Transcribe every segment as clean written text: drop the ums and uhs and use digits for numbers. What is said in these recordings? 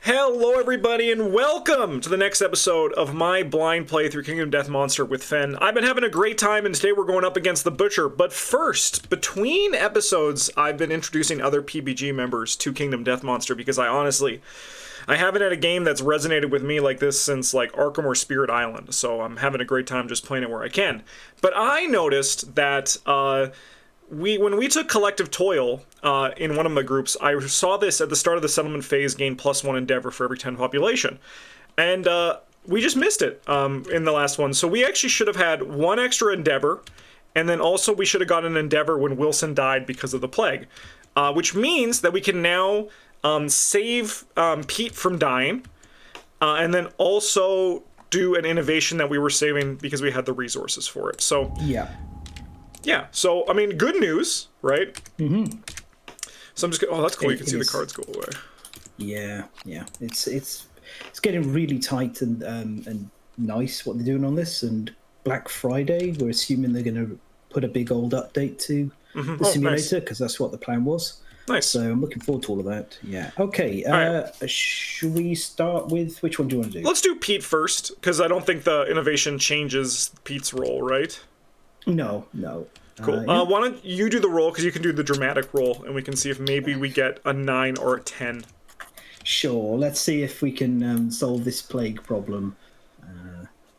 Hello everybody and welcome to the next episode of my blind playthrough Kingdom Death Monster with Fen. I've been having a great time and today we're going up against the Butcher, but first, between episodes, I've been introducing other PBG members to Kingdom Death Monster because I haven't had a game that's resonated with me like this since like Arkham or Spirit Island, so I'm having a great time just playing it where I can. But I noticed that when we took Collective Toil in one of my groups, I saw this at the start of the settlement phase gain +1 endeavor for every 10 population. And we just missed it in the last one. So we actually should have had one extra endeavor, and then also we should have got an endeavor when Wilson died because of the plague. Which means that we can now save Pete from dying, and then also do an innovation that we were saving because we had the resources for it. So yeah, so, I mean, good news, right? Mm-hmm. So I'm just oh, that's cool, you can see the cards go away. Yeah. It's getting really tight and nice what they're doing on this, and Black Friday, we're assuming they're going to put a big old update to the simulator, because that's what the plan was. Nice. So I'm looking forward to all of that, yeah. Okay, should we start with, which one do you want to do? Let's do Pete first, because I don't think the innovation changes Pete's role, right? No. Cool. Yeah. Why don't you do the roll, because you can do the dramatic roll, and we can see if maybe we get a 9 or a 10. Sure. Let's see if we can solve this plague problem,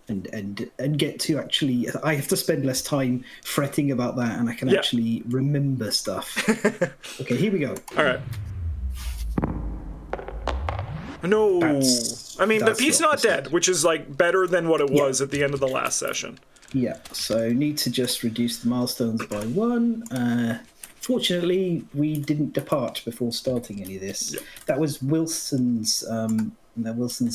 and get to actually. I have to spend less time fretting about that, and I can actually remember stuff. Okay, here we go. All right. No. But Pete's not dead, which is like better than what it was at the end of the last session. Yeah, so need to just reduce the milestones by 1. Fortunately, we didn't depart before starting any of this. Yeah. That was Wilson's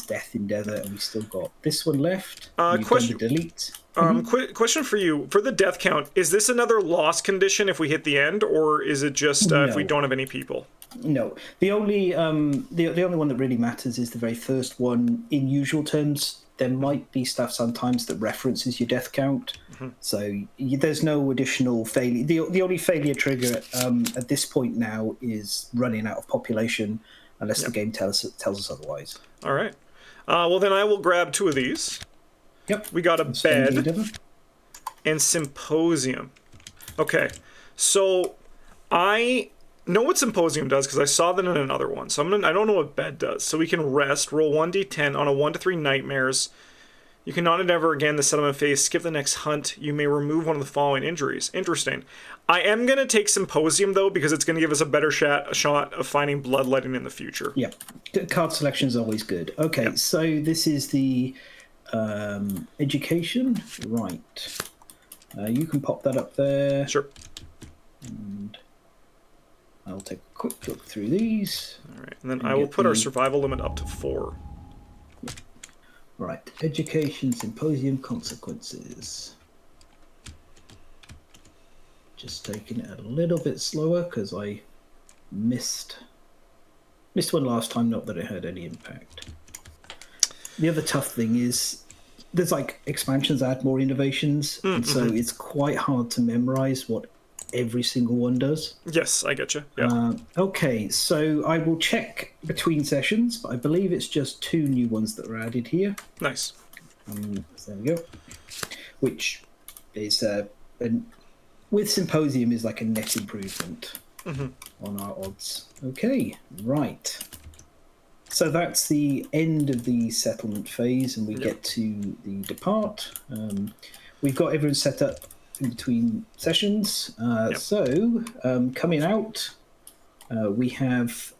death endeavor, and we still got this one left. Question. Delete. Question for you. For the death count, is this another loss condition if we hit the end, or is it just if we don't have any people? No. The only the only one that really matters is the very first one. In usual terms, there might be stuff sometimes that references your death count, so there's no additional failure. The only failure trigger at this point now is running out of population, unless the game tells us otherwise. All right. Well, then I will grab 2 of these. Yep. We got a bed and Symposium. Okay, so I know what Symposium does because I saw that in another one. So I don't know what bed does. So we can rest, roll 1d10 on a 1 to 3 nightmares. You cannot endeavor again the settlement phase, skip the next hunt. You may remove one of the following injuries. Interesting. I am going to take Symposium, though, because it's going to give us a better shot of finding bloodletting in the future. Yeah. Card selection is always good. Okay, so this is the education. Right. You can pop that up there. Sure. And I'll take a quick look through these. All right, and then I will put our survival limit up to 4. Right, education, Symposium, consequences. Just taking it a little bit slower because I missed one last time, not that it had any impact. The other tough thing is there's like expansions add more innovations, and so it's quite hard to memorize what every single one does. Yes, I get you. Yeah. Okay, so I will check between sessions, but I believe it's just 2 new ones that were added here. Nice. There we go. Which is with Symposium is like a net improvement on our odds. Okay, right. So that's the end of the settlement phase, and we get to the depart. We've got everyone set up in between sessions. So coming out, we have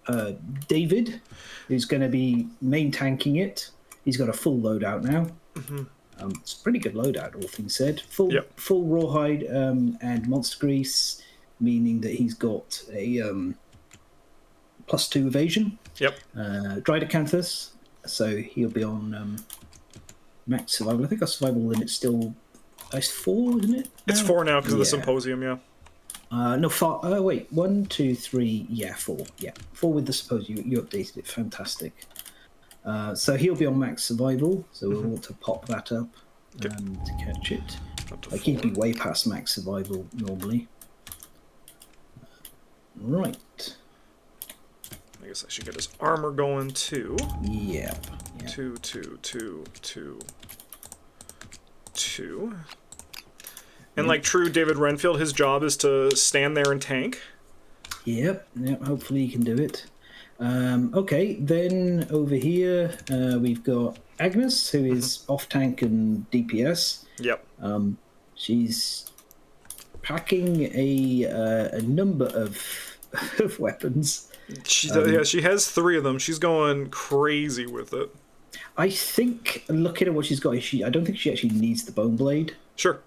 David, who's going to be main tanking it. He's got a full loadout now. It's a pretty good loadout, all things said. Full rawhide and monster grease, meaning that he's got a +2 evasion. Dried Acanthus, so he'll be on max survival. I think our survival limit's still it's 4, isn't it? It's 4 now because of the Symposium, No, 4. Wait, 1, 2, 3. Yeah, 4. Yeah, 4 with the Symposium. You updated it. Fantastic. So he'll be on max survival. So we'll want to pop that up to catch it. Like he'd be way past max survival normally. Right. guess I should get his armor going too. Yeah. 2, 2, 2, 2, 2. And like true David Renfield, his job is to stand there and tank. Yep. Hopefully he can do it. Okay, then over here we've got Agnes, who is off tank and DPS. Yep. She's packing a number of weapons. She has 3 of them. She's going crazy with it. I think, looking at what she's got, I don't think she actually needs the bone blade. Sure.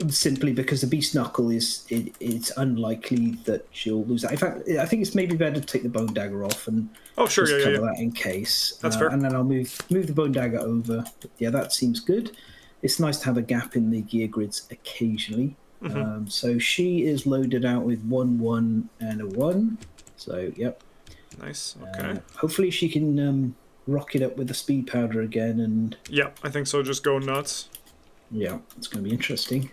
Simply because the beast knuckle it's unlikely that she'll lose that. In fact, I think it's maybe better to take the bone dagger off and cover that in case. That's fair. And then I'll move the bone dagger over. But yeah, that seems good. It's nice to have a gap in the gear grids occasionally. So she is loaded out with 1, 1, and a 1. So yep. Nice. Okay. Hopefully she can rock it up with the speed powder again. And yeah, I think so. Just go nuts. Yeah, it's going to be interesting.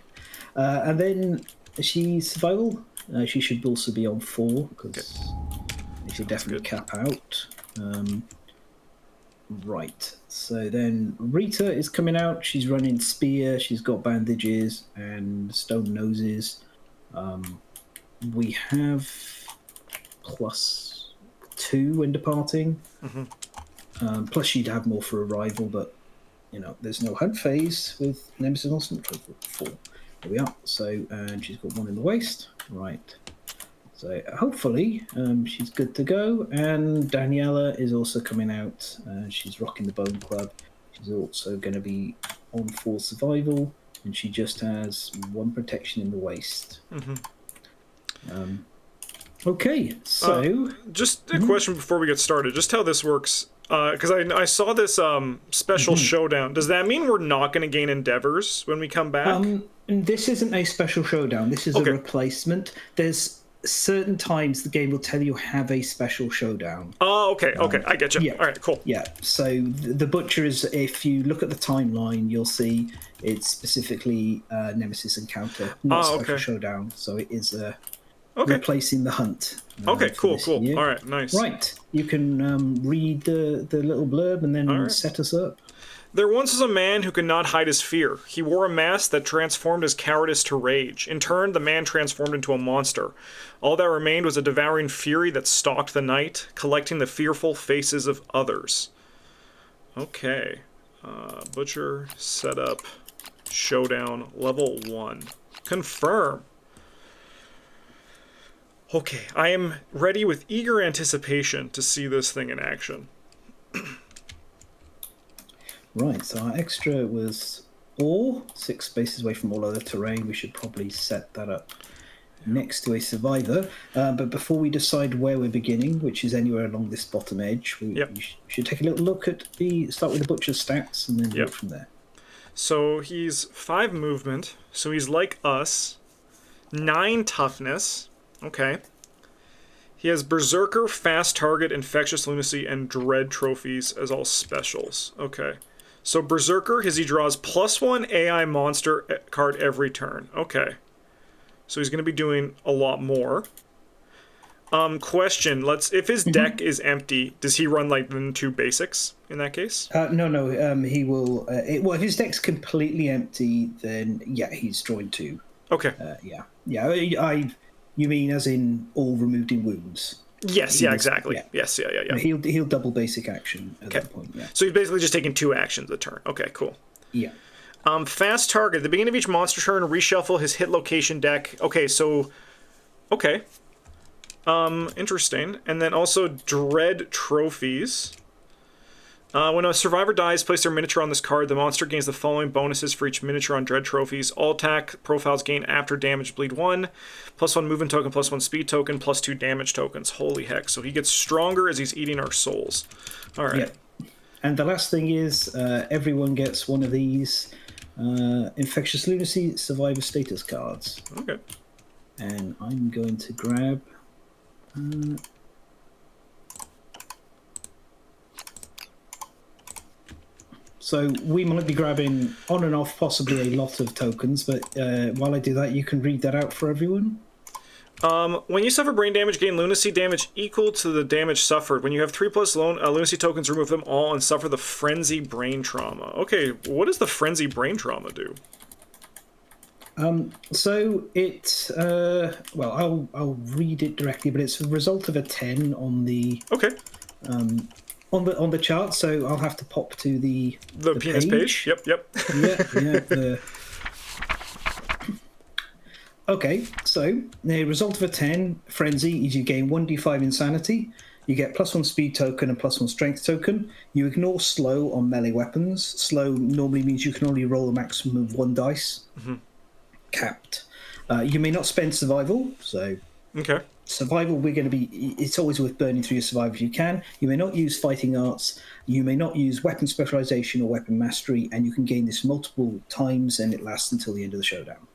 And then she's survival. She should also be on 4 because she should definitely cap out. Right. So then Rita is coming out. She's running spear. She's got bandages and stone noses. We have +2 when departing. Plus she'd have more for arrival, but there's no hunt phase with Nemesis Awesome. 4. There we are. So, and she's got 1 in the waist. Right. So hopefully she's good to go. And Daniela is also coming out. She's rocking the bone club. She's also going to be on 4 survival. And she just has 1 protection in the waist. Okay, so... just a question before we get started. Just how this works. Because I saw this special showdown. Does that mean we're not going to gain endeavors when we come back? This isn't a special showdown. This is a replacement. There's certain times the game will tell you have a special showdown. Oh, okay. I get you. Yeah. All right, cool. Yeah, so the Butcher is, if you look at the timeline, you'll see it's specifically Nemesis encounter, not special showdown. So it is replacing the hunt. Okay, cool. All right, nice. Right, you can read the little blurb and then set us up. There once was a man who could not hide his fear. He wore a mask that transformed his cowardice to rage. In turn, the man transformed into a monster. All that remained was a devouring fury that stalked the night, collecting the fearful faces of others. Okay. Butcher, setup, showdown, level 1. Confirm. Okay, I am ready with eager anticipation to see this thing in action. Right, so our extra was ore, 6 spaces away from all other terrain. We should probably set that up next to a survivor. But before we decide where we're beginning, which is anywhere along this bottom edge, we should take a little look at start with the Butcher's stats and then go from there. So he's 5 movement, so he's like us. 9 toughness. Okay. He has Berserker, Fast Target, Infectious Lunacy, and Dread trophies as all specials. Okay. So Berserker, he draws +1 AI monster card every turn. Okay. So he's going to be doing a lot more. Question, if his deck is empty, does he run like the 2 basics in that case? No, he will... well, if his deck's completely empty, then yeah, he's drawing 2. Okay. You mean as in all removed in wounds? Yes, exactly. Yeah. Yes, yeah. He'll double basic action at that point, yeah. So he's basically just taking 2 actions a turn. Okay, cool. Yeah. Fast Target. At the beginning of each monster turn, reshuffle his hit location deck. Okay, so... Okay. Interesting. And then also Dread trophies. When a survivor dies, place their miniature on this card. The monster gains the following bonuses for each miniature on Dread trophies. All attack profiles gain after damage bleed 1. +1 movement token, +1 speed token, +2 damage tokens. Holy heck. So he gets stronger as he's eating our souls. All right. Yeah. And the last thing is everyone gets one of these Infectious Lunacy Survivor status cards. Okay. And I'm going to grab... So we might be grabbing on and off possibly a lot of tokens, but while I do that, you can read that out for everyone. When you suffer brain damage, gain lunacy damage equal to the damage suffered. When you have 3+ lunacy tokens, remove them all and suffer the frenzy brain trauma. Okay, what does the frenzy brain trauma do? So it's well, I'll read it directly, but it's a result of a 10 on the on the chart. So I'll have to pop to the penis page. Yep. Yeah. Okay, so the result of a 10 frenzy is you gain 1d5 insanity. You get +1 speed token and +1 strength token. You ignore slow on melee weapons. Slow normally means you can only roll a maximum of 1 dice. Capped. You may not spend survival, so survival we're going to be. It's always worth burning through your survival if you can. You may not use fighting arts. You may not use weapon specialization or weapon mastery, and you can gain this multiple times, and it lasts until the end of the showdown.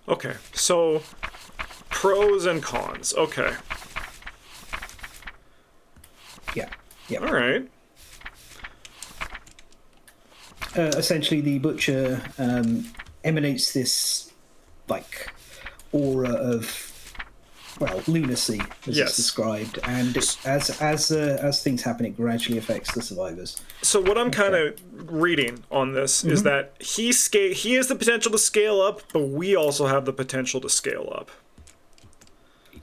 Okay, so pros and cons. Okay. Yeah. All right. Essentially, the butcher emanates this like aura of lunacy, as it's described, and as things happen, it gradually affects the survivors. So what I'm kind of reading on this is that he has the potential to scale up, but we also have the potential to scale up.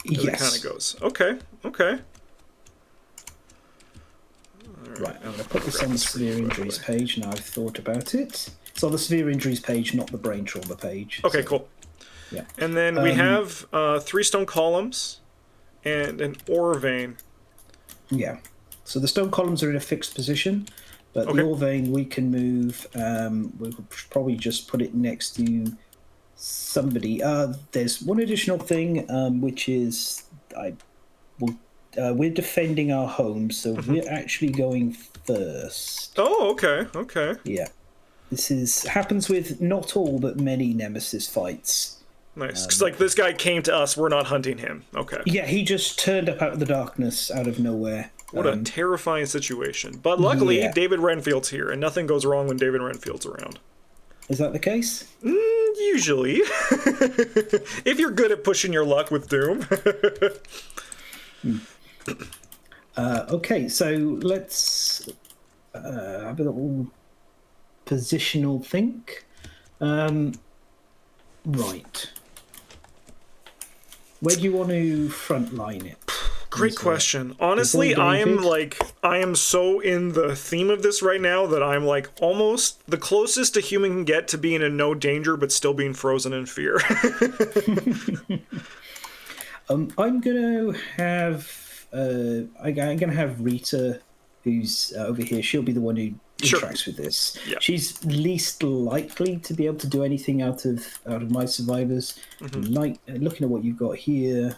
Yes. It kind of goes. Okay. Right, I'm going to put this on the severe injuries page now I've thought about it. It's on the severe injuries page, not the brain trauma page. Okay, cool. Yeah. And then we have 3 stone columns and an ore vein. Yeah. So the stone columns are in a fixed position, but the ore vein we can move. We'll probably just put it next to somebody. There's one additional thing, which is we're defending our home, so we're actually going first. Oh, okay. Yeah. This happens with not all, but many Nemesis fights. Nice. Because, like, this guy came to us, we're not hunting him. Okay. Yeah, he just turned up out of the darkness, out of nowhere. What a terrifying situation. But luckily, David Renfield's here, and nothing goes wrong when David Renfield's around. Is that the case? Usually. If you're good at pushing your luck with Doom. Okay, so let's have a little positional think. Right. Where do you want to frontline it? Great question. Honestly, I am so in the theme of this right now that I'm like almost the closest a human can get to being in no danger but still being frozen in fear. I'm gonna have Rita, who's over here. She'll be the one who interacts with this. Yeah. She's least likely to be able to do anything out of my survivors. Like looking at what you've got here,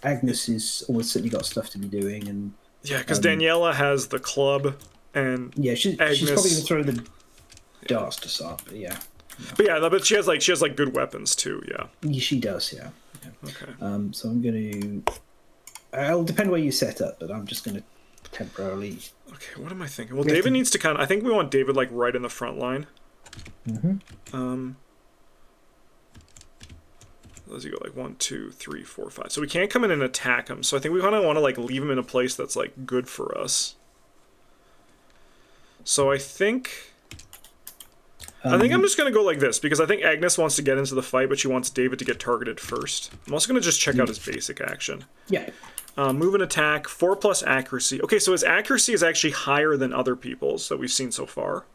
Agnes has almost certainly got stuff to be doing, and because Daniela has the club, and she's probably going to throw the darts to start. But but she has like good weapons too. Yeah, she does. Yeah. Okay. So I'm going to. It'll depend where you set up, but I'm just going to temporarily. Okay, what am I thinking? Well, David needs to I think we want David like right in the front line. Let's go like 1, 2, 3, 4, 5. So we can't come in and attack him. So I think we kind of want to like leave him in a place that's like good for us. So I think I'm just gonna go like this because I think Agnes wants to get into the fight, but she wants David to get targeted first. I'm also gonna just check out his basic action. Yeah. Move and attack, 4+ accuracy. Okay, so his accuracy is actually higher than other people's that we've seen so far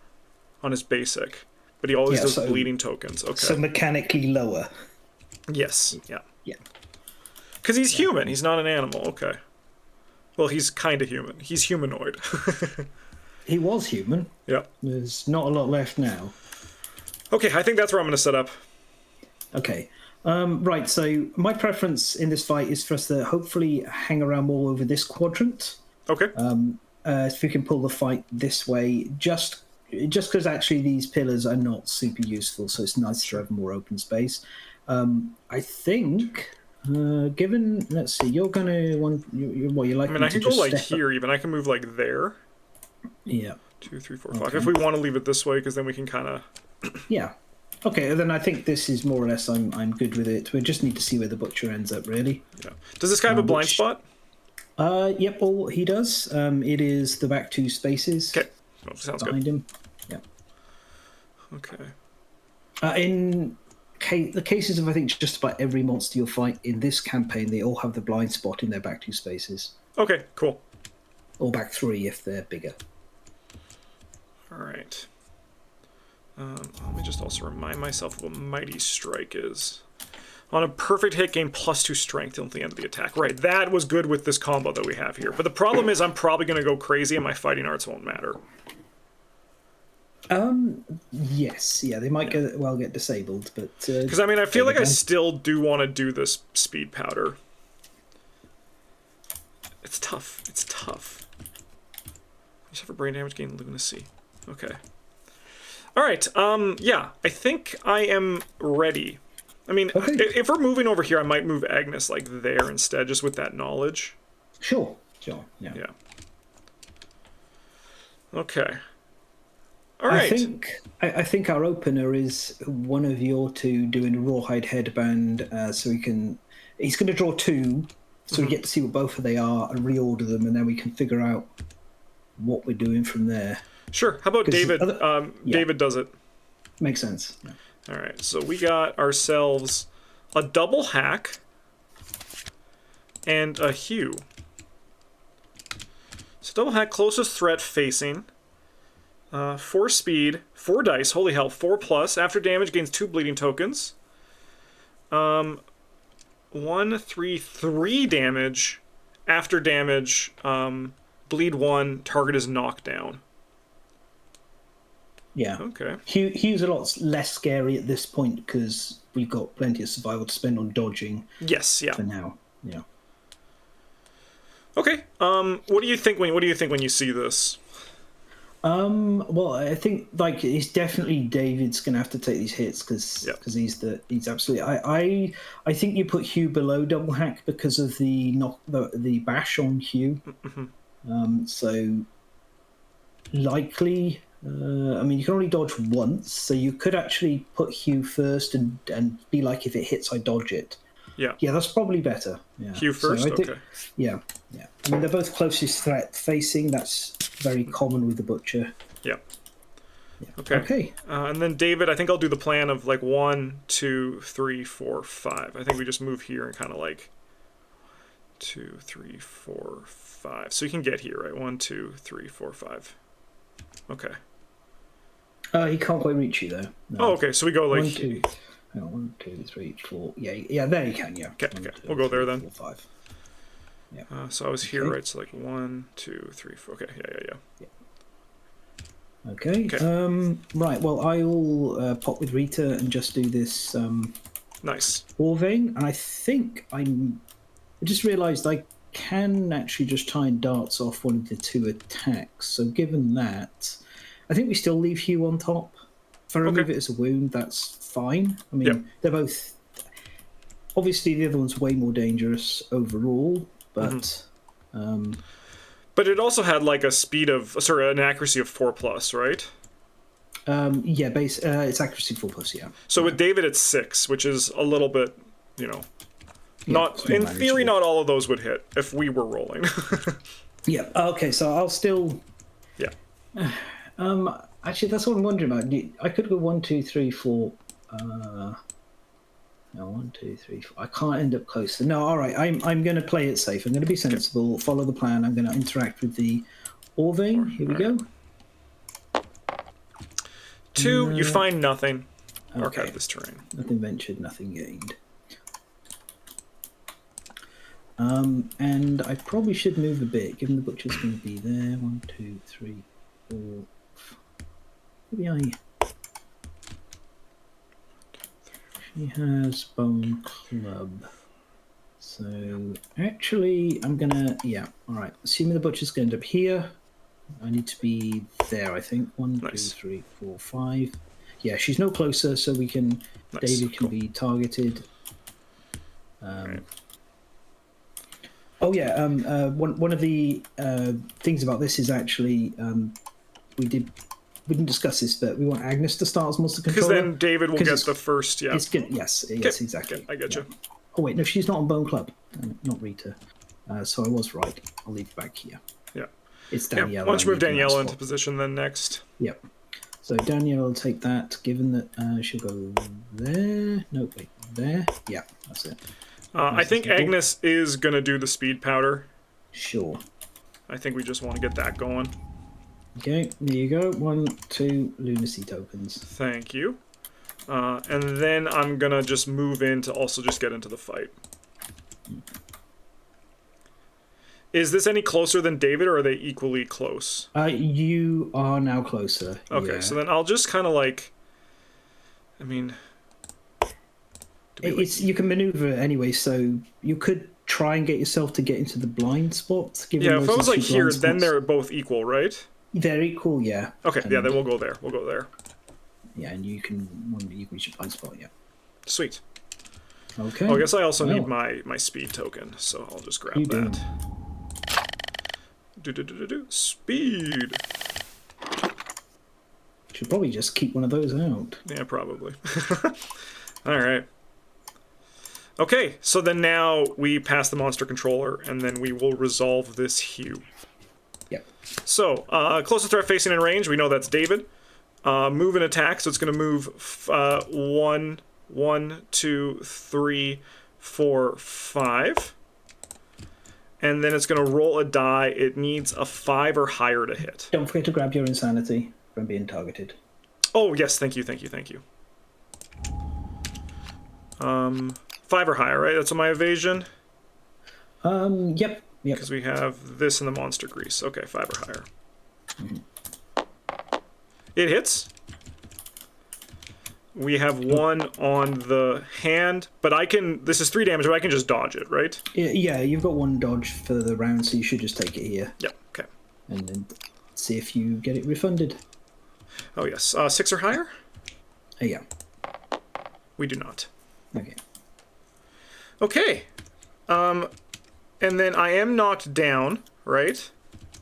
on his basic. But he always does bleeding tokens. Okay. So mechanically lower. Yes. Yeah. Yeah. Because he's human. He's not an animal. Okay. Well, he's kind of human. He's humanoid. He was human. Yeah. There's not a lot left now. Okay, I think that's where I'm going to set up. Okay. Right, so my preference in this fight is for us to hopefully hang around more over this quadrant. Okay. If we can pull the fight this way, just because actually these pillars are not super useful, so it's nice to have more open space. I think, given, let's see, you're going to want, you're likely to I can go like here even. I can move like there. Yeah. 2, 3, 4, 5. If we want to leave it this way, because then we can kind of... Yeah. Okay, then I think this is more or less I'm good with it. We just need to see where the butcher ends up, really. Yeah. Does this guy have a blind spot? Yep, all he does. It is the back 2 spaces. Okay. Oh, sounds behind good. him. Yeah. Okay. In the cases of I think just about every monster you'll fight in this campaign, they all have the blind spot in their back 2 spaces. Okay, cool. Or back 3 if they're bigger. All right. Let me just also remind myself what Mighty Strike is. On a perfect hit, gain +2 strength until the end of the attack. Right, that was good with this combo that we have here. But the problem is I'm probably going to go crazy and my fighting arts won't matter. Yes, yeah, they might get disabled, but... Because, I mean, I feel like I still do want to do this speed powder. It's tough. It's tough. You suffer brain damage, gain lunacy. Okay. All right, yeah, I think I am ready. I mean, okay. If we're moving over here, I might move Agnes, like, there instead, just with that knowledge. Sure, yeah. Yeah. Okay. All right. I think our opener is one of your two doing a rawhide headband, so he's going to draw 2, so we get to see what both of they are and reorder them, and then we can figure out what we're doing from there. Sure. How about David? David does it. Makes sense. Yeah. All right. So we got ourselves a double hack and a hue. So double hack, closest threat facing. 4 speed, 4 dice, holy hell, 4+. After damage, gains 2 bleeding tokens. 1, 3, 3 damage. After damage, bleed 1, target is knocked down. Yeah. Okay. Hugh's a lot less scary at this point because we've got plenty of survival to spend on dodging. Yes, yeah. For now, yeah. Okay. What do you think when you see this? Well, I think like it's definitely David's gonna have to take these hits because he's absolutely. I think you put Hugh below double hack because of the bash on Hugh. Mm-hmm. So likely. I mean, you can only dodge once, so you could actually put Hugh first and be like, if it hits, I dodge it. Yeah. Yeah, that's probably better. Yeah. Hugh first? So Okay. Yeah. I mean, they're both closest threat facing. That's very common with the Butcher. Yeah. Okay. And then David, I think I'll do the plan of like 1, 2, 3, 4, 5. I think we just move here and kind of like 2, 3, 4, 5. So you can get here, right? 1, 2, 3, 4, 5. Okay. He can't quite reach you though. No. Oh, okay. So we go like 1, 2. 1, 2, 3, 4. Yeah. There you can. Yeah. Okay. We'll go there then. 4, 5. Yeah. So I was here, right? So like 1, 2, 3, 4. Okay. Yeah. Okay. Right. Well, I will pop with Rita and just do this. Nice. Orving, and I think I just realised I can actually just try and darts off one of the 2 attacks. So given that, I think we still leave Hugh on top. If I remove it as a wound, that's fine. I mean, they're both... Obviously, the other one's way more dangerous overall, but... But it also had like a speed of... Sorry, an accuracy of 4+, right? Yeah, it's accuracy 4+, yeah. So with David, it's 6, which is a little bit, not in theory, not all of those would hit if we were rolling. Yeah. Okay. So I'll still. Yeah. Actually, that's what I'm wondering about. I could go 1, 2, 3, 4. No, 1, 2, 3, 4. I can't end up closer. No. All right. I'm going to play it safe. I'm going to be sensible. Follow the plan. I'm going to interact with the Orvane. Here we go. 2. You find nothing. Okay. Archive this terrain. Nothing ventured. Nothing gained. And I probably should move a bit, given the Butcher's going to be there. 1, 2, 3, 4. Maybe She has Bone Club. So, actually, I'm going to... Yeah, all right. Assuming the Butcher's going to end up here, I need to be there, I think. 1, 2, 3, 4, 5. Yeah, she's no closer, so we can... David can be targeted. Right. Oh yeah, one of the things about this is actually we did we didn't discuss this, but we want Agnes to start as monster Because controller. then David will get the first, yeah. It's good. Yes, exactly. Okay, I get you. Oh wait, no, she's not on Bone Club. Not Rita. So I was right. I'll leave it back here. Yeah. It's Daniela. Yeah. Once you move Daniela into position, then next. Yep. So Daniela will take that, given that she'll go there. No, wait, there. Yeah, that's it. I think Agnes is going to do the speed powder. Sure. I think we just want to get that going. Okay, there you go. 1, 2 lunacy tokens. Thank you. And then I'm going to just move in to also just get into the fight. Is this any closer than David, or are they equally close? You are now closer. Okay, yeah. so then I'll just kind of like... I mean... You can maneuver anyway, so you could try and get yourself to get into the blind spot. Yeah, if I was like here, then they're both equal, right? They're equal, yeah. Okay, yeah, then we'll go there. We'll go there. Yeah, and you can reach a blind spot, yeah. Sweet. Okay. Oh, I guess I also need my speed token, so I'll just grab that. Speed. Should probably just keep one of those out. Yeah, probably. All right. Okay, so then now we pass the monster controller, and then we will resolve this hue. Yep. So, closest threat facing in range, we know that's David. Move and attack, so it's going to move 1, 2, 3, 4, 5. And then it's going to roll a die. It needs a 5 or higher to hit. Don't forget to grab your insanity from being targeted. Oh, yes, thank you. 5 or higher, right? That's on my evasion? Yep. Because we have this in the monster grease. Okay, 5 or higher. Mm-hmm. It hits. We have 1 on the hand, but I can... This is 3 damage, but I can just dodge it, right? Yeah, you've got 1 dodge for the round, so you should just take it here. Yep, okay. And then see if you get it refunded. Oh, yes. 6 or higher? Yeah. We do not. Okay. Okay. And then I am knocked down, right?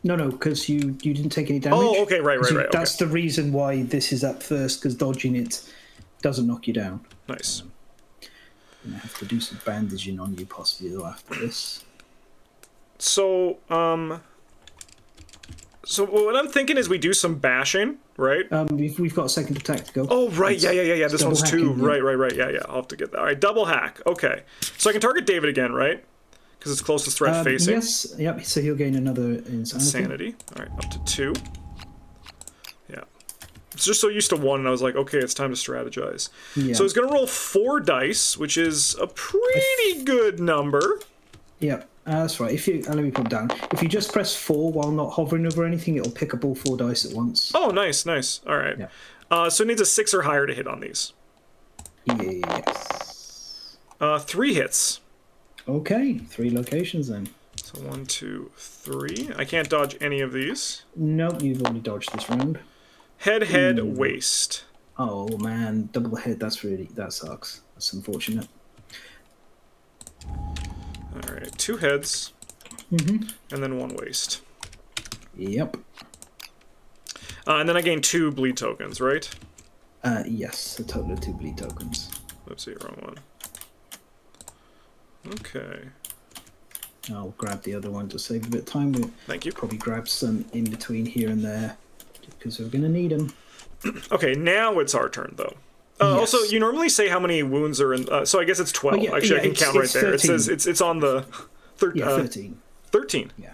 No, because you didn't take any damage. Oh, okay, right. That's the reason why this is up first, because dodging it doesn't knock you down. Nice. I have to do some bandaging on you possibly though after this. So what I'm thinking is we do some bashing, right? We've got a second attack to go. Oh, right, yeah. This one's 2. Hacking, Right. Yeah, I'll have to get that. All right, double hack. Okay. So I can target David again, right? Because it's closest threat facing. Yes, yep, so he'll gain another insanity. All right, up to 2. Yeah. It's just so used to 1, and I was like, okay, it's time to strategize. Yeah. So he's going to roll 4 dice, which is a pretty good number. Yep, that's right. If you let me put it down. If you just press 4 while not hovering over anything, it'll pick up all 4 dice at once. Oh, nice. All right. Yeah. So it needs a 6 or higher to hit on these. Yes. 3 hits. Okay, 3 locations then. So 1, 2, 3. I can't dodge any of these. Nope, you've already dodged this round. Head, waist. Oh man, double head. That sucks. That's unfortunate. All right, 2 heads, and then 1 waist. Yep. And then I gain 2 bleed tokens, right? Yes, a total of 2 bleed tokens. Oopsie, wrong one. Okay. I'll grab the other one to save a bit of time. Thank you. Probably grab some in between here and there, because we're going to need them. Okay, now it's our turn, though. Yes. Also, you normally say how many wounds are in... so I guess it's 12. Actually, I can count right there. 13. It says it's on the... 13. 13. Yeah.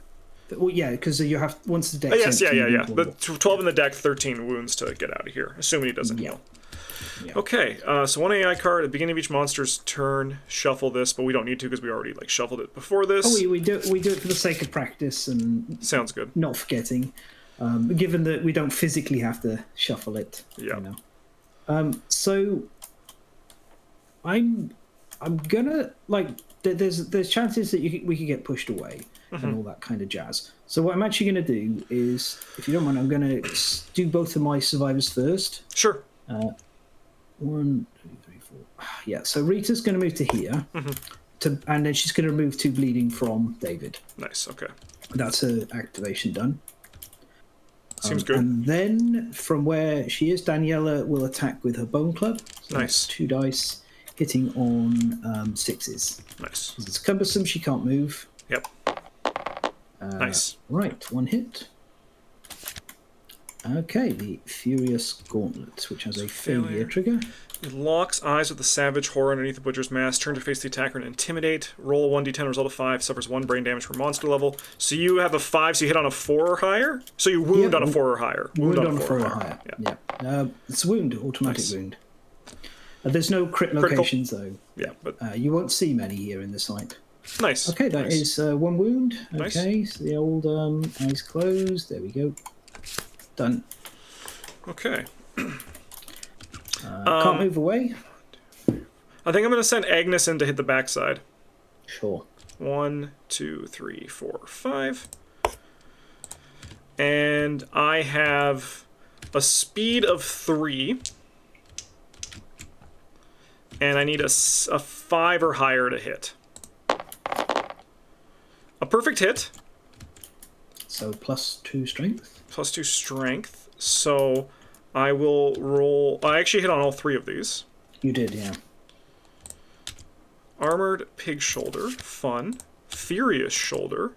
Well, yeah, because you have... Once the deck... yes, yeah. The 12 in the deck, 13 wounds to get out of here, assuming he doesn't heal. Yeah. Okay, so 1 AI card at the beginning of each monster's turn. Shuffle this, but we don't need to because we already shuffled it before this. Oh, we do it for the sake of practice and sounds good. Not forgetting, given that we don't physically have to shuffle it. Yeah. You know? So I'm gonna there's chances that we could get pushed away and all that kind of jazz. So what I'm actually gonna do is, if you don't mind, I'm gonna do both of my survivors first. Sure. 1, 2, 3, 4. Yeah, so Rita's going to move to here, and then she's going to remove 2 bleeding from David. Nice, okay. That's her activation done. Seems good. And then from where she is, Daniela will attack with her bone club. So Nice. 2 dice, hitting on 6s. Nice. Because it's cumbersome, she can't move. Yep. Nice. Right, 1 hit. Okay, the Furious Gauntlet, which has a failure trigger. It locks eyes with the savage horror underneath the butcher's mask. Turn to face the attacker and intimidate. Roll a 1d10, result of 5. Suffers 1 brain damage per monster level. So you have a 5, so you hit on a 4 or higher? So you wound on a 4 or higher. Wound on a 4 or higher. Yeah. It's a wound, automatic wound. There's no crit locations, though. Yeah, but... you won't see many here in the site. Nice. Okay, that is 1 wound. Nice. Okay, so the old eyes closed. There we go. Done. Okay. Can't move away. I think I'm going to send Agnes in to hit the backside. Sure. 1, 2, 3, 4, 5. And I have a speed of 3. And I need a 5 or higher to hit. A perfect hit. So +2 strength. +2 strength. So I will roll... I actually hit on all 3 of these. You did, yeah. Armored Pig Shoulder, fun. Furious Shoulder,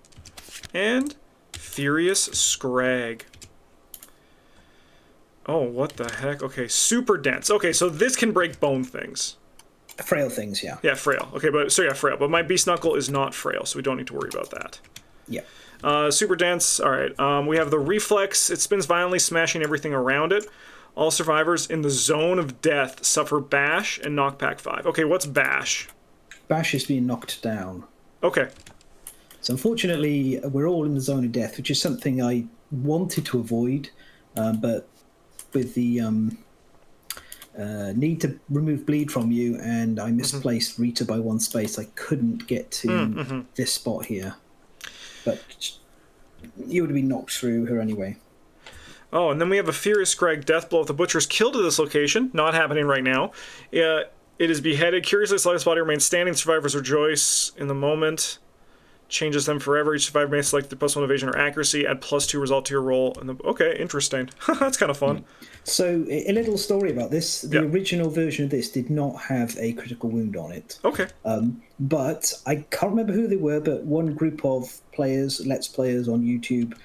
and Furious Scrag. Oh, what the heck? Okay, super dense. Okay, so this can break bone things. Frail things, yeah. Yeah, frail. Okay, but so yeah, frail. But my Beast Knuckle is not frail, so we don't need to worry about that. Yeah. Super dense. All right. We have the Reflex. It spins violently, smashing everything around it. All survivors in the zone of death suffer bash and knockback 5. Okay, what's bash? Bash is being knocked down. Okay. So unfortunately, we're all in the zone of death, which is something I wanted to avoid, but with the need to remove bleed from you, and I misplaced Rita by 1 space, I couldn't get to this spot here. But you would have been knocked through her anyway. Oh, and then we have a Furious Scrag Death Blow. If the Butcher is killed at this location, not happening right now, it is beheaded. Curiously, its lifeless body remains standing. Survivors rejoice in the moment. Changes them forever. Each survivor may select the +1 evasion or accuracy. Add +2 result to your roll. Okay, interesting. That's kind of fun. So, a little story about this. The original version of this did not have a critical wound on it. Okay. But I can't remember who they were, but one group of players, Let's Players on YouTube,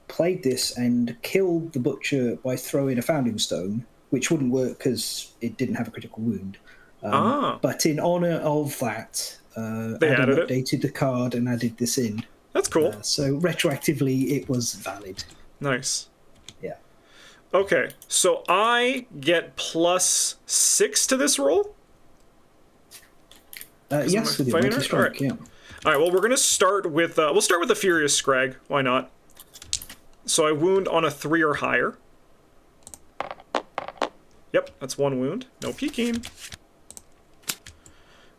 played this and killed the Butcher by throwing a founding stone, which wouldn't work because it didn't have a critical wound. But in honor of that, they Adam added updated the card and added this in. That's cool. So retroactively, it was valid. Nice. Yeah. Okay, so I get +6 to this roll? Yes, with your mighty strike, yeah. All right, well, we're going to start with... we'll start with the Furious Scrag. Why not? So I wound on a 3 or higher. Yep, that's 1 wound. No peeking.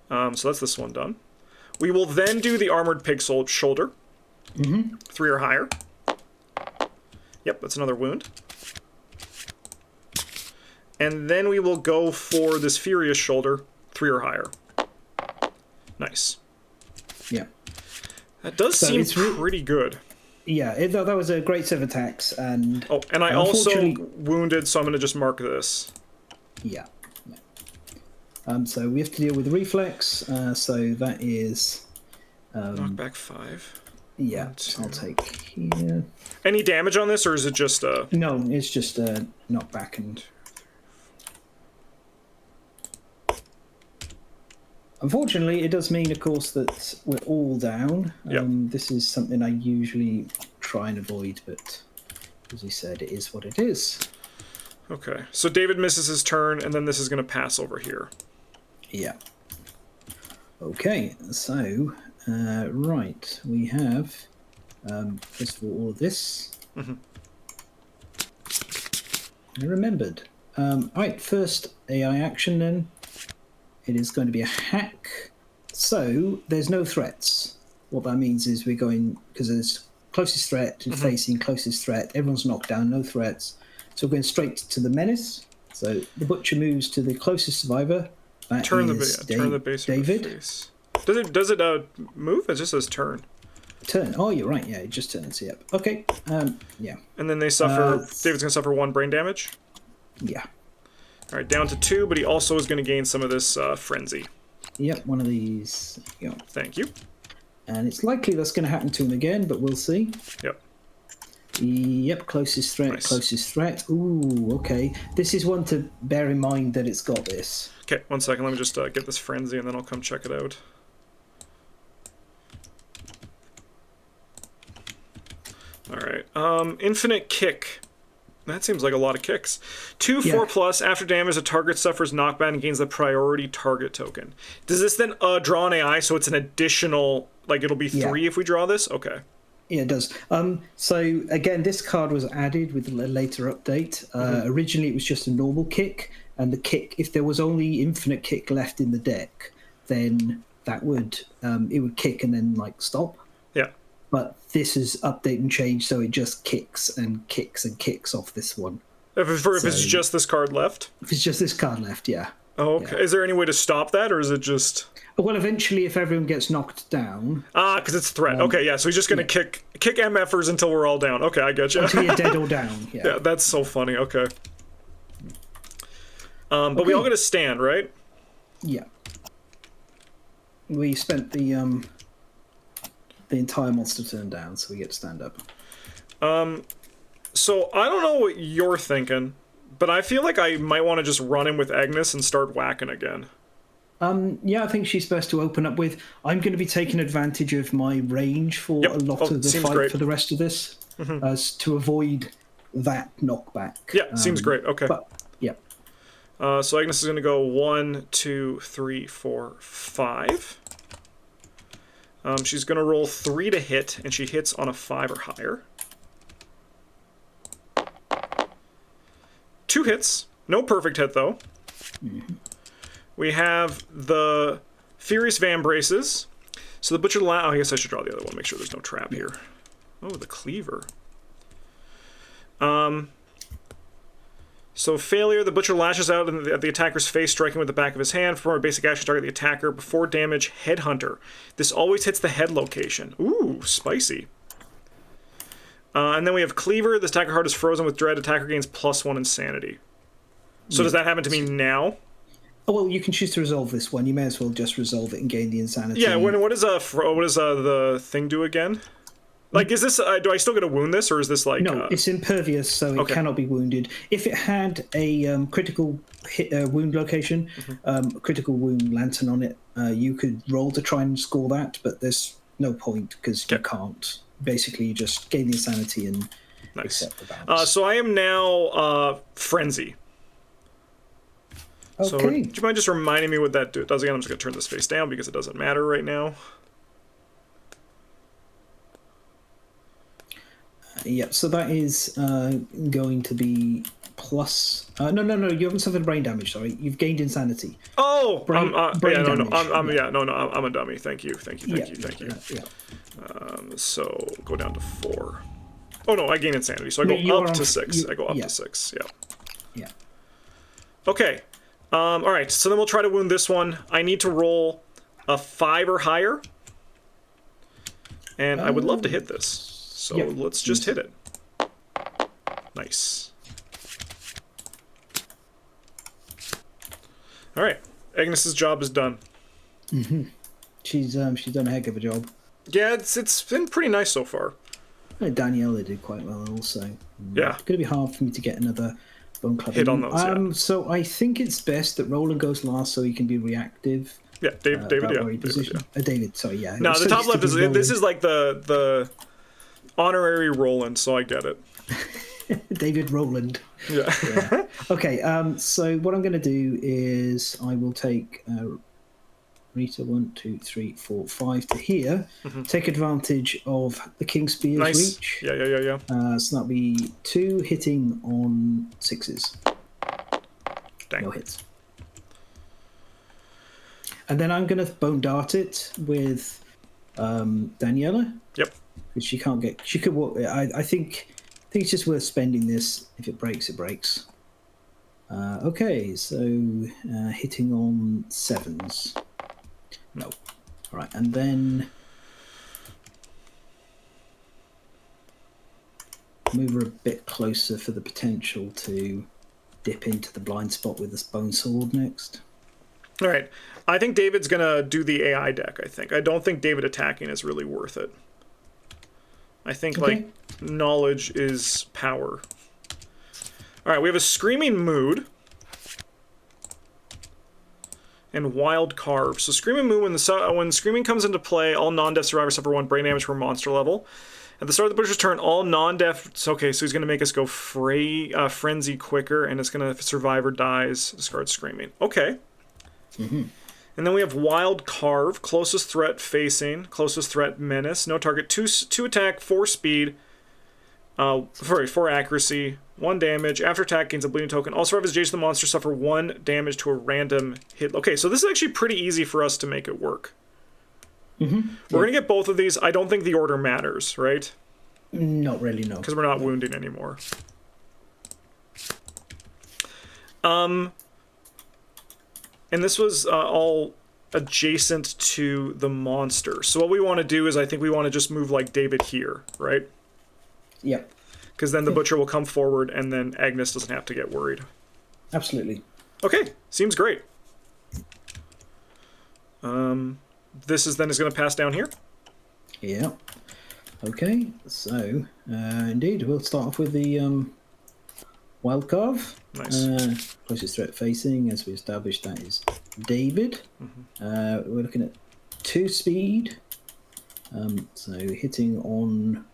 So that's this one done. We will then do the Armored Pig Shoulder. 3 or higher. Yep, that's another wound. And then we will go for this Furious Shoulder, 3 or higher. Nice. Yeah. That does seem pretty good. Yeah, that was a great set of attacks. And I also wounded, so I'm going to just mark this. Yeah. So we have to deal with Reflex. So that is... knockback 5. Yeah, I'll take here. Any damage on this, or is it just a... No, it's just a knockback and... Unfortunately, it does mean, of course, that we're all down. This is something I usually try and avoid, but as you said, it is what it is. Okay, so David misses his turn, and then this is going to pass over here. Yeah. Okay, so, right, we have, first of all this. I remembered. Right, first AI action then. It is going to be a hack. So there's no threats. What that means is we're going, because there's closest threat, facing closest threat, everyone's knocked down, no threats. So we're going straight to the menace. So the Butcher moves to the closest survivor. Turn the base David. of the face. Does it move? It just says turn. turn. Oh, you're right. Yeah, it just turns. Yep. Okay. Yeah. And then they suffer. David's gonna suffer 1 brain damage. Yeah. All right, down to 2, but he also is gonna gain some of this frenzy. Yep. One of these. There you go. Thank you. And it's likely that's going to happen to him again, but we'll see. Yep. Yep. Closest threat. Nice. Closest threat. Ooh. Okay. This is one to bear in mind that it's got this. Okay, 1 second. Let me just get this frenzy, and then I'll come check it out. All right. Infinite kick. That seems like a lot of kicks. 2 Yeah. 4+ after damage, the target suffers knockback and gains the priority target token. Does this then draw an AI, so it's an additional, like it'll be 3 if we draw this? Okay. Yeah, it does. So again, this card was added with a later update. Originally, it was just a normal kick, and the kick, if there was only infinite kick left in the deck, then that would it would kick and then like stop. Yeah. But this is update and change, so it just kicks and kicks and kicks off this one. If it's just this card left? If it's just this card left, yeah. Oh, okay. Yeah. Is there any way to stop that, or is it just... Well, eventually, if everyone gets knocked down... because it's threat. Okay, yeah, so he's just going to kick MFers until we're all down. Okay, I get you. Until you're dead or down, yeah. Yeah, that's so funny. Okay. But we all get a stand, right? Yeah. We spent the entire monster turn down, so we get to stand up. So I don't know what you're thinking, but I feel like I might want to just run in with Agnes and start whacking again. Yeah, I think she's best to open up with. I'm going to be taking advantage of my range for a lot of the fight for the rest of this, as to avoid that knockback. Yeah, seems great. Okay. But, yeah. So Agnes is going to go 1, 2, 3, 4, 5. She's going to roll 3 to hit, and she hits on a 5 or higher. 2 hits. No perfect hit, though. We have the Furious Vambraces. So the Butcher... I guess I should draw the other one, make sure there's no trap here. Oh, the Cleaver. So failure, the Butcher lashes out at the attacker's face, striking with the back of his hand. Perform a basic action, target the attacker. Before damage, Headhunter. This always hits the head location. Ooh, spicy. And then we have Cleaver. This attacker heart is frozen with dread. Attacker gains +1 insanity. So does that happen to me now? Oh, well, you can choose to resolve this one. You may as well just resolve it and gain the insanity. Yeah, what does the thing do again? Like, is this... do I still get to wound this, or is this like... No, it's impervious, so it cannot be wounded. If it had a critical hit, wound location, critical wound lantern on it, you could roll to try and score that, but there's no point, because you can't. Basically, you just gain the insanity and accept the bounce. So I am now Frenzy. Okay. So do you mind just reminding me what that does again? I'm just going to turn this face down because it doesn't matter right now. Yeah, so that is going to be plus... no, you haven't suffered brain damage, sorry. You've gained insanity. Oh! brain damage. I'm a dummy. Thank you. Yeah. So go down to 4. Oh, no, I gain insanity, so I go up to 6. I go up to 6, Yeah. Okay. All right, so then we'll try to wound this one. I need to roll a 5 or higher. And I would love to hit this. So let's just hit it. Nice. All right, Agnes's job is done. She's done a heck of a job. Yeah, it's been pretty nice so far. Daniela did quite well also. Yeah. It's going to be hard for me to get another bone club hit on those. So I think it's best that Roland goes last so he can be reactive. Yeah, David, David, sorry, yeah. No, the top left this is like the honorary Roland, so I get it. David Roland. Yeah. Okay, so what I'm going to do is I will take Rita 1, 2, 3, 4, 5 to here. Take advantage of the King Spear's reach. Yeah. So that'll be 2 hitting on 6s. Dang. No hits. And then I'm going to bone dart it with Daniela. Yep. Because she can't get... She could walk... I think it's just worth spending this. If it breaks, it breaks. Okay, so hitting on 7s. No. All right, and then move her a bit closer for the potential to dip into the blind spot with this bone sword next. All right. I think David's going to do the AI deck, I think. I don't think David attacking is really worth it. I think, like, knowledge is power. All right, we have a Screaming Mood. And Wild Carve. So Screaming Mood, when Screaming comes into play, all non-deaf survivors suffer 1 brain damage per monster level. At the start of the Butcher's turn, all non-deaf... Okay, so he's going to make us go Frenzy quicker, and it's going to, if a survivor dies, discard Screaming. Okay. Mm-hmm. And then we have Wild Carve, closest threat facing, closest threat menace, no target, 2 attack, 4 speed, 4 accuracy, 1 damage. After attack, gains a bleeding token. All survivors adjacent to the monster suffer 1 damage to a random hit. Okay, so this is actually pretty easy for us to make it work. Mm-hmm. We're going to get both of these. I don't think the order matters, right? Not really, no. Because we're not wounding anymore. And this was all adjacent to the monster. So what we want to do is I think we want to just move like David here, right? Yep. Because then the Butcher will come forward and then Agnes doesn't have to get worried. Absolutely. Okay, seems great. This is going to pass down here? Yeah. Okay, so indeed, we'll start off with the Wild Carve. Nice. Closest threat facing, as we established, that is David. Mm-hmm. We're looking at 2 speed. So hitting on...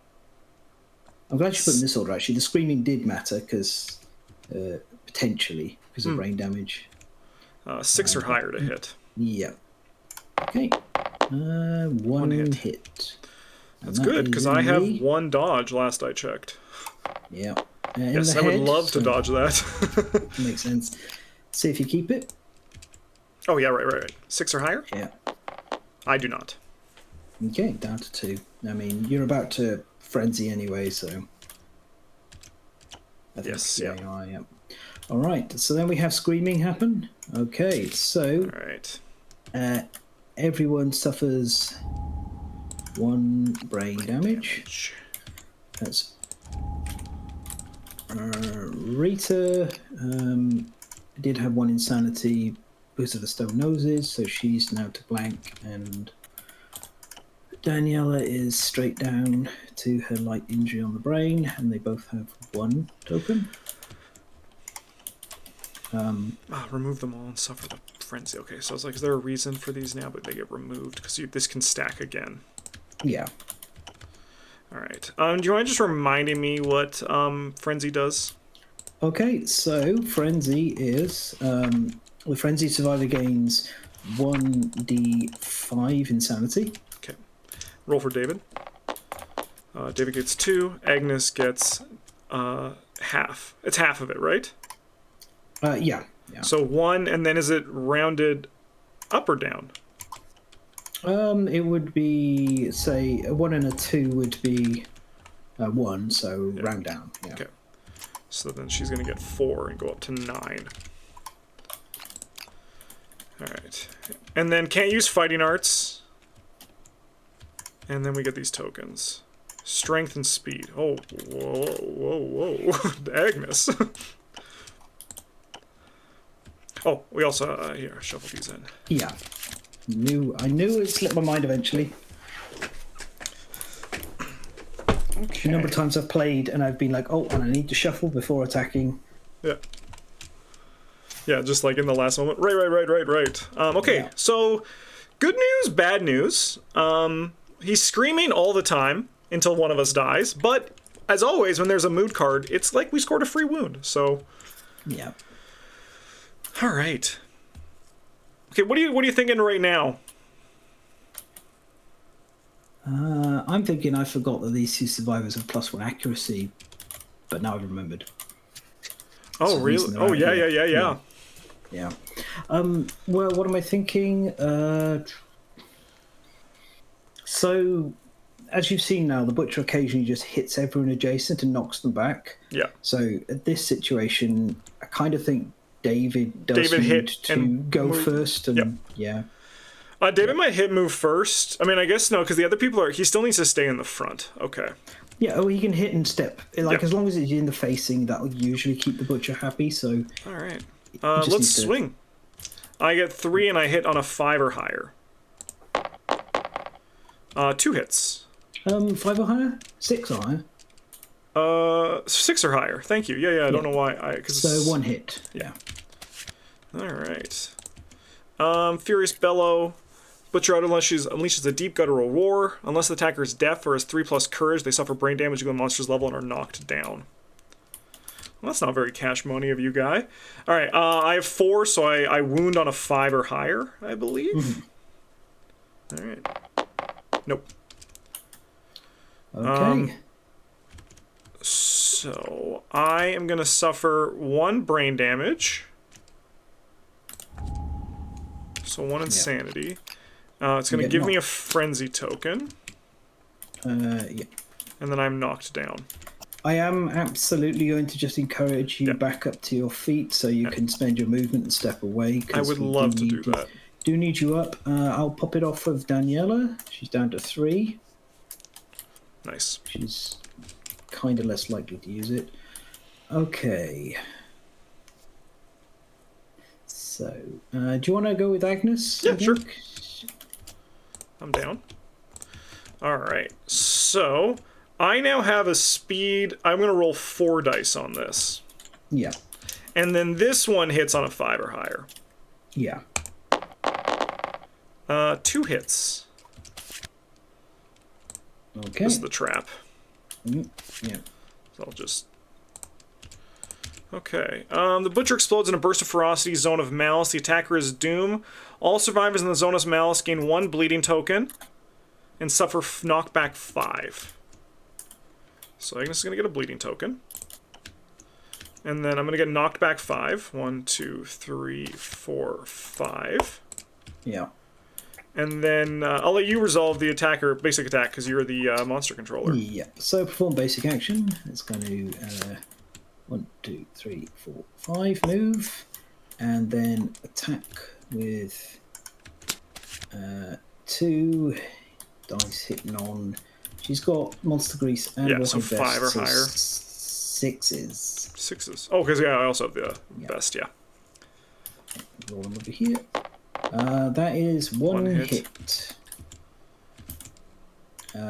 I'm glad you put in this order, actually. The Screaming did matter, because potentially, because of brain damage. 6 or higher to hit. Yeah. Okay. 1 hit. That's good, because I have 1 dodge last I checked. Yeah. Yes, I would love to dodge that. Makes sense. See if you keep it. Oh, yeah, right. 6 or higher? Yeah. I do not. Okay, down to 2. I mean, you're about to frenzy anyway, so... I think, yes, yeah. You are, yeah. All right, so then we have Screaming happen. Okay, so... All right. Everyone suffers 1 brain damage. That's... Rita did have 1 insanity because of the stone noses, so she's now to blank, and Daniela is straight down to her light injury on the brain, and they both have 1 token. Remove them all and suffer the frenzy. Okay, so I was like, is there a reason for these now? But they get removed because this can stack again. Yeah. All right. Do you mind just reminding me what Frenzy does? Okay, so Frenzy is... the Frenzy survivor gains 1d5 insanity. Okay. Roll for David. David gets 2. Agnes gets half. It's half of it, right? Yeah. So 1, and then is it rounded up or down? It would be, say, a 1 and a 2 would be 1, so yeah. Round down. Yeah. Okay. So then she's going to get 4 and go up to 9. All right. And then can't use fighting arts. And then we get these tokens. Strength and speed. Oh, whoa. Agnes. Oh, we also, here, shuffle these in. Yeah. I knew it slipped my mind eventually. Okay. The number of times I've played and I've been like, oh, and I need to shuffle before attacking. Yeah. Yeah, just like in the last moment. Right. Okay, yeah. So good news, bad news. He's screaming all the time until one of us dies, but as always, when there's a mood card, it's like we scored a free wound, so... Yeah. All right. Okay, what are you thinking right now? I'm thinking I forgot that these 2 survivors have +1 accuracy, but now I've remembered. Oh, so really? Oh, yeah. Yeah. Well, what am I thinking? So, as you've seen now, the Butcher occasionally just hits everyone adjacent and knocks them back. Yeah. So, at this situation, I kind of think David need to go move first. And yeah. David might hit move first. I mean, I guess no, because the other people he still needs to stay in the front. Okay. Yeah, oh, he can hit and step. Like, Yep. as long as it's in the facing, that'll usually keep the butcher happy, so... All right. just Let's needs to- swing. I get 3 and I hit on a 5 or higher. 2 hits. 5 or higher? 6 or higher? 6 or higher. Thank you. Yeah, I don't know why. So 1 hit. Yeah. All right. Furious Bellow. Butcher out unless she unleashes a deep guttural roar. Unless the attacker is deaf or has 3+ courage, they suffer brain damage equal to the monster's level and are knocked down. Well, that's not very cash money of you, guy. All right, I have 4, so I wound on a 5 or higher, I believe. All right. Nope. Okay. So I am going to suffer 1 brain damage. So 1 insanity. It's going to give me a frenzy token. Yeah. And then I'm knocked down. I am absolutely going to just encourage you back up to your feet so you can spend your movement and step away. I would love to do that. Do need you up. I'll pop it off of Daniela. She's down to 3. Nice. She's kind of less likely to use it. Okay. So, do you want to go with Agnes? Yeah, sure. I'm down. All right. So I now have a speed. I'm going to roll 4 dice on this. Yeah. And then this one hits on a 5 or higher. Yeah. 2 hits. Okay. This is the trap. Yeah. So I'll just... Okay. The Butcher explodes in a burst of ferocity, Zone of Malice. The attacker is Doom. All survivors in the Zone of Malice gain 1 bleeding token and suffer knockback 5. So Agnes is going to get a bleeding token. And then I'm going to get knocked back 5. 1, 2, 3, 4, 5. Yeah. And then I'll let you resolve the attacker basic attack because you're the monster controller. Yeah. So perform basic action. It's going to 1, 2, 3, 4, 5 move, and then attack with 2 dice hitting on. She's got monster grease and so 5 or higher. 6s. 6s. Oh, because I also have the best. Yeah. Roll them over here. That is 1 hit.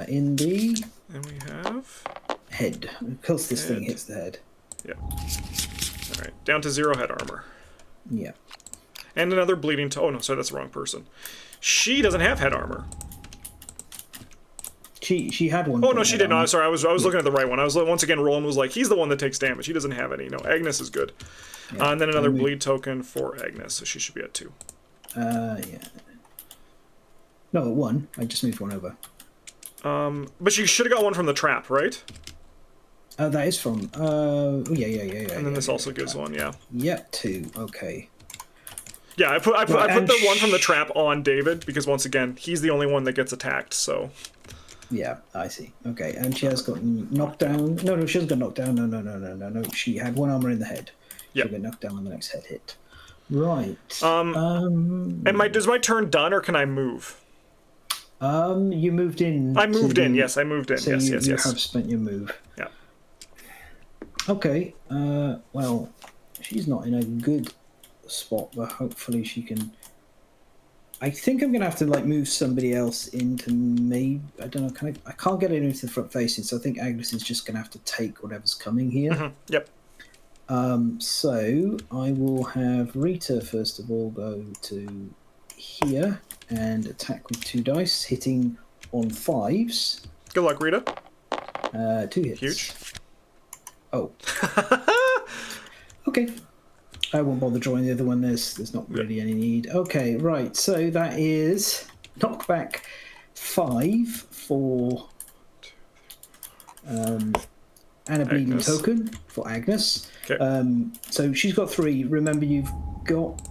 In the... And we have... head. Of course this thing hits the head. Yeah. Alright, down to 0 head armor. Yeah. And another bleeding oh no, sorry, that's the wrong person. She doesn't have head armor. She had one. Oh no, she didn't. No, sorry, I was looking at the right one. I was once again, Roland was like, he's the one that takes damage. He doesn't have any. No, Agnes is good. Yeah, and then another bleed token for Agnes, so she should be at 2. Yeah. No, 1. I just moved 1 over. But she should have got 1 from the trap, right? That is from... yeah. And then this also gives 1, yeah. Yeah, 2. Okay. Yeah, I put the 1 from the trap on David, because once again, he's the only one that gets attacked, so... Yeah, I see. Okay, and she has got knocked down. No, she hasn't got knocked down. No. She had 1 armor in the head. Yeah. She'll get knocked down on the next head hit. Right. And is my turn done, or can I move? You moved in. I moved in. Yes, I moved in. So yes. You have spent your move. Yeah. Okay. Well, she's not in a good spot, but hopefully she can. I think I'm gonna have to move somebody else into maybe. I don't know. I can't get it into the front facing, so I think Agnes is just gonna have to take whatever's coming here. Mm-hmm. Yep. So I will have Rita first of all go to here and attack with 2 dice, hitting on 5s. Good luck, Rita. 2 hits. Huge. Oh. Okay. I won't bother drawing the other one. There's not really any need. Okay, right. So that is knockback 5 for and a bleeding token for Agnes. Okay. So she's got 3. Remember, you've got...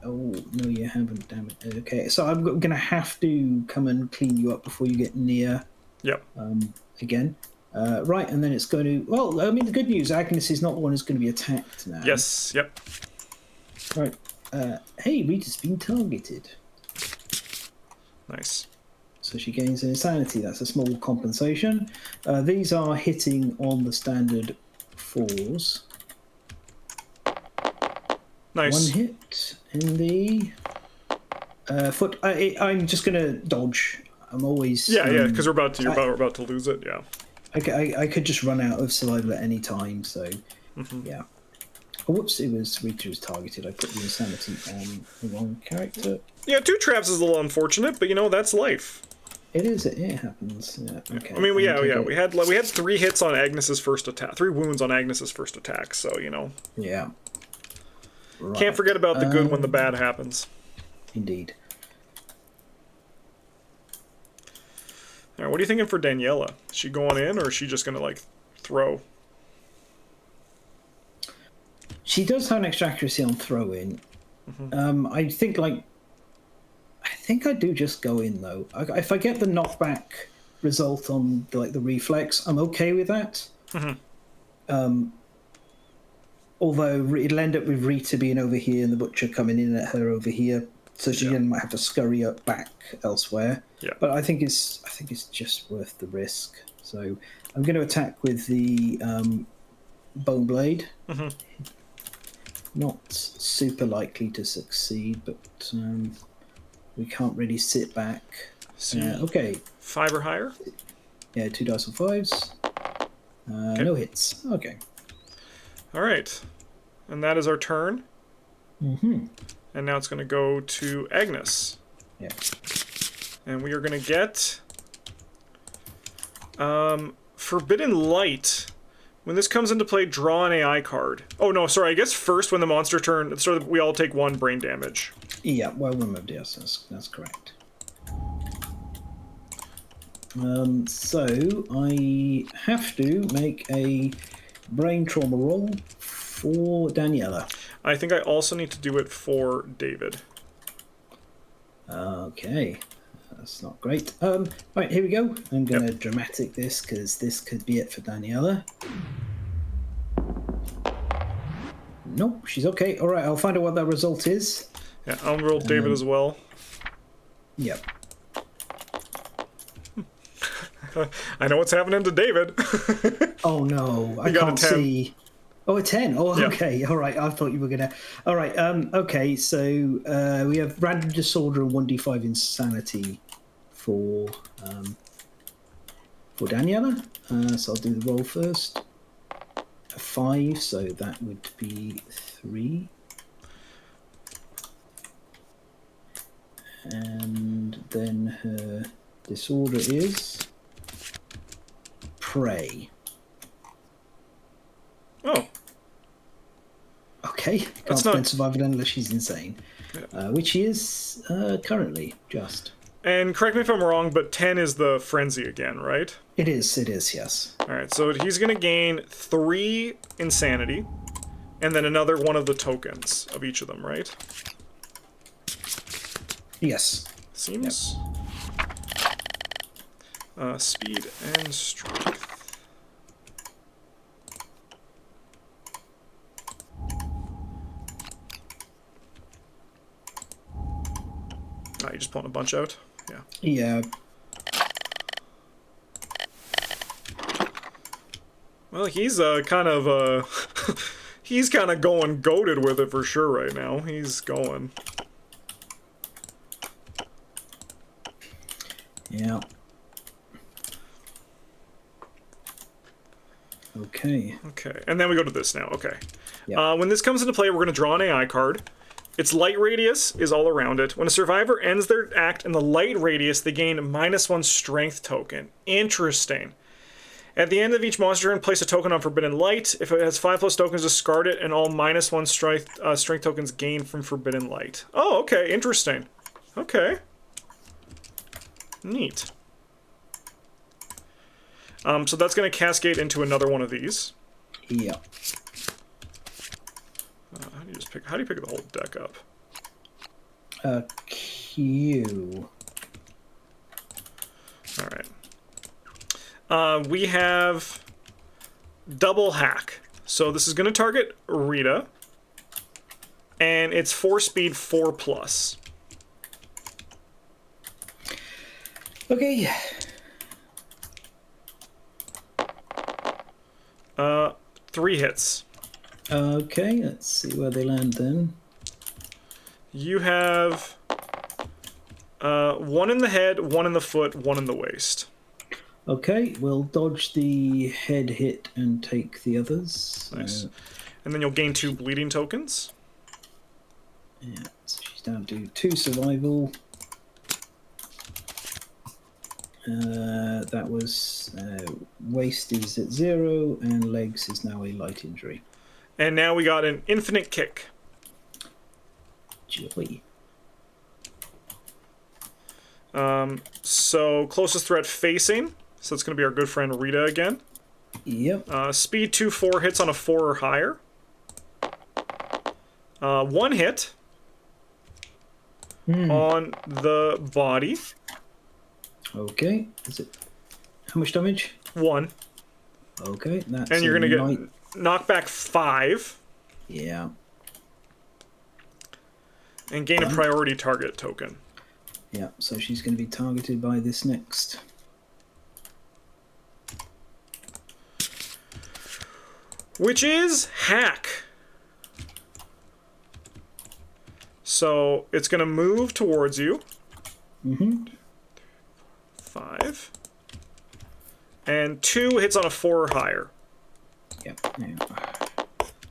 oh, no, you haven't. Damn it. Okay, so I'm going to have to come and clean you up before you get near Yep. Again. Right, and then it's going to... Well, I mean, the good news, Agnes is not the one who's going to be attacked now. Yes, yep. Right. Hey, Rita's been targeted. Nice. So she gains an insanity. That's a small compensation. These are hitting on the standard 4s. Nice. One hit in the foot. I'm just gonna dodge. I'm always because we're about to lose it. Yeah. I could just run out of survival at any time. So yeah. Oh, whoops! It was Rita was targeted. I put the insanity on the wrong character. Yeah, 2 traps is a little unfortunate, but that's life. It is. It happens. Yeah. Okay. I mean, we had 3 hits on Agnes's first attack, 3 wounds on Agnes's first attack. So Yeah. Right. Can't forget about the good when the bad happens. Indeed. All right, what are you thinking for Daniela? Is she going in, or is she just gonna throw? She does have an extra accuracy on throw-in. I think I do just go in though. If I get the knockback result on the reflex, I'm okay with that. Although it'll end up with Rita being over here and the butcher coming in at her over here, so she then might have to scurry up back elsewhere. Yeah. But I think it's just worth the risk. So I'm going to attack with the bone blade. Not super likely to succeed, but we can't really sit back. Okay. 5 or higher? Yeah, 2 dice on 5s. Okay. No hits. Okay. All right. And that is our turn. And now it's going to go to Agnes. Yeah. And we are going to get Forbidden Light. When this comes into play, draw an AI card. Oh, no, sorry. I guess first when the monster turn, we all take 1 brain damage. Yeah, well removed, yes, that's correct. So I have to make a brain trauma roll for Daniela. I think I also need to do it for David. Okay, that's not great. Right, here we go. I'm going to dramatic this because this could be it for Daniela. Nope, she's okay. All right, I'll find out what that result is. Yeah, I'll roll David as well. Yep. I know what's happening to David. Oh no, I can't see. Oh, a 10. Oh, okay. All right. I thought you were gonna. All right. Okay. So we have random disorder and 1d5 insanity for Daniela. So I'll do the roll first. A 5. So that would be 3. And then her disorder is prey. Oh. Okay. Can't spend survival unless she's insane. Yeah. Which she is currently, just. And correct me if I'm wrong, but 10 is the frenzy again, right? It is, yes. Alright, so he's going to gain 3 insanity, and then another one of the tokens of each of them, right? Yes. Seems. Yep. Speed and strength. Oh, you just pulling a bunch out? Yeah. Yeah. Well, he's kind of he's kind of going goated with it for sure right now. He's going. Yeah. Okay. Okay, and then we go to this now. Okay. Yep. When this comes into play, we're going to draw an AI card. Its light radius is all around it. When a survivor ends their act in the light radius, they gain -1 strength token. Interesting. At the end of each monster turn, place a token on Forbidden Light. If it has 5+ tokens, discard it, and all -1 strength tokens gained from Forbidden Light. Oh, okay, interesting. Okay. Neat. So that's going to cascade into another one of these. Yeah. How do you pick the whole deck up? Q. All right. We have double hack. So this is going to target Rita, and it's 4 speed 4+. Okay. 3 hits. Okay, let's see where they land then. You have 1 in the head, 1 in the foot, 1 in the waist. Okay, we'll dodge the head hit and take the others. Nice. And then you'll gain 2 bleeding tokens. Yeah, so she's down to 2 survival. That was waist is at 0 and legs is now a light injury. And now we got an infinite kick. Joy. So closest threat facing. So it's going to be our good friend Rita again. Yep. Speed 2/4 hits on a 4 or higher. 1 hit on the body. Okay. Is it how much damage? 1. Okay, that's And you're going to get knockback 5 Yeah. and gain a priority target token. Yeah, so she's going to be targeted by this next. Which is hack. So it's going to move towards you. 5. And 2 hits on a 4 or higher. Yep. Yeah.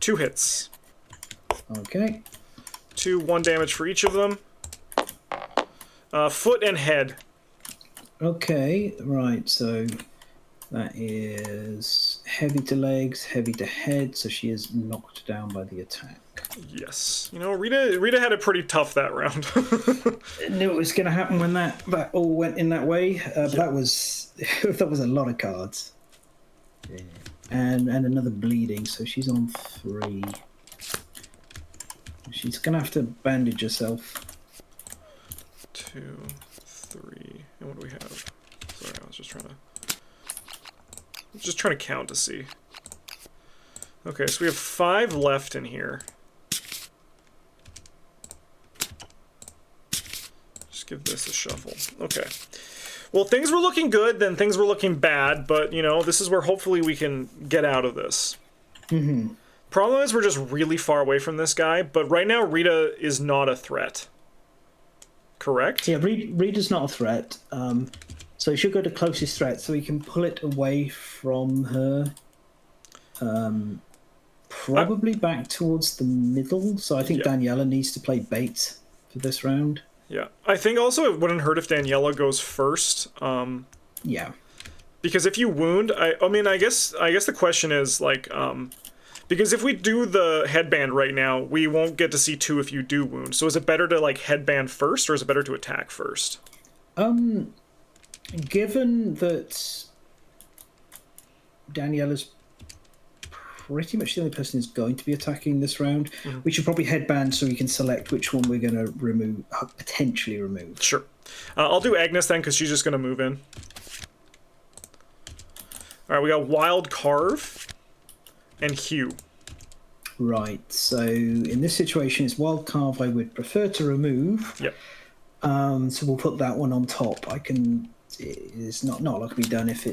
2 hits. Okay. 2, 1 damage for each of them. Foot and head. Okay, right, so that is heavy to legs, heavy to head, so she is knocked down by the attack. Yes. You know, Rita had it pretty tough that round. I knew it was going to happen when that all went in that way, but that was a lot of cards. Yeah. And another bleeding, so she's on 3. She's going to have to bandage herself. 2, 3, and what do we have? Sorry, I was just trying to count to see. Okay, so we have 5 left in here. Just give this a shuffle. Okay. Well, things were looking good, then things were looking bad, but, you know, this is where hopefully we can get out of this. Problem is we're just really far away from this guy, but right now Rita is not a threat. Correct? Yeah, Rita's not a threat, so she'll go to closest threat, so we can pull it away from her. Probably back towards the middle, so I think Daniela needs to play bait for this round. Yeah, I think also it wouldn't hurt if Daniela goes first. Yeah. Because if you wound, I mean, I guess the question is, like, because if we do the headband right now, we won't get to see 2 if you do wound. So is it better to, like, headband first, or is it better to attack first? Given that Daniela's pretty much the only person who's going to be attacking this round, we should probably headband so we can select which one we're going to potentially remove. Sure. I'll do Agnes then, because she's just going to move in. All right, we got Wild Carve and Hugh. Right, so in this situation, it's Wild Carve I would prefer to remove. Yep. So we'll put that one on top. It's not a lot can be done if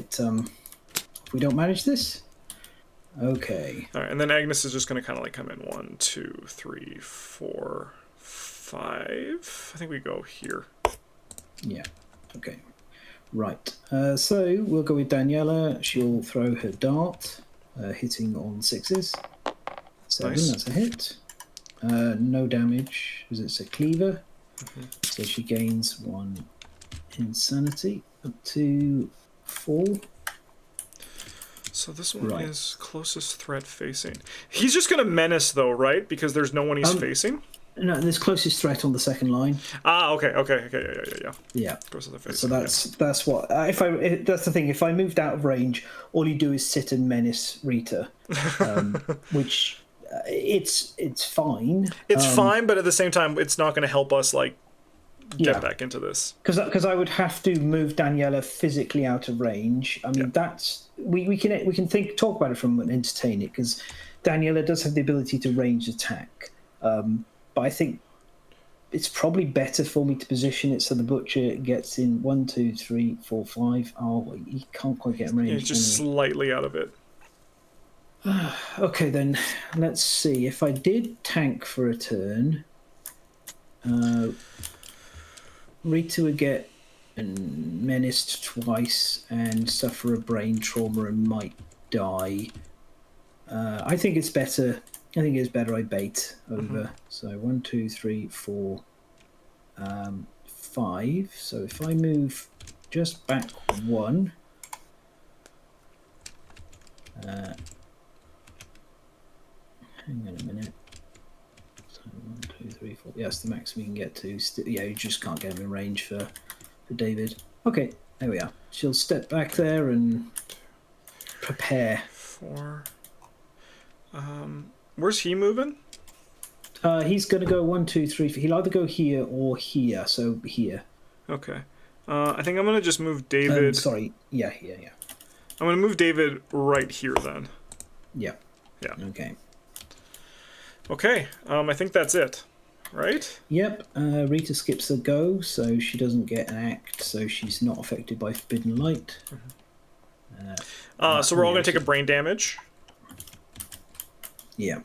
we don't manage this. Okay. All right, and then Agnes is just going to kind of like come in 1, 2, 3, 4, 5. I think we go here. Yeah. Okay. Right. So we'll go with Daniela. She'll throw her dart, hitting on 6s. 7. Nice. That's a hit. No damage because it's a cleaver. So she gains 1 insanity up to 4. So this one is closest threat facing. He's just going to menace, though, right? Because there's no one he's facing? No, there's closest threat on the second line. Ah, okay, yeah. Yeah. Closest threat So facing, that's what that's the thing. If I moved out of range, all you do is sit and menace Rita, which it's fine. It's fine, but at the same time, it's not going to help us like get back into this. Because I would have to move Daniela physically out of range. I mean, that's we can talk about it from and entertain it because Daniela does have the ability to range attack. But I think it's probably better for me to position it so the butcher gets in 1, 2, 3, 4, 5. Oh, he can't quite get in range. Yeah, he's just slightly out of it. Okay, then let's see. If I did tank for a turn, Rita would get menaced twice and suffer a brain trauma and might die. I think it's better. I think it's better I bait over. So 1, 2, 3, 4, 5. So if I move just back 1. Hang on a minute. So 1, 2, 3, 4. Yes, the max we can get to. Yeah, you just can't get him in range for David. Okay, there we are. She'll step back there and prepare. 4. Where's he moving? He's going to go 1, 2, 3. He'll either go here or here. So here. Okay. I think I'm going to just move David. Sorry. Yeah, here, yeah. I'm going to move David right here then. Yeah. Yeah. Okay. Okay. I think that's it. Right? Yep. Rita skips a go, so she doesn't get an act, so she's not affected by forbidden light. So we're all going to take a brain damage. Yeah.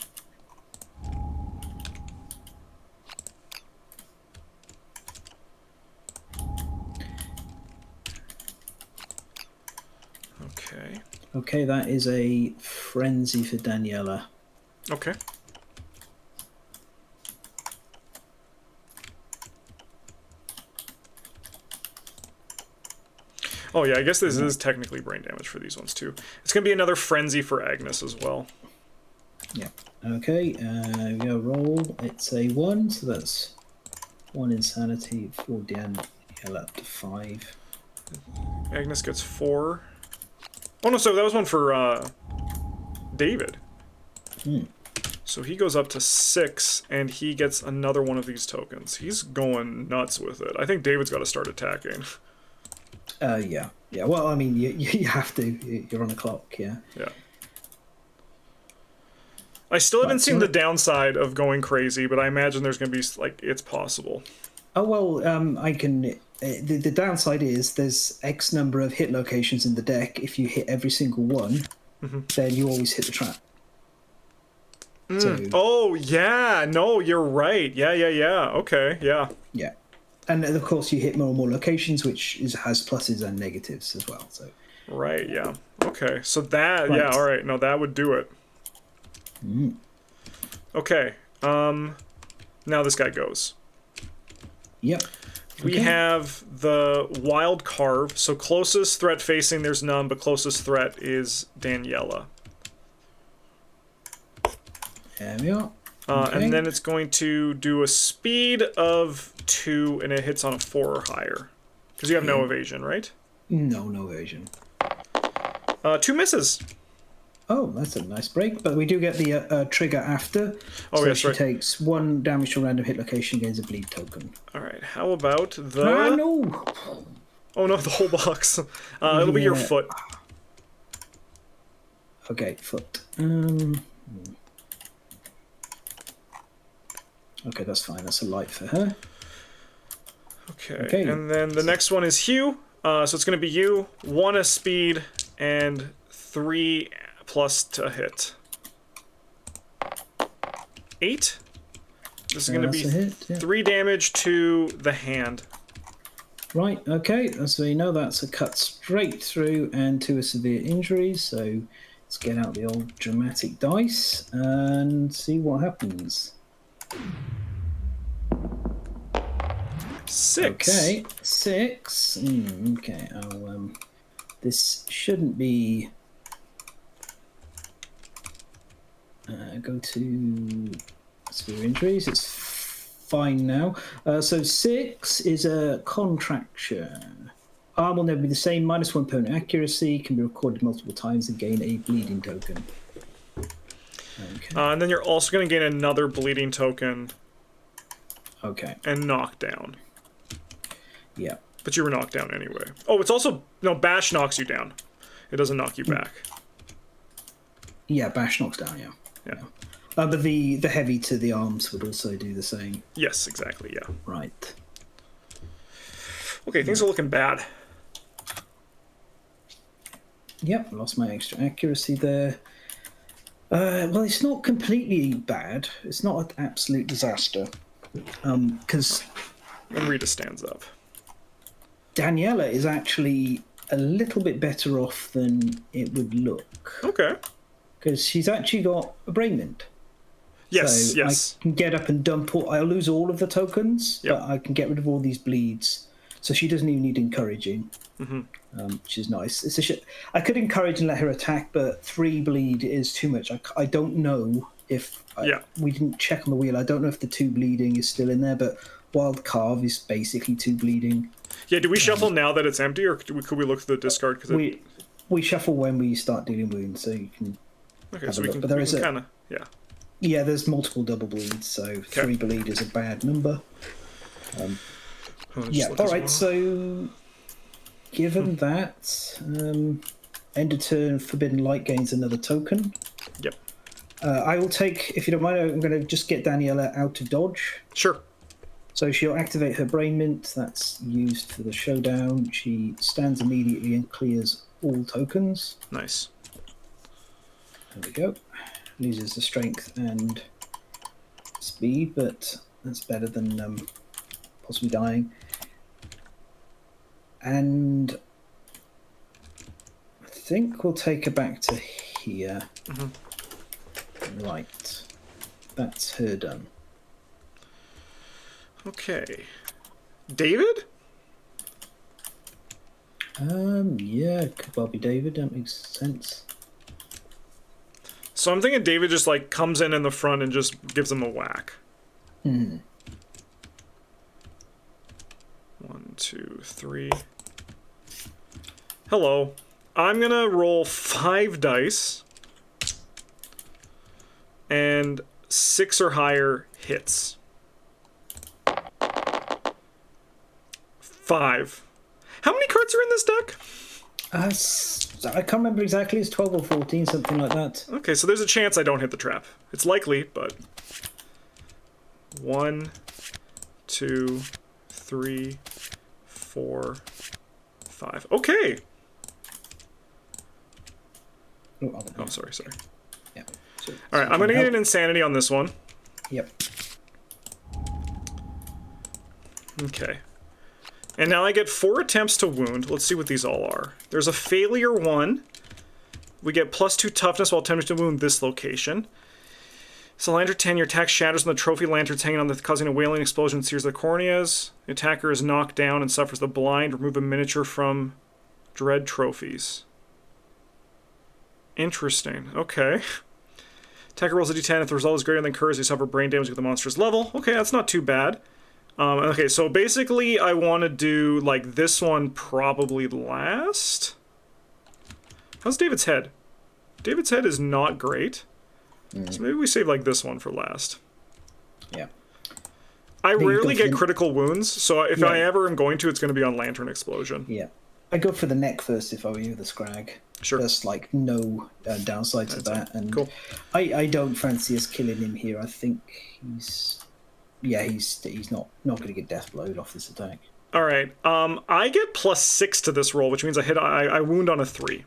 Okay. Okay, that is a frenzy for Daniela. Okay. Oh yeah, I guess this is technically brain damage for these ones too. It's going to be another frenzy for Agnes as well. Yeah. Okay, we go roll. It's a 1, so that's 1 insanity for Daniela up to 5. Agnes gets 4. Oh no, so that was one for David. So he goes up to 6, and he gets another one of these tokens. He's going nuts with it. I think David's got to start attacking. Yeah. Yeah, well, I mean, you have to. You're on a clock, yeah. Yeah. I still haven't seen the downside of going crazy, but I imagine there's going to be, like, it's possible. Oh, well, I can... The downside is there's X number of hit locations in the deck. If you hit every single one, then you always hit the trap. So, oh, yeah. No, you're right. Yeah. Okay, yeah. Yeah. And, of course, you hit more and more locations, which has pluses and negatives as well. So. Right, yeah. Okay, so that... Right. Yeah, all right. No, that would do it. Okay. Now this guy goes. Yep. We have the wild carve. So closest threat facing, there's none, but closest threat is Daniela. There we are. Okay. And then it's going to do a speed of 2, and it hits on a 4 or higher. Because you have no evasion, right? No evasion. 2 misses. Oh, that's a nice break. But we do get the trigger after. Oh, so yes, she right. takes 1 damage to random hit location, gains a bleed token. All right, how about the... Ah, no! Oh, no, the whole box. It'll be your foot. Okay, foot. Okay, that's fine. That's a light for her. Okay, and then the next one is Hugh. So it's going to be you, 1 a speed, and 3 plus to hit. 8. This is going to be hit, yeah. 3 damage to the hand. Right, okay. So you know that's a cut straight through and 2 a severe injuries. So let's get out the old dramatic dice and see what happens. 6. Okay, 6. Okay, this shouldn't be... go to severe injuries. It's fine now. So 6 is a contraction. Arm will never be the same. -1 opponent accuracy. Can be recorded multiple times and gain a bleeding token. Okay. And then you're also going to gain another bleeding token. Okay. And knockdown. Yeah. But you were knocked down anyway. Oh, it's also... No, bash knocks you down. It doesn't knock you back. Yeah, bash knocks down, yeah. But the heavy to the arms would also do the same. Yes, exactly, yeah. Right. Okay, things are looking bad. Yep, lost my extra accuracy there. Well, it's not completely bad. It's not an absolute disaster. Because When Rita stands up. Daniela is actually a little bit better off than it would look. Okay. Because she's actually got a brain mint. Yes, So yes. I can get up and dump I'll lose all of the tokens, Yep. but I can get rid of all these bleeds. So she doesn't even need encouraging, which is nice. It's I could encourage and let her attack, but 3 bleed is too much. I don't know if... we didn't check on the wheel. I don't know if the 2 bleeding is still in there, but Wild Carve is basically 2 bleeding. Yeah, do we shuffle now that it's empty, or could we look through the discard? We shuffle when we start dealing wounds, so you can... Okay, so we can, but there we is can kind of... Yeah. Yeah, there's multiple double bleeds, so 3 bleed is a bad number. Yeah, alright, so given that, end of turn, Forbidden Light gains another token. Yep. I will take, if you don't mind, I'm going to just get Daniela out to dodge. Sure. So she'll activate her Brain Mint, that's used for the showdown. She stands immediately and clears all tokens. Nice. There we go. Loses the strength and speed, but that's better than possibly dying. And I think we'll take her back to here. Right. That's her done. Okay. David? Yeah, could well be David. That makes sense. So I'm thinking David just, like, comes in the front and just gives him a whack. 1, 2, 3. Hello. I'm gonna roll 5 dice. And 6 or higher hits. 5. How many cards are in this deck? I can't remember exactly. It's 12 or 14, something like that. Okay, so there's a chance I don't hit the trap. It's likely, but... 1, 2, 3, 4, 5. Okay! Oh, sorry. Yeah. So, Alright, I'm gonna get an insanity on this one. Yep. Okay. And now I get 4 attempts to wound. Let's see what these all are. There's a failure 1. We get +2 toughness while attempting to wound this location. So lantern 10, your attack shatters on the trophy lanterns hanging on the, causing a wailing explosion, sears the corneas. The attacker is knocked down and suffers the blind. Remove a miniature from dread trophies. Interesting. Okay. Attacker rolls a d10. If the result is greater than curse, they suffer brain damage at the monster's level. Okay, that's not too bad. Okay, so basically I want to do, like, this one probably last. How's David's head? David's head is not great. So maybe we save, like, this one for last. Yeah. I rarely get critical wounds, so if I ever am going to, it's going to be on Lantern Explosion. Yeah. I'd go for the neck first if I were you, the Scrag. Sure. There's, like, no downside to that. And cool. I don't fancy us killing him here. I think he's... Yeah, he's not going to get death blowed off this attack. All right. I get +6 to this roll, which means I wound on a 3.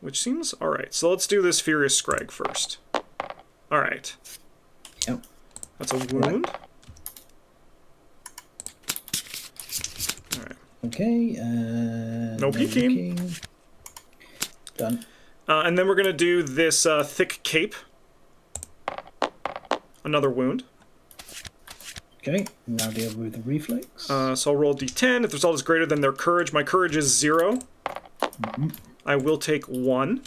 Which seems all right. So let's do this Furious Scrag first. All right. Yep. That's a wound. All right. Okay. No peeking. Done. And then we're gonna do this Thick Cape. Another wound. Okay, now deal with the reflex. So I'll roll d10. If the result is greater than their courage, my courage is 0. I will take 1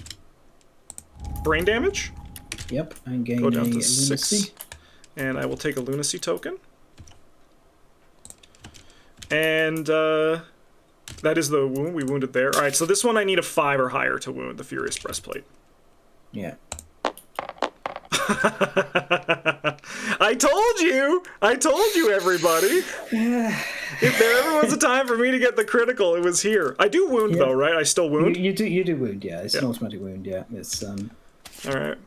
brain damage. Yep, and gain Go down to lunacy. 6. And I will take a lunacy token. And that is the wound. We wounded there. All right, so this one I need a 5 or higher to wound, the Furious Breastplate. Yeah. I told you, everybody. If there ever was a time for me to get the critical, it was here. I do wound though, right? I still wound. You do wound, yeah. It's an automatic wound, yeah. It's All right.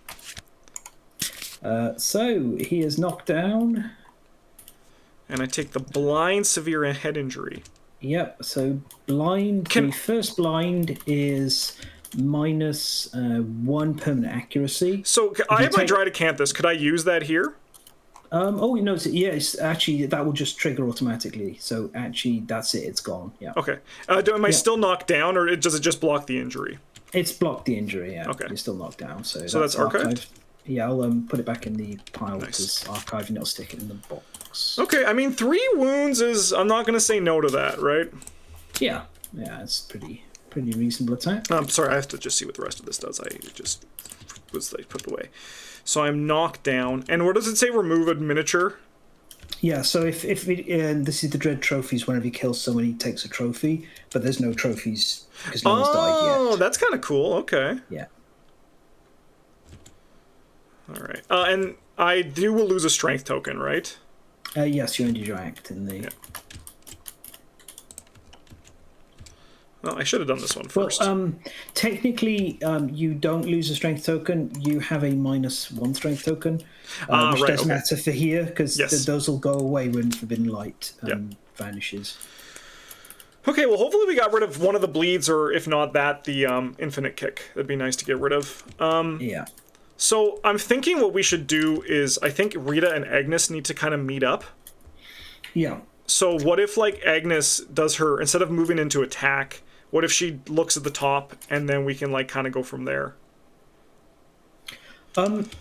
So he is knocked down. And I take the blind, severe, and head injury. Yep. So blind. The first blind is minus 1 permanent accuracy. So I have my Dry Decanthus. Could I use that here? Oh no! Yes, actually, that will just trigger automatically. So actually, that's it. It's gone. Yeah. Okay. Am I still knocked down, or does it just block the injury? It's blocked the injury. Yeah. Okay. You're still knocked down. So that's archived. Yeah, I'll put it back in the pile because archived, and I'll stick it in the box. Okay. I mean, 3 wounds is. I'm not going to say no to that, right? Yeah. Yeah, it's pretty reasonable attack. I'm sorry. I have to just see what the rest of this does. I just was like put it away. So I'm knocked down. And what does it say? Remove a miniature? Yeah, so if this is the Dread Trophies, whenever he kills someone, he takes a trophy, but there's no trophies because no one's died yet. Oh, that's kind of cool. Okay. Yeah. All right. And I will lose a strength token, right? Yes, you ended your act in the... Yeah. Well, I should have done this one first. Well, technically, you don't lose a strength token. You have a -1 strength token, which does matter for here, because those will go away when Forbidden Light vanishes. Okay, well, hopefully we got rid of one of the bleeds, or if not that, the infinite kick. That'd be nice to get rid of. Yeah. So I'm thinking what we should do is, I think Rita and Agnes need to kind of meet up. Yeah. So what if, like, Agnes does her, instead of moving into attack, what if she looks at the top, and then we can, like, kind of go from there?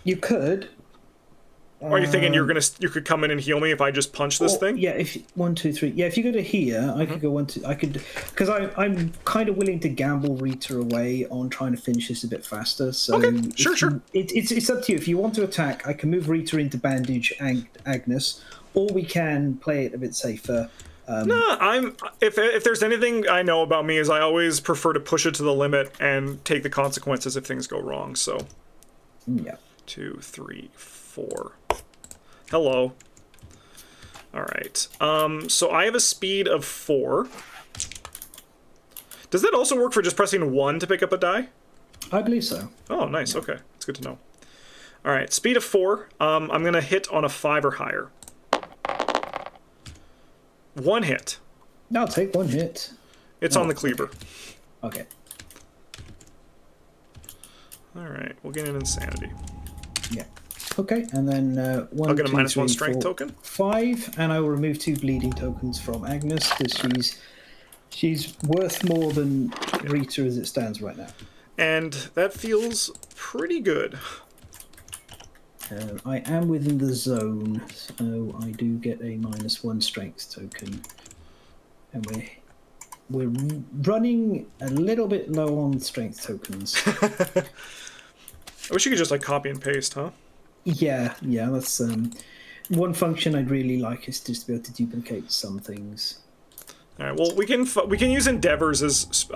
You could. Or are you thinking you could come in and heal me if I just punch this thing? Yeah, if 1, 2, 3. Yeah, if you go to here, I could go 1, 2. I could, because I'm kind of willing to gamble Rita away on trying to finish this a bit faster. So okay, sure. It's up to you. If you want to attack, I can move Rita into bandage Agnes, or we can play it a bit safer. No, if there's anything I know about me is I always prefer to push it to the limit and take the consequences if things go wrong. So, yeah. 2, 3, 4. Hello. All right. So I have a speed of 4. Does that also work for just pressing 1 to pick up a die? I believe so. Oh, nice. Okay, it's good to know. All right, speed of 4. I'm gonna hit on a 5 or higher. 1 hit. I'll take 1 hit. It's on the cleaver. Okay. All right, we'll get an insanity. Yeah. Okay, and then 1, I'll get a 2, -1 3, strength 4, token. 5, and I will remove 2 bleeding tokens from Agnes because she's worth more than Rita as it stands right now. And that feels pretty good. I am within the zone, so I do get a -1 strength token, and we're running a little bit low on strength tokens. I wish you could just like copy and paste, huh? Yeah, that's one function I'd really like is just to be able to duplicate some things. All right. Well, we can use endeavors as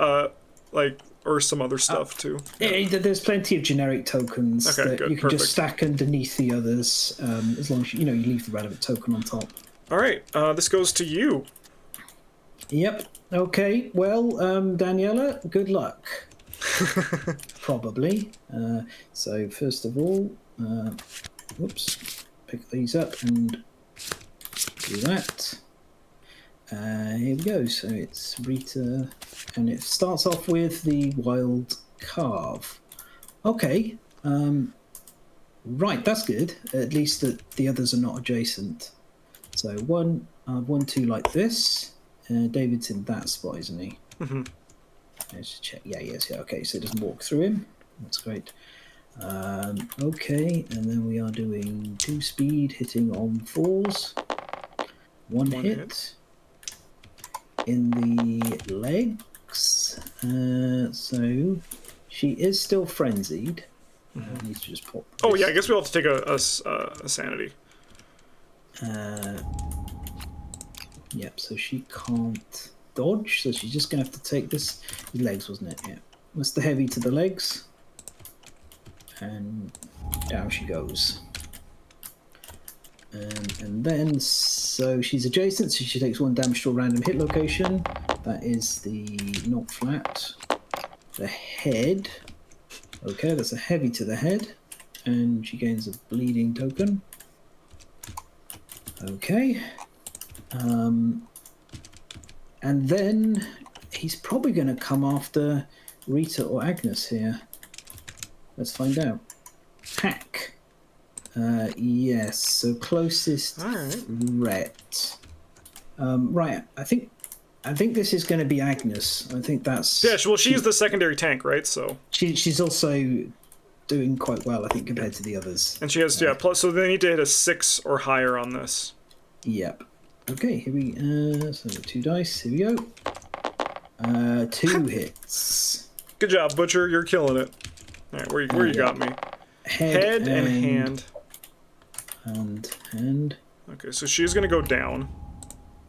or some other stuff too. Yeah, there's plenty of generic tokens that you can just stack underneath the others, as long as you leave the relevant token on top. All right, this goes to you. Yep. Okay. Well, Daniela, good luck. Probably. So first of all, whoops, pick these up and do that. Here we go. So it's Rita, and it starts off with the wild carve. Okay. Right, that's good. At least that the others are not adjacent. So 1, 2 like this. David's in that spot, isn't he? Mm-hmm. Let's check. Yeah, yes, yeah. Okay, so it doesn't walk through him. That's great. Okay, and then we are doing 2 speed, hitting on 4s. 1 hit. In the legs. So she is still frenzied. I need to just pop this. Oh yeah, I guess we'll have to take a sanity. Yep, so she can't dodge, so she's just going to have to take this. The legs, wasn't it? Yeah. That's the heavy to the legs. And down she goes. And then, so she's adjacent, so she takes 1 damage to a random hit location. That is the knock flat. The head. Okay, that's a heavy to the head. And she gains a bleeding token. Okay. And then he's probably going to come after Rita or Agnes here. Let's find out. Hack. Yes, so closest threat. Right, I think this is going to be Agnes. I think that's... Yeah, well, she's the secondary tank, right? So she's also doing quite well, I think, compared to the others. And she has, plus, so they need to hit a 6 or higher on this. Yep. Okay, here we so 2 dice. Here we go. 2 hits. Good job, Butcher. You're killing it. All right, where you got me? Head and hand. Hand. Okay, so she's going to go down.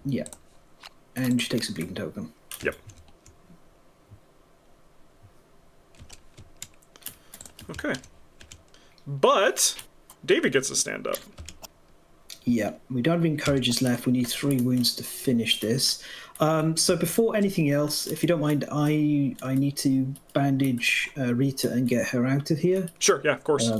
Yeah. And she takes a bleeding token. Yep. Okay. But David gets to stand up. Yeah, we don't have any encourages left. We need 3 wounds to finish this. So before anything else, if you don't mind, I need to bandage Rita and get her out of here. Sure, yeah, of course.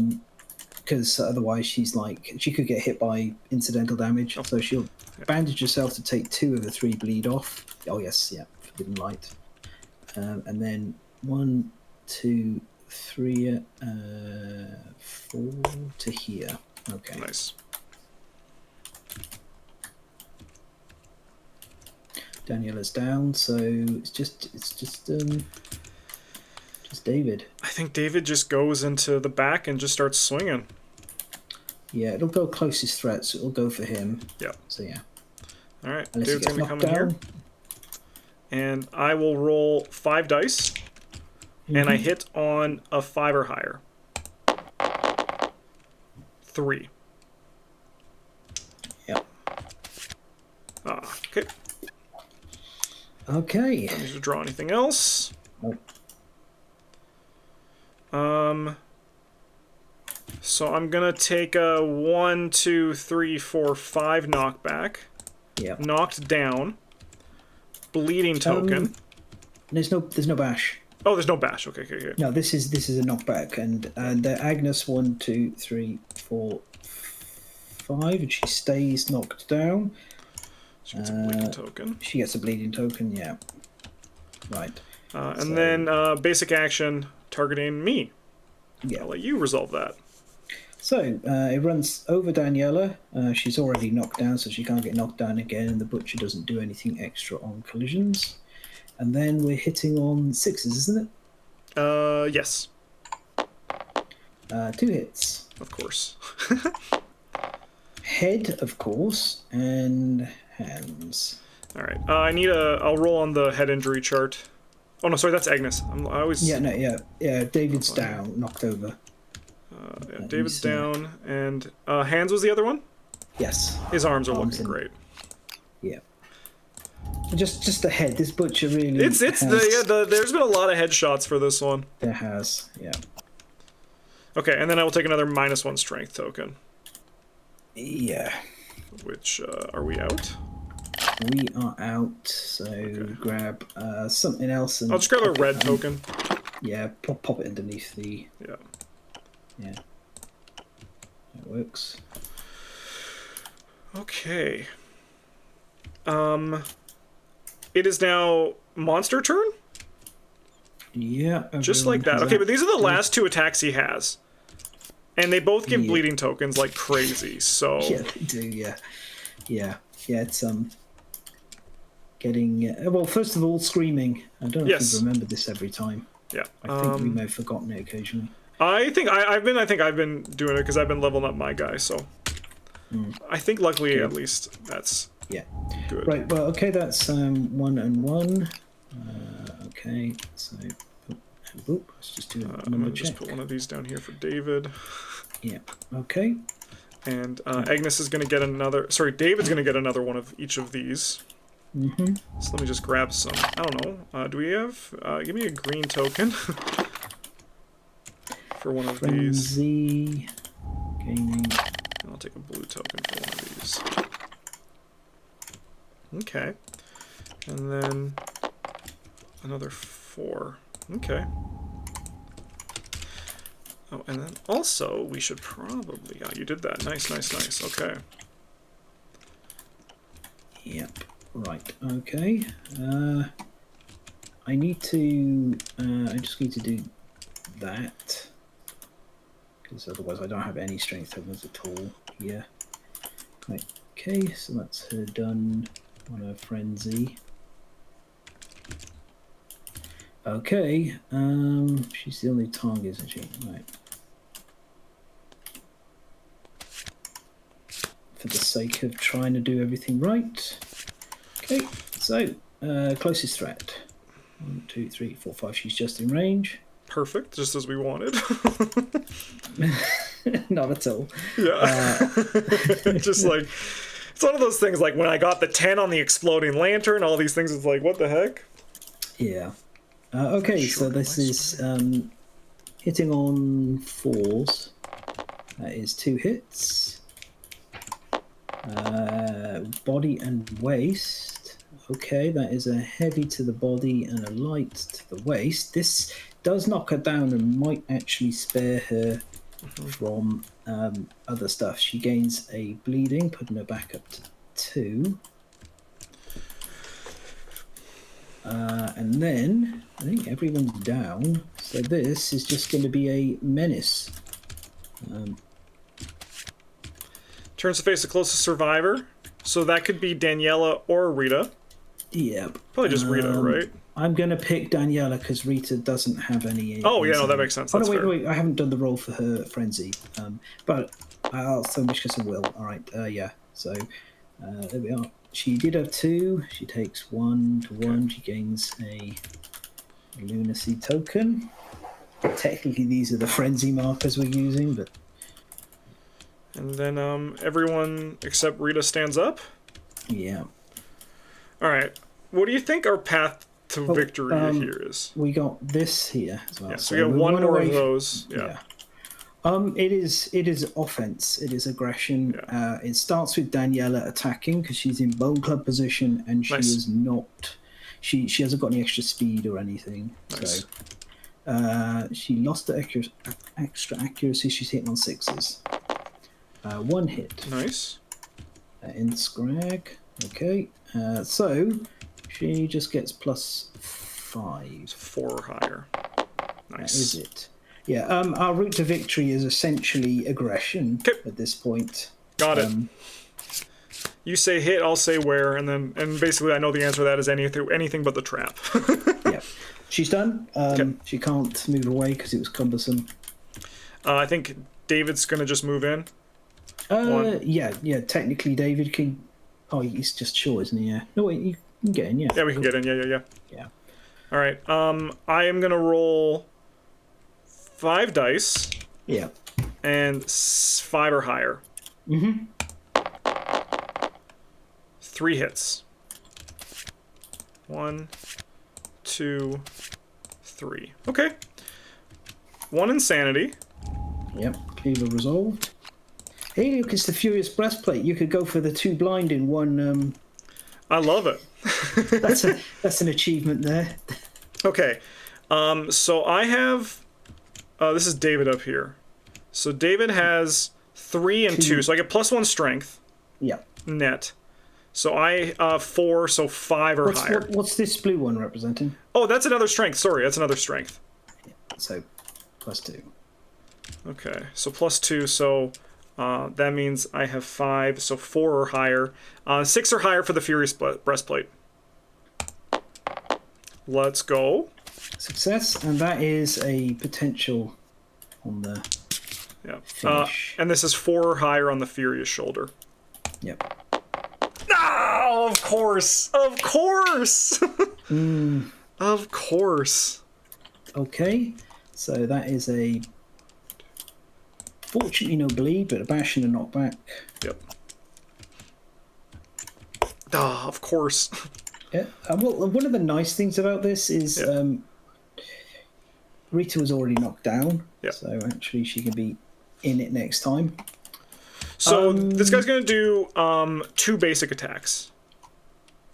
Because otherwise she could get hit by incidental damage. So she'll bandage herself to take 2 of the 3 bleed off. Oh yes, yeah, forbidden light. And then 1, 2, 3, 4 to here. Okay. Nice. Daniela's down, so it's just David. I think David just goes into the back and just starts swinging. Yeah, it'll go closest threat, so it'll go for him. Yeah. So yeah. All right, Unless David's going to come in here. And I will roll 5 dice. And I hit on a 5 or higher. 3. Yep. Okay. Okay. Don't need to draw anything else. Nope. So I'm gonna take a 1, 2, 3, 4, 5 knockback. Yeah. Knocked down. Bleeding token. There's no bash. Oh, there's no bash. Okay. No, this is a knockback, and Agnes 1, 2, 3, 4, 5, and she stays knocked down. She gets a bleeding token. She gets a bleeding token. Yeah. Right. And then basic action targeting me. Yeah. I'll let you resolve that. So it runs over Daniela. She's already knocked down, so she can't get knocked down again, and the Butcher doesn't do anything extra on collisions. And then we're hitting on 6s, isn't it? Yes. 2 hits. Of course. Head, of course, and hands. All right. I'll roll on the head injury chart. Oh no, sorry, that's Agnes. I always. Yeah. David's down, knocked over. David's down, and hands was the other one. Yes. His arms are looking great. Yeah. Just the head. This Butcher really. There's been a lot of headshots for this one. There has, yeah. Okay, and then I will take another -1 strength token. Yeah. Which are we out? We are out. So grab something else. And I'll just grab a red token. Yeah, pop it underneath the. Yeah. Yeah. That works. Okay. It is now monster turn? Yeah. Just like that. Okay, but these are the last 2 attacks he has. And they both give bleeding tokens like crazy, so... Yeah, they do, yeah. Yeah, it's, getting... well, first of all, screaming. I don't know if you remember this every time. Yeah. I think we may have forgotten it occasionally. I think I've been doing it because I've been leveling up my guy, so... I think luckily, at least, that's... Yeah. Good. Right, well, okay, that's 1 and 1. Okay, so... let's just do a number check. Just put one of these down here for David. Yeah, okay. And Agnes is going to get another... Sorry, David's going to get another one of each of these. So let me just grab some. I don't know. Do we have... give me a green token. For one of Frenzy, Gaming. And I'll take a blue token for one of these. Okay. And then another 4. Okay. Oh, and then also we should probably... Oh, you did that. Nice, nice, nice. Okay. Yep. Right. Okay. I need to. I just need to do that because otherwise I don't have any strength tokens at all here. Right. Okay. So that's her done on her frenzy. Okay. She's the only target, isn't she? Right. For the sake of trying to do everything right. Okay, so closest threat. 1, 2, 3, 4, 5. She's just in range. Perfect, just as we wanted. Not at all. Yeah. Just like, it's one of those things like when I got the 10 on the exploding lantern, all these things, it's like, what the heck? Yeah. Okay, so this is hitting on 4s. That is 2 hits. Body and waist. Okay, that is a heavy to the body and a light to the waist. This does knock her down and might actually spare her from other stuff. She gains a bleeding, putting her back up to 2. And then I think everyone's down. So this is just going to be a menace. Turns to face the closest survivor. So that could be Daniela or Rita. Yep. Probably just Rita, right? I'm going to pick Daniela because Rita doesn't have any... Oh, yeah, no, that makes sense. Oh, That's no, fair. wait, I haven't done the roll for her frenzy. But I'll so much because I will. All right, yeah. So there we are. She did have 2. She takes 1 to 1. She gains a lunacy token. Technically, these are the frenzy markers we're using, but... And then everyone except Rita stands up. Yeah. All right. What do you think our path to victory here is? We got this here as well. Yeah, so we got one more of those. Yeah. It is offense. It is aggression. Yeah. It starts with Daniela attacking because she's in bone club position and she is not. She hasn't got any extra speed or anything. Nice. So she lost the extra accuracy. She's hitting on 6s. 1 hit. Nice. In scrag. Okay. So she just gets +5. 4 or higher. Nice. That is it. Yeah, our route to victory is essentially aggression at this point. Got it. You say hit, I'll say where, and basically I know the answer to that is anything but the trap. Yeah. She's done. She can't move away because it was cumbersome. I think David's going to just move in. Yeah, technically David can... Oh, he's just short, isn't he? Yeah. No, wait, you can get in, yeah. Yeah, we can get in, yeah. Yeah. All right, I am going to roll 5 dice. Yeah. And 5 or higher. Mm-hmm. 3 hits. 1, 2, 3. Okay. 1 insanity. Yep, Cleaver resolved. Hey, look, it's the Furious Breastplate. You could go for the 2 blind in one... I love it. That's an achievement there. Okay. So I have... this is David up here. So David has 3 and 2. So I get +1 strength. Yeah. Net. So I 4, so 5 or higher. What's this blue one representing? Oh, that's another strength. Sorry, that's another strength. Yeah, so +2. Okay, so +2, so that means I have 5, so 4 or higher. 6 or higher for the Furious Breastplate. Let's go. Success, and that is a potential on the finish. And this is 4 or higher on the Furious Shoulder. Yep. No, of course! Of course! Of course. Okay, so that is a... Fortunately no bleed, but a bash and a knockback. Yep. Of course. Yeah. Well, one of the nice things about this is Rita was already knocked down, so actually she can be in it next time. So this guy's going to do 2 basic attacks.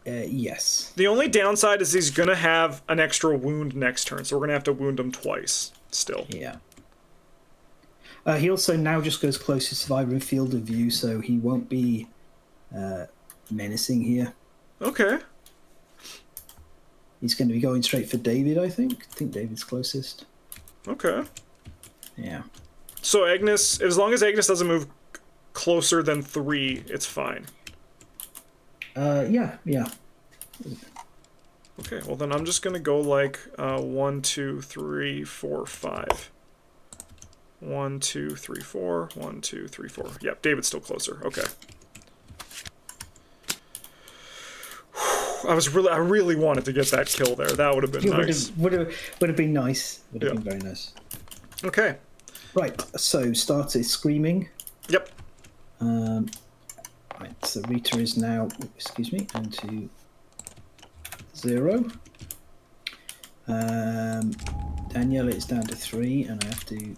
Yes. The only downside is he's going to have an extra wound next turn, so we're going to have to wound him twice still. Yeah. He also now just goes closest survivor in field of view, so he won't be menacing here. Okay. He's going to be going straight for David, I think. I think David's closest. Okay. Yeah. So Agnes, as long as Agnes doesn't move closer than 3, it's fine. Yeah. Okay, well then I'm just gonna go like 1, 2, 3, 4, 5. 1, 2, 3, 4. 1, 2, 3, 4. Yep, David's still closer. Okay. I really wanted to get that kill there. That would have been nice. Would have been nice. Would have been very nice. Okay. Right. So start is screaming. Yep. Right. So Rita is now. Excuse me. Into 0. Daniela is down to 3, and I have to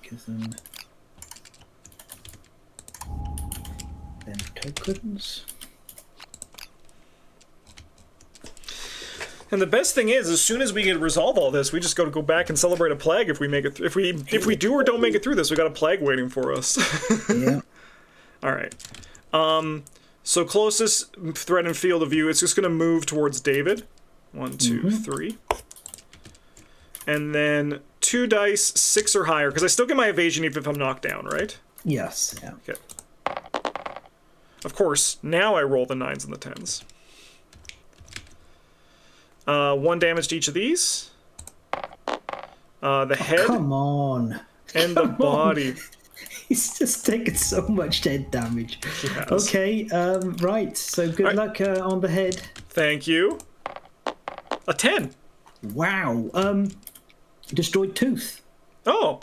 give them tokens. And the best thing is, as soon as we can resolve all this, we just go back and celebrate a plague if we make it. If we do or don't make it through this, we got a plague waiting for us. Yeah. All right. So closest threat in field of view, it's just gonna move towards David. 1, 2, 3. And then 2 dice, 6 or higher, because I still get my evasion even if I'm knocked down, right? Yes. Yeah. Okay. Of course, now I roll the 9s and the 10s. 1 damage to each of these. The head. Come on. And the body. He's just taken so much head damage. He has. Okay, right. So good luck on the head. Thank you. A 10. Wow. Destroyed tooth. Oh.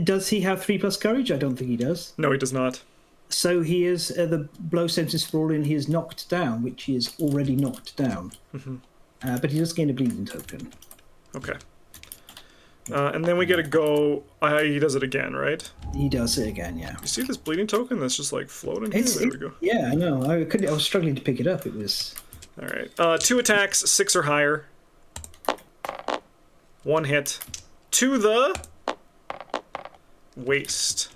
Does he have 3+ courage? I don't think he does. No, he does not. So he is the blow sentence for all in. He is knocked down, which he is already knocked down. But he does gain a bleeding token. Okay. And then we get to go. He does it again, right? He does it again, yeah. You see this bleeding token that's just like floating here? There we go. Yeah, I know. I was struggling to pick it up. It was. All right. 2 attacks, 6 or higher. 1 hit to the waist.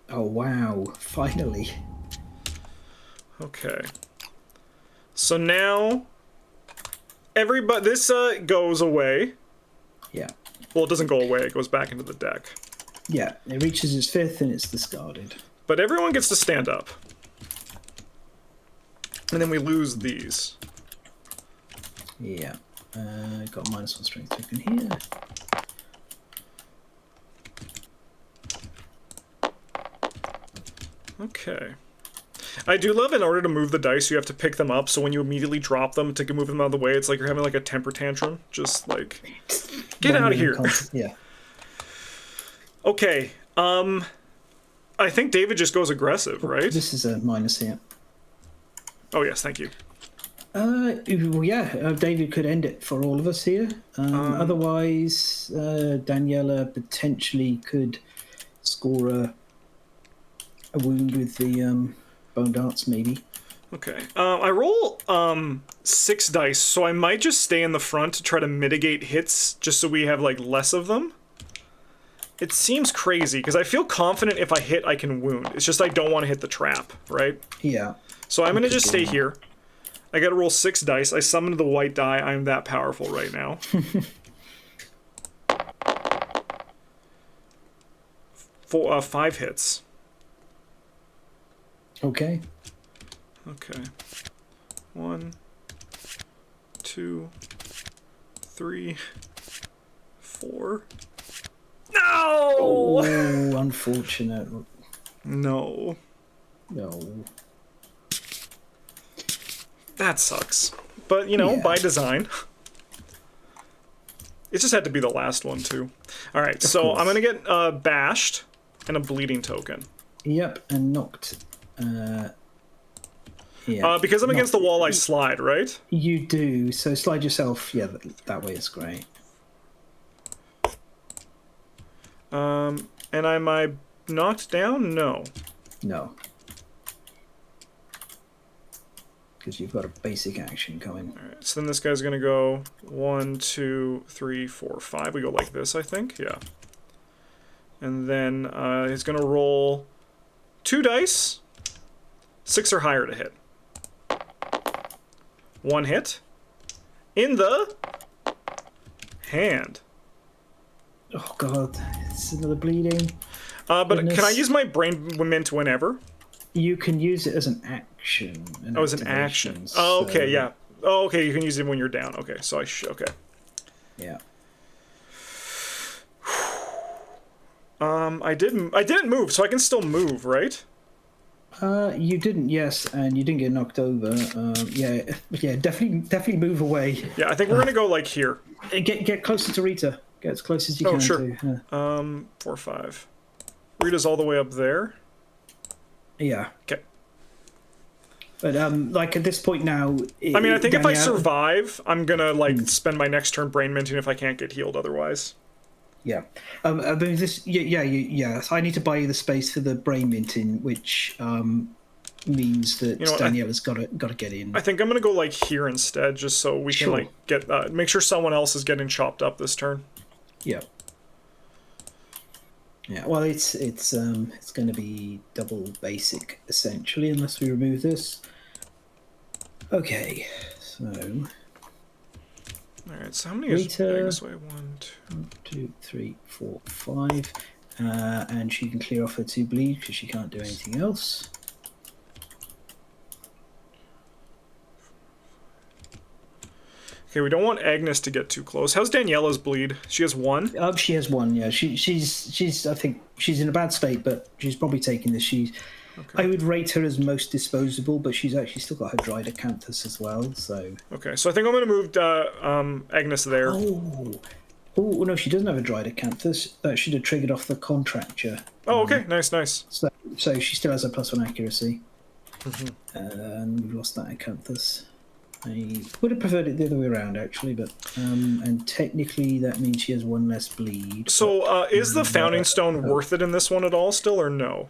Oh wow! Finally. Okay. So now everybody, this goes away. Yeah. Well, it doesn't go away. It goes back into the deck. Yeah, it reaches its 5th and it's discarded. But everyone gets to stand up. And then we lose these. Yeah. Got -1 strength token here. Okay. I do love in order to move the dice, you have to pick them up, so when you immediately drop them to move them out of the way, it's like you're having like a temper tantrum. Just like, get out of here. Yeah. Okay. I think David just goes aggressive, right? This is a minus here. Oh, yes, thank you. Well, yeah, David could end it for all of us here. Otherwise, Daniela potentially could score a wound with the bone darts, maybe. Okay. I roll 6 dice, so I might just stay in the front to try to mitigate hits, just so we have like less of them. It seems crazy, because I feel confident if I hit, I can wound. It's just I don't want to hit the trap, right? Yeah. So I'm going to just stay here. I got to roll 6 dice. I summoned the white die. I'm that powerful right now. 5 hits. Okay. Okay. 1, 2, 3, 4. No! Oh, unfortunate. No. No. That sucks. But, you know, Yeah. by design. It just had to be the last one, too. Alright, so I'm going to get bashed and a bleeding token. Yep, and knocked. Yeah. Because I'm against the wall, I slide, right? You do. So slide yourself. Yeah, that way is great. And am I knocked down? No. No. Because you've got a basic action coming. Alright, so then this guy's gonna go 1, 2, 3, 4, 5. We go like this, I think. Yeah. And then he's going to roll 2 dice. 6 or higher to hit. 1 hit. In the hand. Oh god, it's another bleeding. But Goodness. Can I use my brain mint whenever? You can use it as an action. As an action. Oh, okay, yeah. Oh, okay, you can use it when you're down. Okay, so okay. Yeah. I didn't move, so I can still move, right? You didn't, yes, and you didn't get knocked over. Yeah, definitely move away. Yeah, I think we're gonna go like here. Get closer to Rita. Get as close as you can. Sure. To, 4, 5. Rita's all the way up there. Yeah. Okay. But like at this point now, I mean, I think if I survive, I'm gonna like spend my next turn brain minting if I can't get healed otherwise. Yeah. I mean, this. Yeah. I need to buy you the space for the brain minting, which means that Daniela's got to get in. I think I'm gonna go like here instead, just so we can like get make sure someone else is getting chopped up this turn. Yeah. Yeah. Well, it's going to be double basic essentially, unless we remove this. Okay. So. All right. So how many is Agnes way? 1, 2, 3, 4, 5, and she can clear off her 2 bleed because she can't do anything else. Okay, we don't want Agnes to get too close. How's Daniela's bleed? She has 1? She has 1, yeah. She's I think she's in a bad state, but she's probably taking this. I would rate her as most disposable, but she's actually still got her dried acanthus as well, so... Okay, so I think I'm going to move Agnes there. Oh, no, she doesn't have a dried acanthus. That should have triggered off the contracture. Oh, okay, nice. So she still has a +1 accuracy. And we've lost that acanthus. I would have preferred it the other way around, actually, but and technically that means she has 1 less bleed. So, is the founding stone worth it in this one at all, still, or no?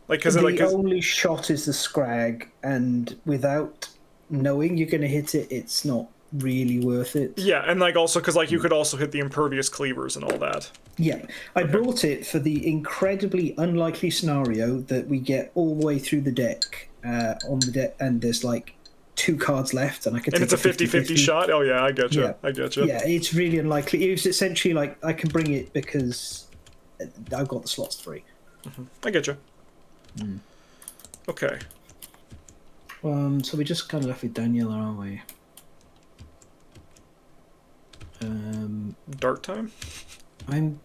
Like, the only shot is the scrag, and without knowing you're going to hit it, it's not really worth it. Yeah, and like also because like you could also hit the impervious cleavers and all that. Yeah, I brought it for the incredibly unlikely scenario that we get all the way through the deck on the deck, and there's like 2 cards left, and I could. And it's a 50-50 shot. Oh yeah, I get you. Yeah. I get you. Yeah, it's really unlikely. It was essentially like I can bring it because I've got the slots free. I get you. Okay. So we're just kind of left with Daniela, aren't we? Dart time. I'm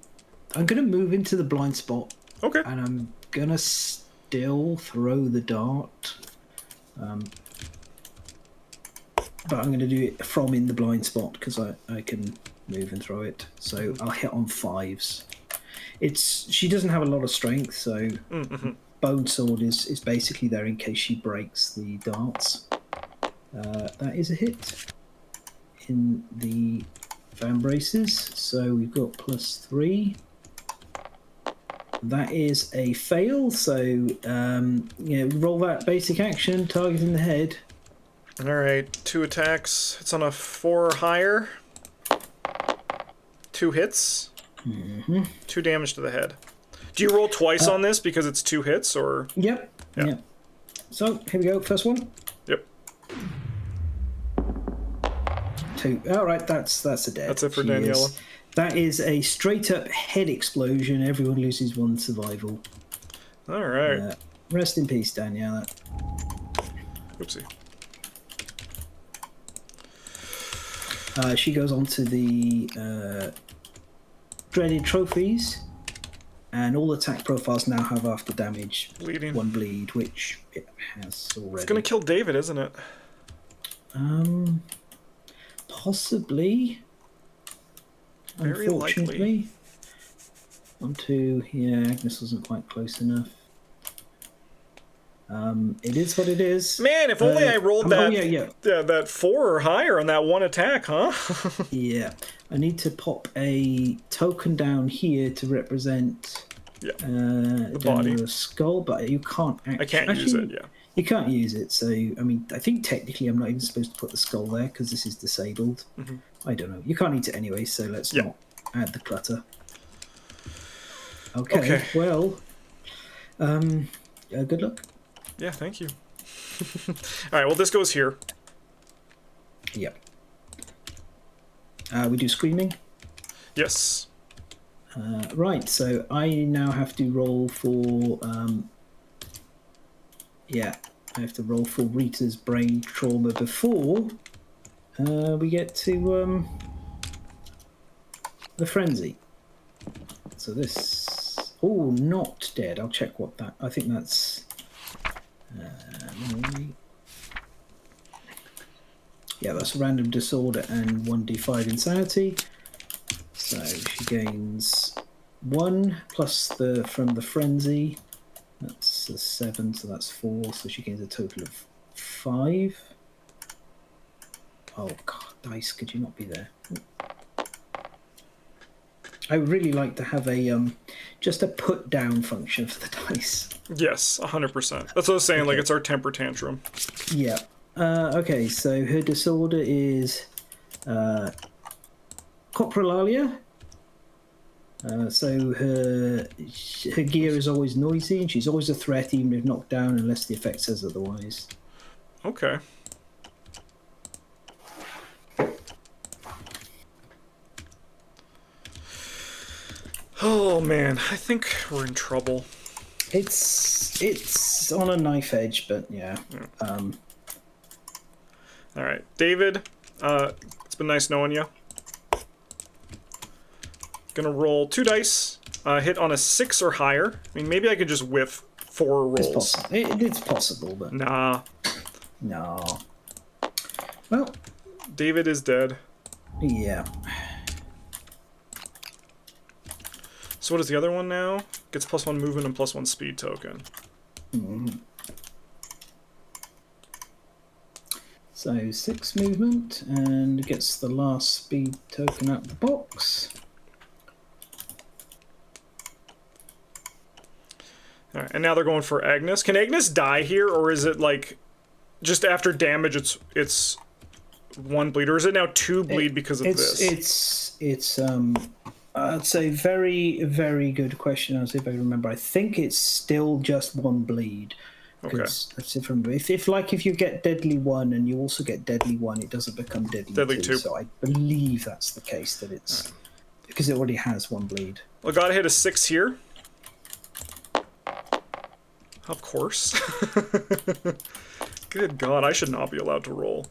gonna move into the blind spot. Okay. And I'm gonna still throw the dart. But I'm gonna do it from in the blind spot because I can move and throw it. So I'll hit on 5s. She doesn't have a lot of strength, so Bone Sword is basically there in case she breaks the darts. That is a hit in the fan braces, so we've got +3. That is a fail, so roll that basic action, targeting the head. Alright, 2 attacks. It's on a 4 or higher. 2 hits. 2 damage to the head. Do you roll twice on this because it's 2 hits, or...? Yep. So, here we go, first one. Yep. 2. Alright, that's a dead. That's it for Daniela. That is a straight-up head explosion. Everyone loses 1 survival. Alright. Rest in peace, Daniela. Oopsie. She goes on to the dreaded trophies, and all attack profiles now have after damage Bleeding. 1 bleed, which it has already. It's gonna kill David, isn't it? Possibly. Very Unfortunately. likely. 1, 2. Yeah, Agnes wasn't quite close enough. It is what it is. Man, if only I rolled that. That 4 or higher on that 1 attack, huh? Yeah, I need to pop a token down here to represent the body, skull, but you can't. I can't use it. Yeah, you can't use it. So I mean, I think technically I'm not even supposed to put the skull there because this is disabled. I don't know. You can't eat it anyway, so let's not add the clutter. Okay. Well, good luck. Yeah, thank you. All right, well, this goes here. Yep. We do screaming. Yes. Right, so I now have to roll for... I have to roll for Rita's brain trauma before we get to the frenzy. So this... Oh, not dead. I'll check what that... I think that's... yeah, that's random disorder and 1d5 insanity. So she gains 1 plus from the frenzy. That's a 7, so that's 4. So she gains a total of 5. Oh God, dice! Could you not be there? I would really like to have a just a put down function for the dice. Yes, 100%. That's what I was saying. Okay. Like it's our temper tantrum. Yeah. Okay. So her disorder is coprolalia. So her gear is always noisy, and she's always a threat, even if knocked down, unless the effect says otherwise. Okay. Oh man, I think we're in trouble. It's on a knife edge, but yeah. All right, David. It's been nice knowing you. Gonna roll 2 dice. Hit on a 6 or higher. I mean, maybe I could just whiff 4 rolls. It's possible, but nah. No. Well, David is dead. Yeah. So what is the other one now? Gets +1 movement and +1 speed token. Mm-hmm. So 6 movement and gets the last speed token out of the box. All right, and now they're going for Agnes. Can Agnes die here, or is it like just after damage it's 1 bleed, or is it now 2 bleed because of this? It's it's a very, very good question. I'll see if I can remember. I think it's still just 1 bleed. Okay. That's it from if you get deadly 1 and you also get deadly 1, it doesn't become deadly 2. So I believe that's the case, that it's because it already has 1 bleed. Well, gotta hit a 6 here. Of course. Good God, I should not be allowed to roll.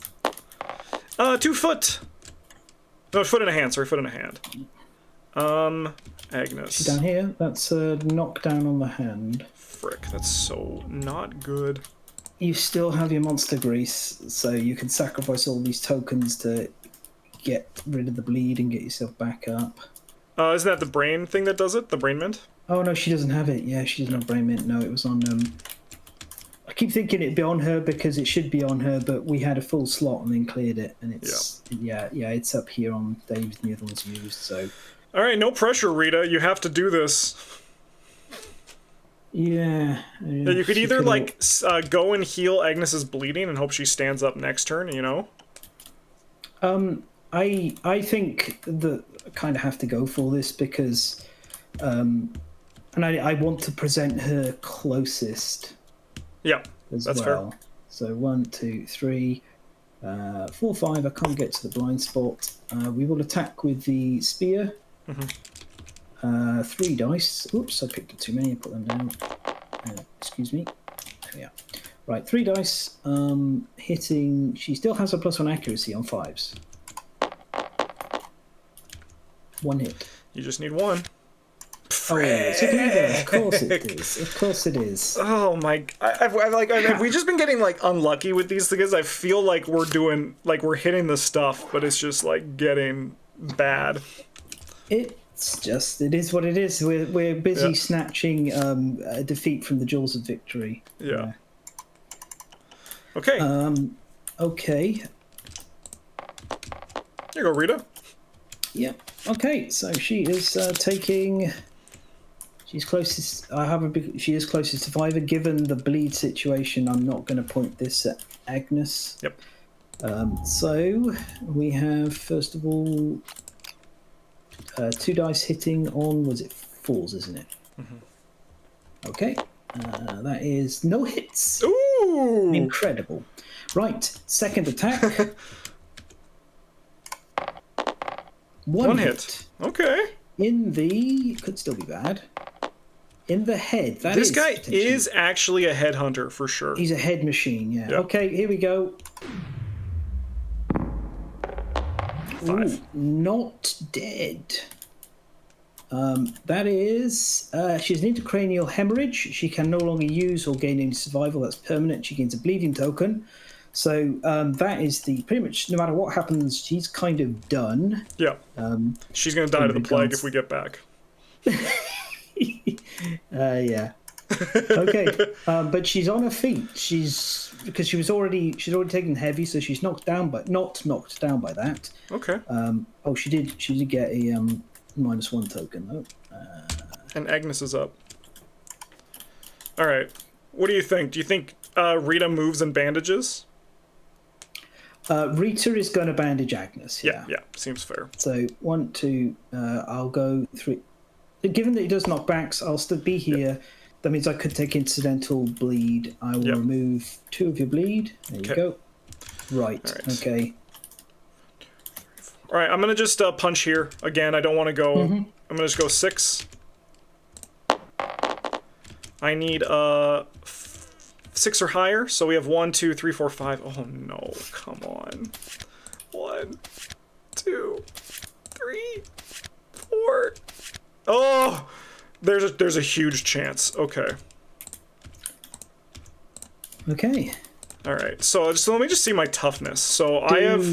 2 foot. No, foot and a hand. Sorry, foot and a hand. Agnes. Down here, that's a knockdown on the hand. Frick, that's so not good. You still have your monster grease, so you can sacrifice all these tokens to get rid of the bleed and get yourself back up. Isn't that the brain thing that does it? The brain mint? Oh no, she doesn't have it. Yeah, she doesn't have brain mint. No, it was on. I keep thinking it'd be on her because it should be on her, but we had a full slot and then cleared it, and it's it's up here on Dave's and the other ones used. So. All right, no pressure, Rita. You have to do this. Yeah. You could either like go and heal Agnes's bleeding and hope she stands up next turn. You know. I think that I kind of have to go for this because, and I want to present her closest. Yeah, that's fair. So 1, 2, 3, 4, 5. I can't get to the blind spot. We will attack with the spear. Mm-hmm. 3 dice. Oops, I picked up too many. I put them down. Excuse me. Yeah. Right, 3 dice. Hitting. She still has a +1 accuracy on 5s. 1 hit. You just need 1. Oh, it's a cleaver. Of course it is. Of course it is. Oh my! Have we just been getting like unlucky with these things? I feel like we're hitting the stuff, but it's just like getting bad. It is what it is. We're busy snatching a defeat from the jaws of victory. Yeah. Okay. Okay. Here you go, Rita. Yeah. Okay. So she is taking. She's closest. She is closest to 5. Given the bleed situation, I'm not going to point this at Agnes. Yep. So we have first of all 2 dice hitting on. Was it 4s? Isn't it? Okay. That is no hits. Ooh! Incredible. Right. Second attack. One hit. Okay. In the... Could still be bad. In the head. This guy is actually a headhunter for sure. He's a head machine, yeah. Yep. Okay, here we go. 5. Ooh, not dead. That is... she's an intracranial hemorrhage. She can no longer use or gain any survival. That's permanent. She gains a bleeding token. So that is the... Pretty much, no matter what happens, she's kind of done. Yeah. She's going to die to the plague if we get back. Yeah. Okay. But she's on her feet. Because she's already taken heavy, so she's not knocked down by that. Okay. She did get a -1 token though. And Agnes is up. All right. What do you think? Do you think Rita moves and bandages? Rita is going to bandage Agnes. Yeah. Yeah. Seems fair. So 1, 2. I'll go 3. Given that he does knockbacks, I'll still be here. Yep. That means I could take incidental bleed. I will remove 2 of your bleed. There you go. Right. Okay. All right. I'm gonna just punch here again. I don't want to go. I'm gonna just go 6. I need 6 or higher. So we have 1, 2, 3, 4, 5. Oh no! Come on. 1, 2, 3, 4. Oh, there's a huge chance. Okay. Okay. All right. So let me just see my toughness. So Dude, I have.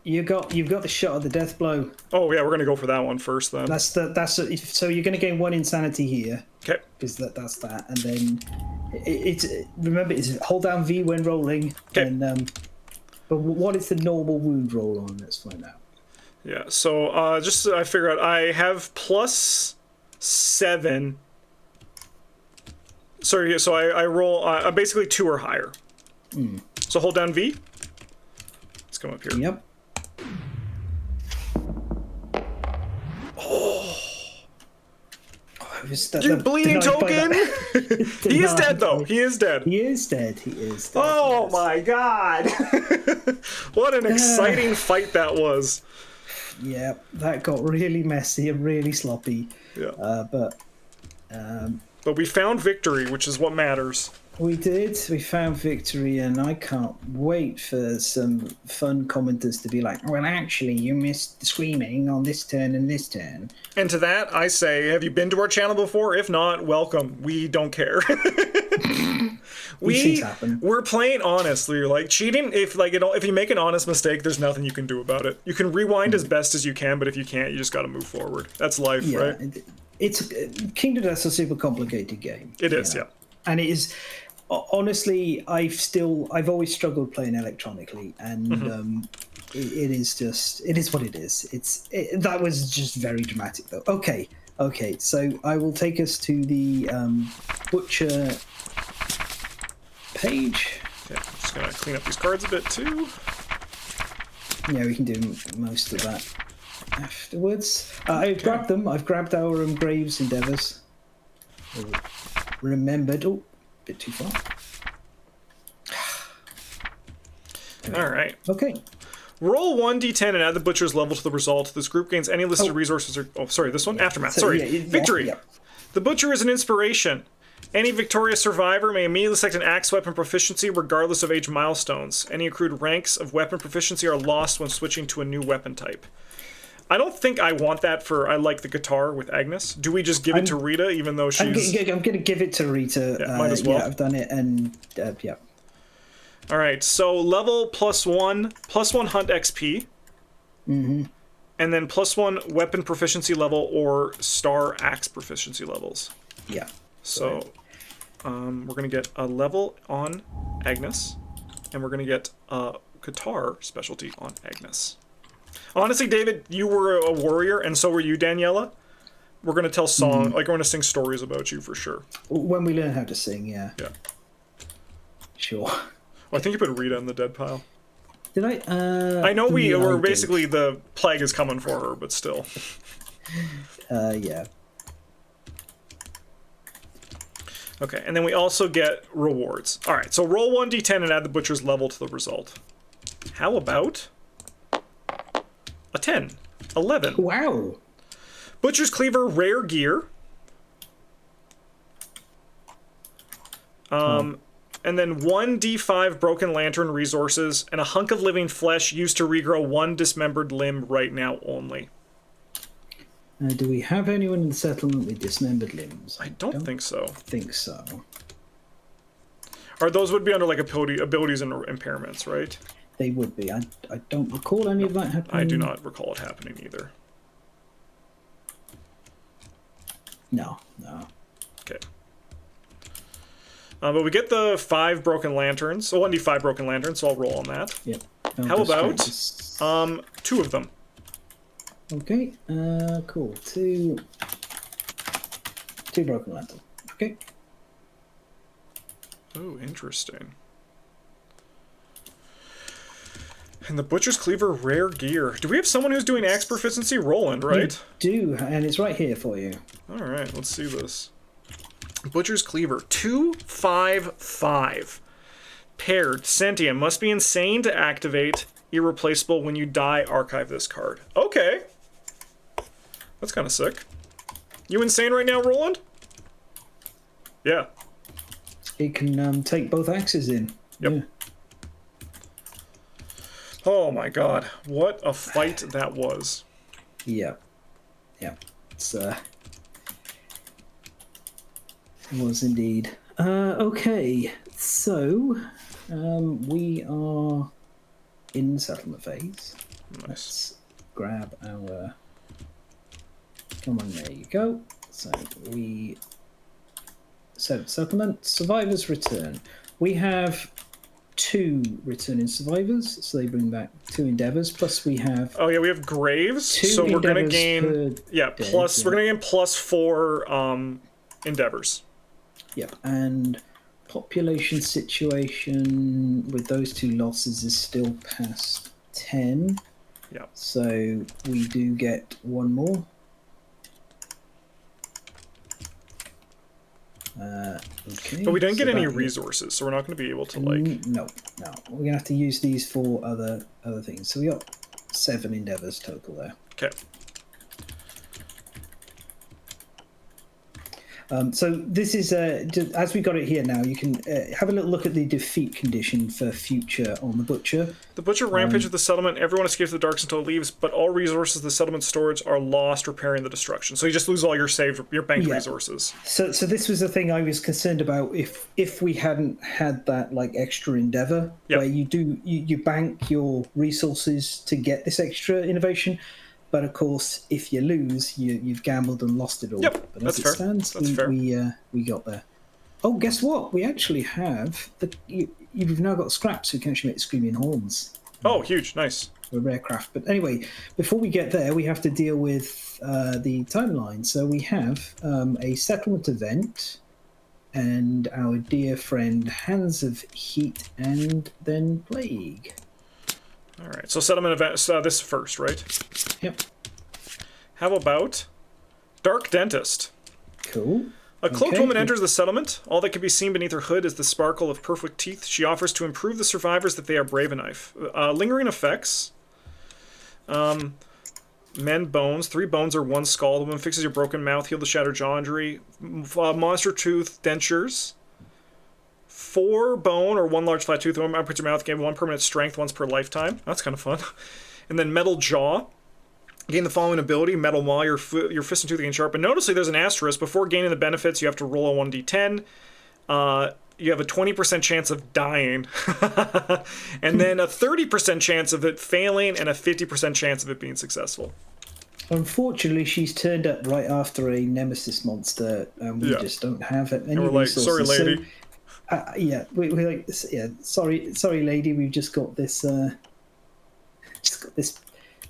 You've got the shot of the death blow. Oh yeah, we're gonna go for that one first then. So you're gonna gain 1 insanity here. Okay. Because that's that, and then remember it's hold down V when rolling. Okay. And but what is the normal wound roll on? Let's find out. Yeah. So I figure out I have +7. Sorry. So I roll basically 2 or higher. So hold down V. Let's come up here. Yep. You bleeding token! He is dead, though. He is dead. He is dead. Oh, my God. What an exciting fight that was. Yeah, that got really messy and really sloppy. Yeah. But we found victory, which is what matters. We did. We found victory, and I can't wait for some fun commenters to be like, well, actually, you missed the screaming on this turn and this turn. And to that, I say, have you been to our channel before? If not, welcome. We don't care. We're playing honestly. Like, cheating, if you make an honest mistake, there's nothing you can do about it. You can rewind as best as you can, but if you can't, you just got to move forward. That's life, right? It's Kingdom Death's a super complicated game. It is, yeah. And it is... Honestly, I've always struggled playing electronically, and it is what it is. That was just very dramatic, though. Okay, so I will take us to the Butcher page. Yeah, I'm just gonna clean up these cards a bit too. Yeah, we can do most of that afterwards. I've grabbed them. I've grabbed our Graves Endeavors. Remembered. Oh. Bit too far. All right. Okay. Roll 1d10 and add the butcher's level to the result. This group gains any listed resources or... Oh, sorry, this one? Aftermath. Victory. Yeah. The butcher is an inspiration. Any victorious survivor may immediately select an axe weapon proficiency regardless of age milestones. Any accrued ranks of weapon proficiency are lost when switching to a new weapon type. I don't think I want that for I like the guitar with Agnes. Do we just give it to Rita even though she's... I'm going to give it to Rita. Yeah, might as well. Yeah, I've done it, and yeah. All right, so level +1 hunt XP. And then +1 weapon proficiency level or star axe proficiency levels. Yeah. So we're going to get a level on Agnes, and we're going to get a guitar specialty on Agnes. Honestly, David, you were a warrior, and so were you, Daniela. We're going to tell we're going to sing stories about you for sure. When we learn how to sing, yeah. Yeah. Sure. Oh, I think you put Rita in the dead pile. Did I? I know we're basically, the plague is coming for her, but still. Yeah. Okay, and then we also get rewards. All right, so roll 1d10 and add the butcher's level to the result. How about a 10? 11. Wow. Butcher's Cleaver, rare gear. And then 1d5 Broken Lantern resources, and a hunk of living flesh used to regrow one dismembered limb right now only. Do we have anyone in the settlement with dismembered limbs? I don't think so. Think so. Or those would be under like abilities and impairments, right? They would be. I don't recall any of that happening. I do not recall it happening either. No. Okay. But we get the 5 Broken Lanterns. So 1d5 Broken Lanterns, so I'll roll on that. Yep. How about 2 of them? Okay. Cool. Two Broken Lantern. Okay. Oh, interesting. And the Butcher's Cleaver, rare gear. Do we have someone who's doing axe proficiency? Roland, right? We do, and it's right here for you. All right, let's see this. Butcher's Cleaver, 2/5/5. Paired, sentient, must be insane to activate. Irreplaceable when you die. Archive this card. Okay, that's kind of sick. You insane right now, Roland? Yeah. It can take both axes in. Yep. Yeah. Oh my god, what a fight that was. Yeah. It's it was indeed. Okay, so we are in the settlement phase. Nice. Let's grab our. Come on, there you go. So we set settlement. Survivors return. We have 2 returning survivors, so they bring back 2 endeavors. Plus, we have. Oh yeah, we have graves, 2 so we're gonna endeavors gain. per Yeah, dead, plus yeah. we're gonna gain +4 endeavors. Yep, and population situation with those 2 losses is still past 10. Yeah. So we do get 1 more. Okay. But we didn't so get any that is- resources, so we're not going to be able to like. No. We're gonna have to use these for other things. So we got 7 endeavors total there. Okay. So this is as we got it here now. You can have a little look at the defeat condition for future on the butcher. The butcher rampages the settlement. Everyone escapes the darks until it leaves, but all resources the settlement storage are lost, repairing the destruction. So you just lose all your banked resources. So this was the thing I was concerned about. If we hadn't had that like extra endeavor Yep. where you bank your resources to get this extra innovation. But of course, if you lose, you've gambled and lost it all. Yep, but that's as fair. it stands, That's fair. we got there. Oh, guess what? We actually have you've now got scraps who can actually make screaming horns. Oh, huge, nice. A rare craft. But anyway, before we get there, we have to deal with the timeline. So we have a settlement event, and our dear friend Hands of Heat, and then Plague. All right, so settlement event. This first, right? Yep. How about Dark Dentist? Cool. A cloaked Okay. woman enters the settlement. All that can be seen beneath her hood is the sparkle of perfect teeth. She offers to improve the survivors that they are brave enough. Lingering effects. Mend bones. 3 bones or 1 skull. The woman fixes your broken mouth, heal the shattered jaw injury. Monster tooth dentures. 4 bone or 1 large flat tooth. The woman puts your mouth, gain 1 permanent strength once per lifetime. That's kind of fun. And then metal jaw. Gain the following ability: Metal Maw, your fist and tooth again sharp. But notice there's an asterisk. Before gaining the benefits, you have to roll a 1d10. You have a 20% chance of dying. And then a 30% chance of it failing and a 50% chance of it being successful. Unfortunately, she's turned up right after a nemesis monster, and we just don't have any And we're like, resources. sorry, lady. So, we're like, sorry, lady. We've just got this,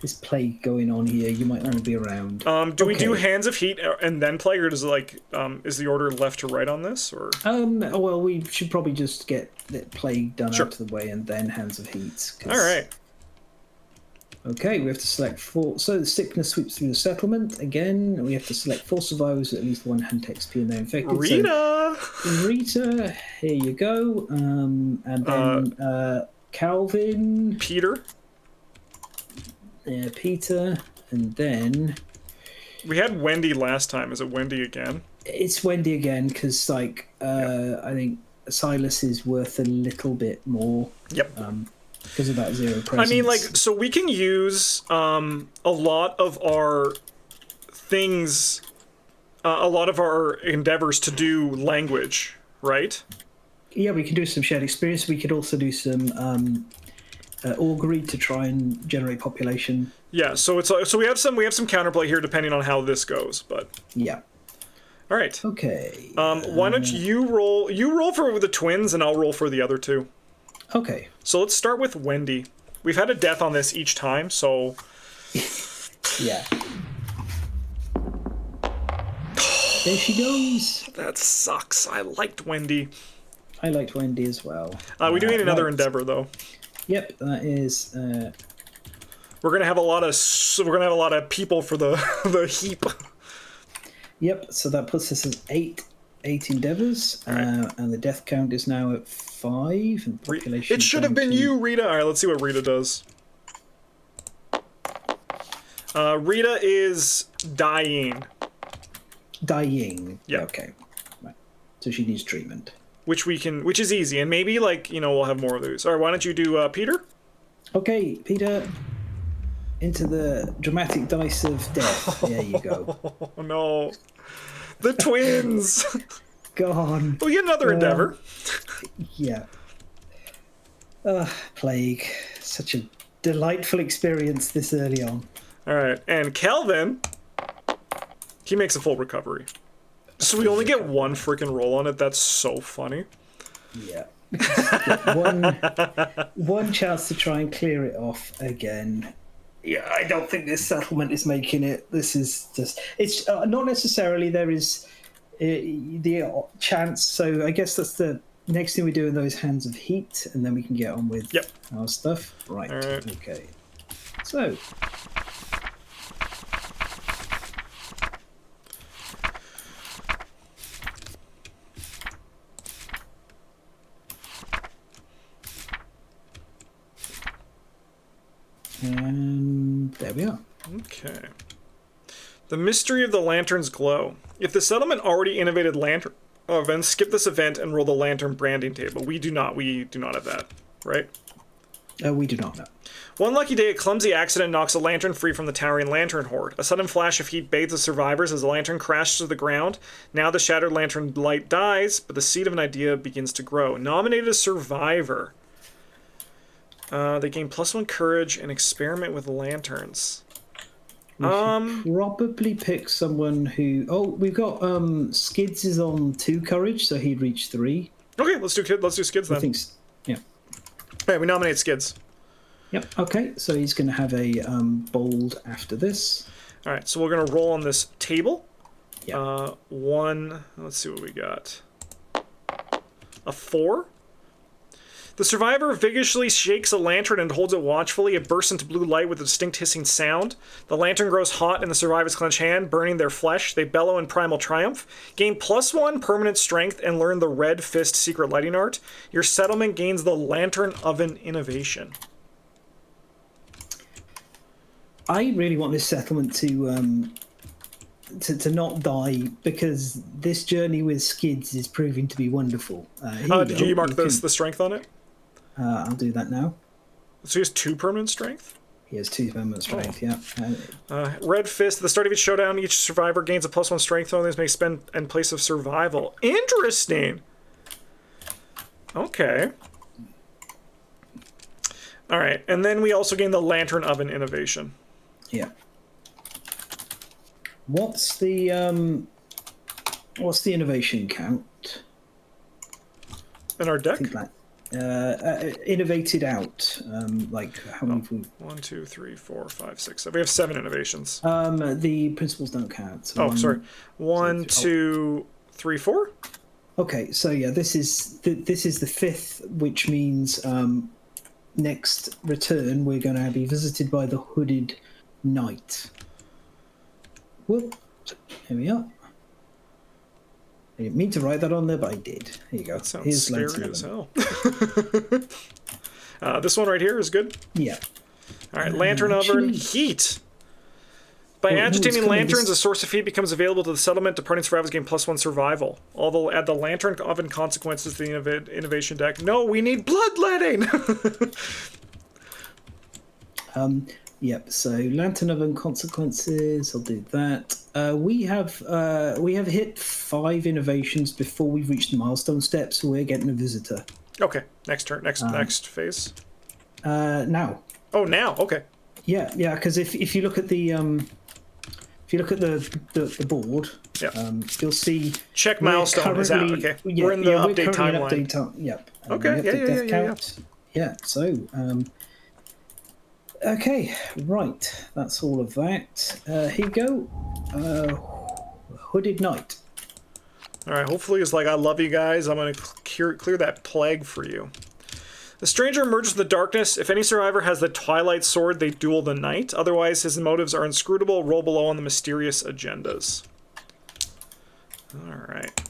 this plague going on here. You might want to be around. Do we do Hands of Heat and then Plague, or does it like is the order left to right on this, or? Well, we should probably just get the plague done Sure. out of the way and then Hands of Heat. All right. Okay, we have to select 4. So the sickness sweeps through the settlement. Again, we have to select 4 survivors with at least 1 hand XP and they're infected. Rita! So, Rita, here you go. And then Calvin. Peter? Yeah, Peter. And then... We had Wendy last time. Is it Wendy again? It's Wendy again, because, like, I think Silas is worth a little bit more. Yep. Because of that 0 presence. I mean, like, so we can use a lot of our things, a lot of our endeavors to do language, right? Yeah, we can do some shared experience. We could also do some augury to try and generate population. Yeah, so it's so we have some counterplay here depending on how this goes, but yeah. All right. Okay. Why don't you roll? You roll for the twins, and I'll roll for the other 2. Okay. So let's start with Wendy. We've had a death on this each time, so... Yeah. There she goes. That sucks. I liked Wendy. I liked Wendy as well. We do need another endeavor, though. Yep, that is... We're gonna have a lot of people for the the heap. Yep, so that puts us at 8 endeavors, right. And the death count is now at 5. And population. It should have been you, Rita. All right, let's see what Rita does. Rita is dying. Dying. Yeah. Okay. Right. So she needs treatment. Which is easy, and maybe we'll have more of those. All right, why don't you do Peter? Okay, Peter. Into the dramatic dice of death. There you go. Oh no, the twins. Go on. Well, you get another endeavor. Yeah. Plague. Such a delightful experience this early on. All right, and Calvin, he makes a full recovery. So we only get 1 freaking roll on it. That's so funny. Yeah. one chance to try and clear it off again. Yeah, I don't think this settlement is making it. This is just... It's not necessarily there is the chance. So I guess that's the next thing we do in those hands of heat, and then we can get on with our stuff. Right. All right. Okay. So... And there we are. Okay. The mystery of the lantern's glow. If the settlement already innovated lantern events, skip this event and roll the lantern branding table. We do not. We do not have that, right? We do not know. One lucky day, a clumsy accident knocks a lantern free from the towering lantern horde. A sudden flash of heat bathes the survivors as the lantern crashes to the ground. Now the shattered lantern light dies, but the seed of an idea begins to grow. Nominated a survivor. They gain +1 courage and experiment with lanterns. We should probably pick someone who... Oh, we've got Skids is on 2 courage, so he'd reach 3. Okay, let's do Skids then. I think, yeah. All right, we nominate Skids. Yep. Okay, so he's going to have a bold after this. All right, so we're going to roll on this table. Yeah. 1. Let's see what we got. A 4. The survivor vigorously shakes a lantern and holds it watchfully. It bursts into blue light with a distinct hissing sound. The lantern grows hot in the survivor's clenched hand, burning their flesh. They bellow in primal triumph. Gain +1 permanent strength and learn the red fist secret lighting art. Your settlement gains the lantern oven innovation. I really want this settlement to not die, because this journey with Skids is proving to be wonderful. Did you mark the strength on it? I'll do that now. So he has 2 permanent strength? He has 2 permanent strength, yeah. Red Fist. At the start of each showdown, each survivor gains a +1 strength. Only may spend in place of survival. Interesting. Okay. All right, and then we also gain the Lantern Oven innovation. Yeah. What's the innovation count? In our deck? I think that, innovated out. Like how many? 1, 2, 3, 4, 5, 6, 7. We have 7 innovations. The principles don't count. So sorry. 1, 2, 3, 4. Okay, so yeah, this is the 5th, which means next return, we're going to be visited by the hooded knight. Whoop. Here we are. I didn't mean to write that on there, but I did. Here you go. That sounds Here's scary Lantern as Oven. hell. This one right here is good. Yeah. All right, Lantern Oven, heat. By agitating lanterns, a source of heat becomes available to the settlement. Departing survivors gain +1 survival. Although add the Lantern Oven consequences to the innovation deck. No, we need bloodletting! Yep. So Lantern Oven consequences. I'll do that. We have hit 5 innovations before we've reached the milestone step, so we're getting a visitor. Okay, next turn, next phase. Now. Oh, now. Okay. Yeah. Because if you look at the the board, yeah. You'll see. Check milestone is out. Okay. Yeah, we're in the update timeline. Yep. Okay. Yeah. So. Okay, right. That's all of that. Here you go. Hooded Knight. All right. Hopefully, it's like I love you guys. I'm gonna clear that plague for you. The stranger emerges from the darkness. If any survivor has the Twilight Sword, they duel the knight. Otherwise, his motives are inscrutable. Roll below on the mysterious agendas. All right.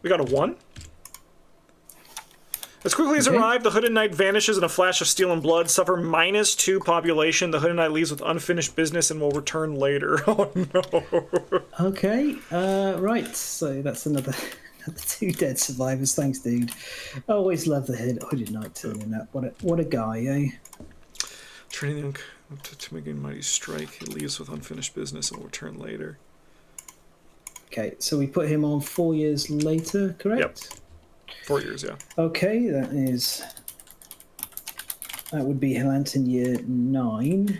We got a 1. As quickly as arrived, the Hooded Knight vanishes in a flash of steel and blood. Suffer -2 population. The Hooded Knight leaves with unfinished business and will return later. Oh, no. Okay, right. So that's another 2 dead survivors. Thanks, dude. I always love the Hooded Knight turning up. What a guy, eh? Training them to make a mighty strike. He leaves with unfinished business and will return later. Okay, so we put him on 4 years later, correct? Yep. 4 years, yeah. Okay, that would be Lantern year 9.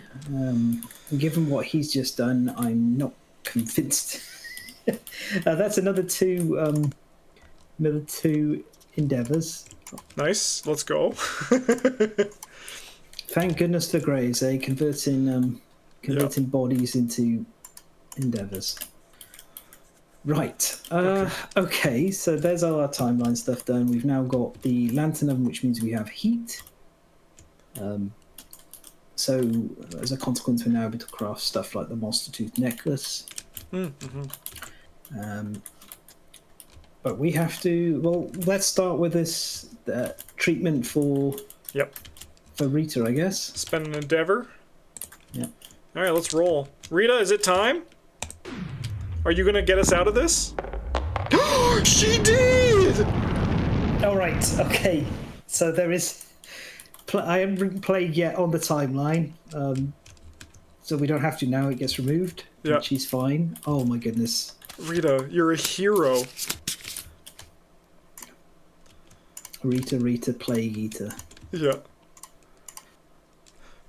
Given what he's just done, I'm not convinced. That's another 2 endeavors. Nice. Let's go. Thank goodness for Graves, converting bodies into endeavors. Right. Okay, so there's all our timeline stuff done. We've now got the Lantern Oven, which means we have heat. So as a consequence, we're now able to craft stuff like the Monster Tooth necklace. But we have to. Well, let's start with this treatment for. Yep. For Rita, I guess. Spend an endeavor. Yep. All right, let's roll. Rita, is it time? Are you gonna get us out of this? She did! All right. Okay. So there is. I haven't played yet on the timeline, so we don't have to now. It gets removed. Yeah. She's fine. Oh my goodness. Rita, you're a hero. Rita, Plague Eater. Yeah.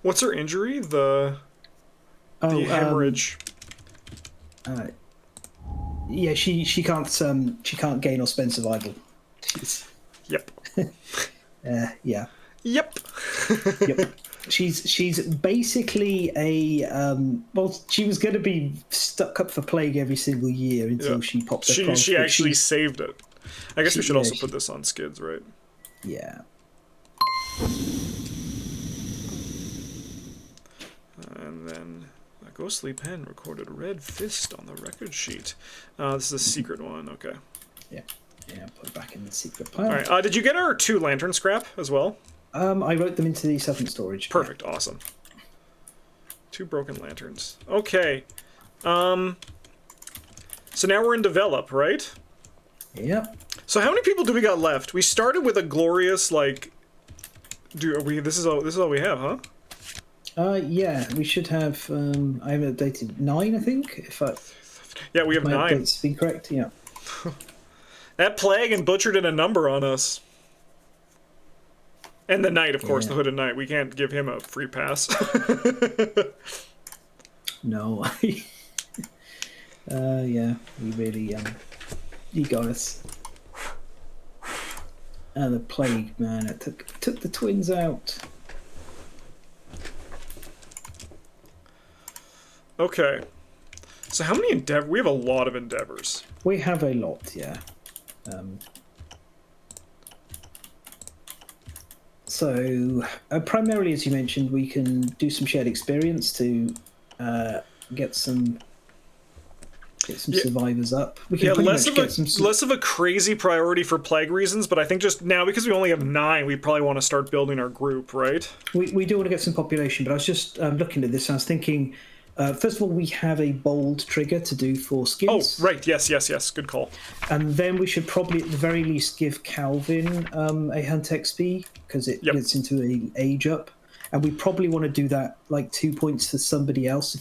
What's her injury? The hemorrhage. Yeah, she can't gain or spend survival. Yep. Yeah. Yep. Yep. She's basically a well, she was going to be stuck up for plague every single year until she popped her She actually saved it. I guess we should also put this on skids, right? Yeah. And then a ghostly pen recorded red fist on the record sheet. This is a secret one. Okay. Yeah. Put it back in the secret pile. All right. Did you get our 2 lantern scrap as well? I wrote them into the seventh storage. Perfect. Yeah. Awesome. 2 broken lanterns. Okay. So now we're in develop, right? Yep. So how many people do we got left? We started with a glorious like. This is all we have, huh? Yeah, we should have. I haven't updated 9, I think. Yeah, we have 9. Updates be correct. Yeah. That plague and Butcher did a number on us. And the knight, of course, the Hooded Knight. We can't give him a free pass. No. Yeah, he really he got us. And the plague, man, it took the twins out. Okay. So how many endeavors? We have a lot of endeavors. We have a So, primarily, as you mentioned, we can do some shared experience to get some survivors up. We can pretty much get some less of a crazy priority for plague reasons, but I think just now, because we only have 9, we probably want to start building our group, right? We do want to get some population, but I was just looking at this, and I was thinking, first of all, we have a bold trigger to do for skids. Oh, right, yes, good call. And then we should probably, at the very least, give Calvin a Hunt XP, because it gets into an age up. And we probably want to do that, like, 2 points for somebody else,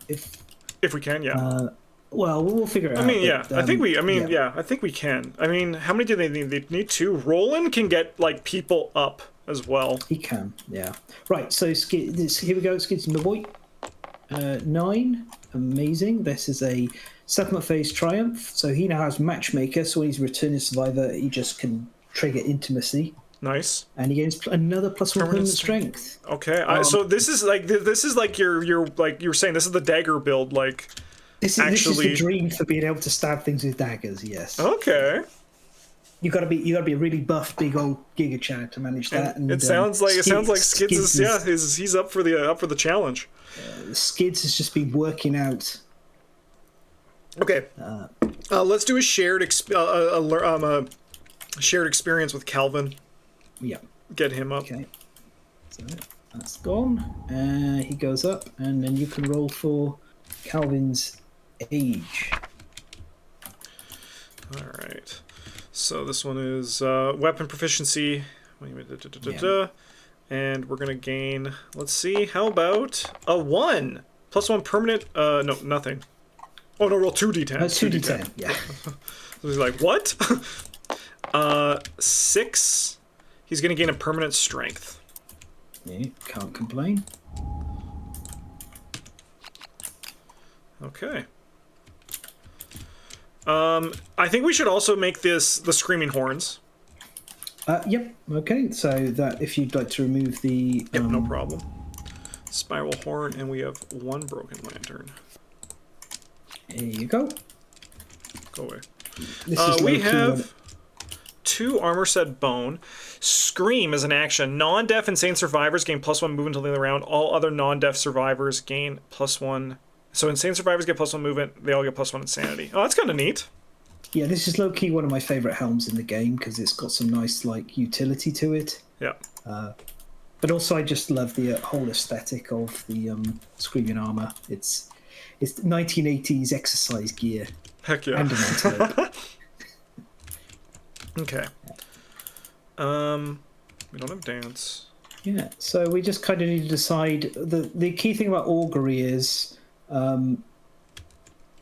if we can, yeah. Well, we'll figure it out. I mean, yeah, I think we can. I mean, how many do they need? They need 2. Roland can get, like, people up as well. He can, yeah. Right, so here we go, Skids number boy. 9, amazing. This is a settlement phase triumph. So he now has matchmaker. So when he's a returning survivor, he just can trigger intimacy. Nice. And he gains another +1 permanent strength. Okay, so this is like you're like you were saying. This is the dagger build, like. This is the dream for being able to stab things with daggers. Yes. Okay. You got to be a really buff, big old Giga Chad to manage that. And it sounds like Skids is he's up for the challenge. Skids has just been working out. Okay. Let's do a shared experience with Calvin. Yeah. Get him up. Okay. So that's gone. He goes up, and then you can roll for Calvin's age. All right. So this one is weapon proficiency. And we're going to gain, let's see, how about a 1? +1 permanent, no, nothing. Oh, no, roll 2d10. 2d10, yeah. So he's like, what? 6. He's going to gain a permanent strength. Yeah, can't complain. Okay. I think we should also make this the Screaming Horns. Yep. Okay. So that if you'd like to remove the no problem. Spiral horn, and we have 1 broken lantern. There you go. Go away. We have 2 armor set bone. Scream is an action. Non-deaf insane survivors gain +1 movement until the end of the round. All other non-deaf survivors gain +1. So insane survivors get +1 movement. They all get +1 insanity. Oh, that's kind of neat. Yeah, this is low-key one of my favorite helms in the game because it's got some nice like utility to it. Yeah. But also, I just love the whole aesthetic of the screaming armor. It's 1980s exercise gear. Heck yeah. And an antelope. Okay. We don't have dance. Yeah. So we just kind of need to decide. The key thing about augury is.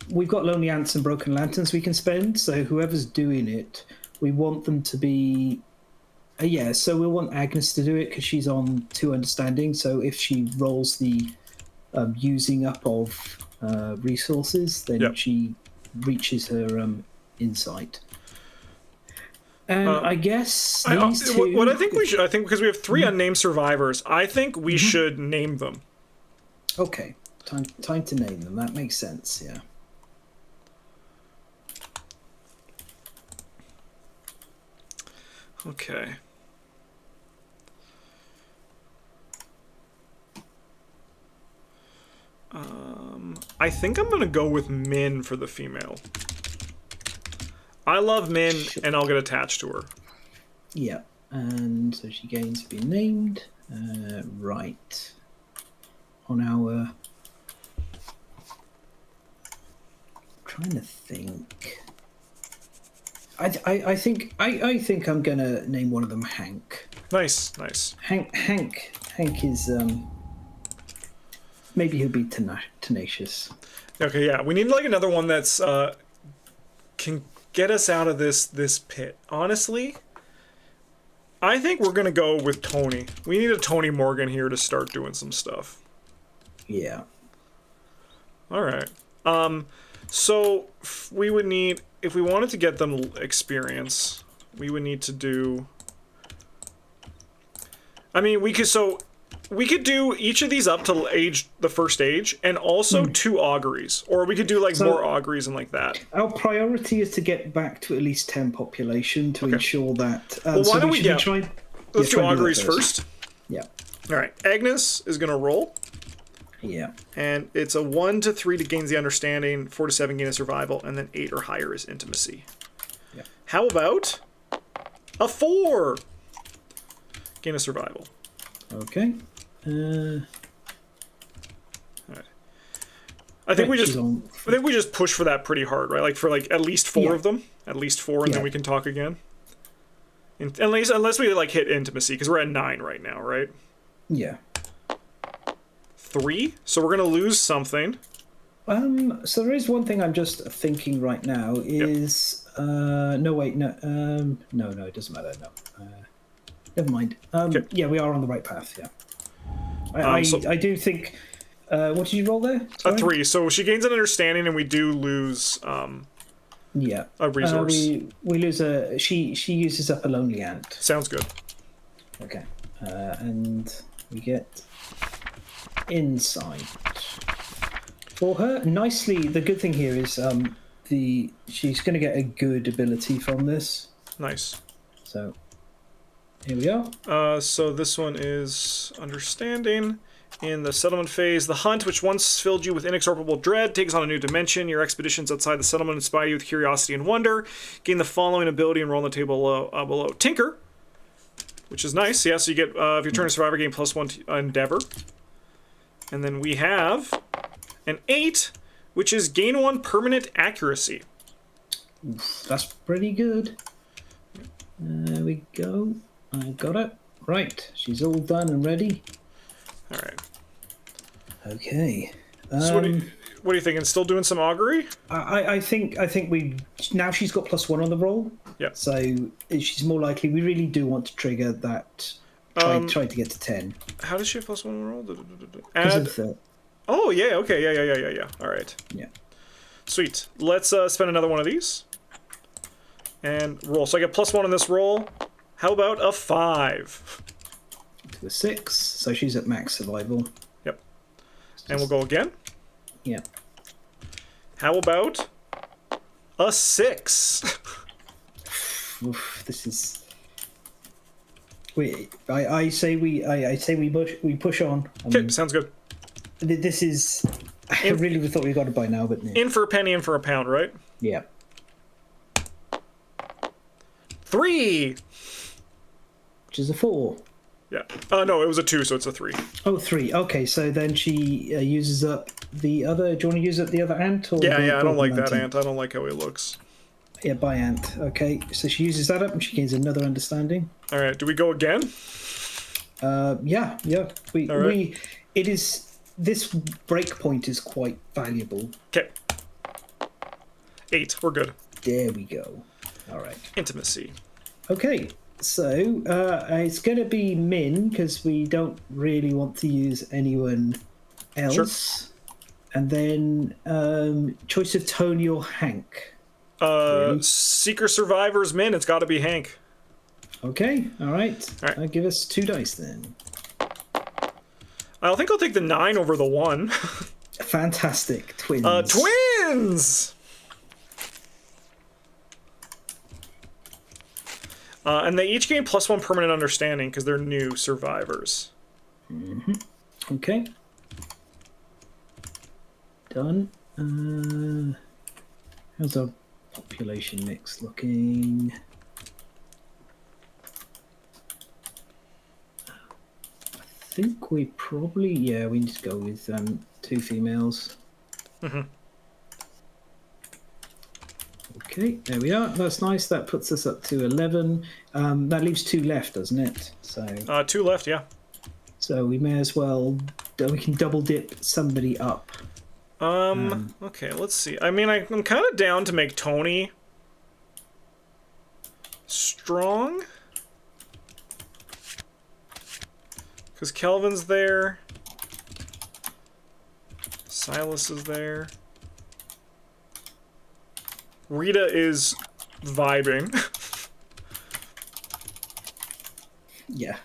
We've got Lonely Ants and Broken Lanterns we can spend, so whoever's doing it, we want them to be... so we want Agnes to do it because she's on 2 understanding, so if she rolls the using up of resources, then she reaches her insight. And I guess these two... What I think we should... I think because we have 3 unnamed survivors, I think we should name them. Okay. Time to name them. That makes sense, yeah. Okay. I think I'm gonna go with Min for the female. I love Min, and I'll get attached to her. Yeah, and so she gains being named. Right. On our... trying to think. I think I'm gonna name one of them Hank. Nice. Hank is maybe he'll be tenacious. Okay, yeah, we need like another one that's can get us out of this pit. Honestly, I think we're gonna go with Tony. We need a Tony Morgan here to start doing some stuff. Yeah. All right. So we would need, if we wanted to get them experience, we would need to do... I mean, we could do each of these up to the first age, and also 2 auguries. Or we could do like more auguries and like that. Our priority is to get back to at least 10 population to ensure that... well, why don't we Let's do auguries first. Yeah. All right. Agnes is going to roll. Yeah. And it's a 1 to 3 to gain the understanding, 4 to 7 gain a survival, and then 8 or higher is intimacy. Yeah. How about a 4? Gain a survival. Okay. I think we just push for that pretty hard, right? Like for like at least 4 of them, at least 4, and then we can talk again. Unless we like hit intimacy, because we're at 9 right now, right? Yeah. 3, so we're gonna lose something. So there is one thing I'm just thinking right now is no, it doesn't matter. No, never mind. Yeah, we are on the right path. Yeah. I do think. What did you roll there? Sorry? A 3. So she gains an understanding, and we do lose. Yeah. A resource. We lose a. She uses up a lonely ant. Sounds good. Okay. And we get insight for her. Nicely. The good thing here is she's going to get a good ability from this. Nice. So here we are. So this one is understanding. In the settlement phase, the hunt, which once filled you with inexorable dread, takes on a new dimension. Your expeditions outside the settlement inspire you with curiosity and wonder. Gain the following ability and roll on the table below. Tinker, which is nice. Yeah, so you get, if you turn a survivor, gain +1 to endeavor. And then we have an 8, which is gain 1 permanent accuracy. That's pretty good. There we go. I got it. Right, she's all done and ready. All right. Okay. So what are you thinking? Still doing some augury? I think we now she's got +1 on the roll. Yeah. So she's more likely. We really do want to trigger that. Try to get to 10. How does she have +1 on the roll? Add. Oh yeah. Okay. Yeah. All right. Yeah. Sweet. Let's spend another one of these and roll. So I get +1 on this roll. How about a 5? To a 6. So she's at max survival. Yep. And we'll go again. Yeah. How about a 6? Oof, this is. I say we push on. Okay, sounds good. This is. I really thought we got it by now, but no. In for a penny, in for a pound, right? Yeah. 3. Which is a 4. Yeah. No, it was a 2, so it's a 3. Oh, 3. Okay, so then she uses up the other. Do you want to use up the other ant? Or yeah. I don't like that ant. I don't like how he looks. Yeah, by ant. Okay, so she uses that up and she gains another understanding. All right. Do we go again? Yeah. It is. This break point is quite valuable. Okay. 8. We're good. There we go. All right. Intimacy. Okay. So it's going to be Min because we don't really want to use anyone else. Sure. And then choice of Tony or Hank. Really? Seeker Survivors Min. It's got to be Hank. Okay. All right. Give us 2 dice then. I think I'll take the 9 over the 1. Fantastic. Twins. Twins! And they each gain +1 permanent understanding because they're new survivors. Mm-hmm. Okay. Done. How's our population mix looking? I think we probably... Yeah, we need to go with 2 females. Mm-hmm. Okay, there we are. That's nice. That puts us up to 11. That leaves 2 left, doesn't it? So 2 left, yeah. So we may as well. We can double dip somebody up. Okay, let's see. I mean, I'm kind of down to make Tony strong. Because Kelvin's there. Silas is there. Rita is vibing. Yeah.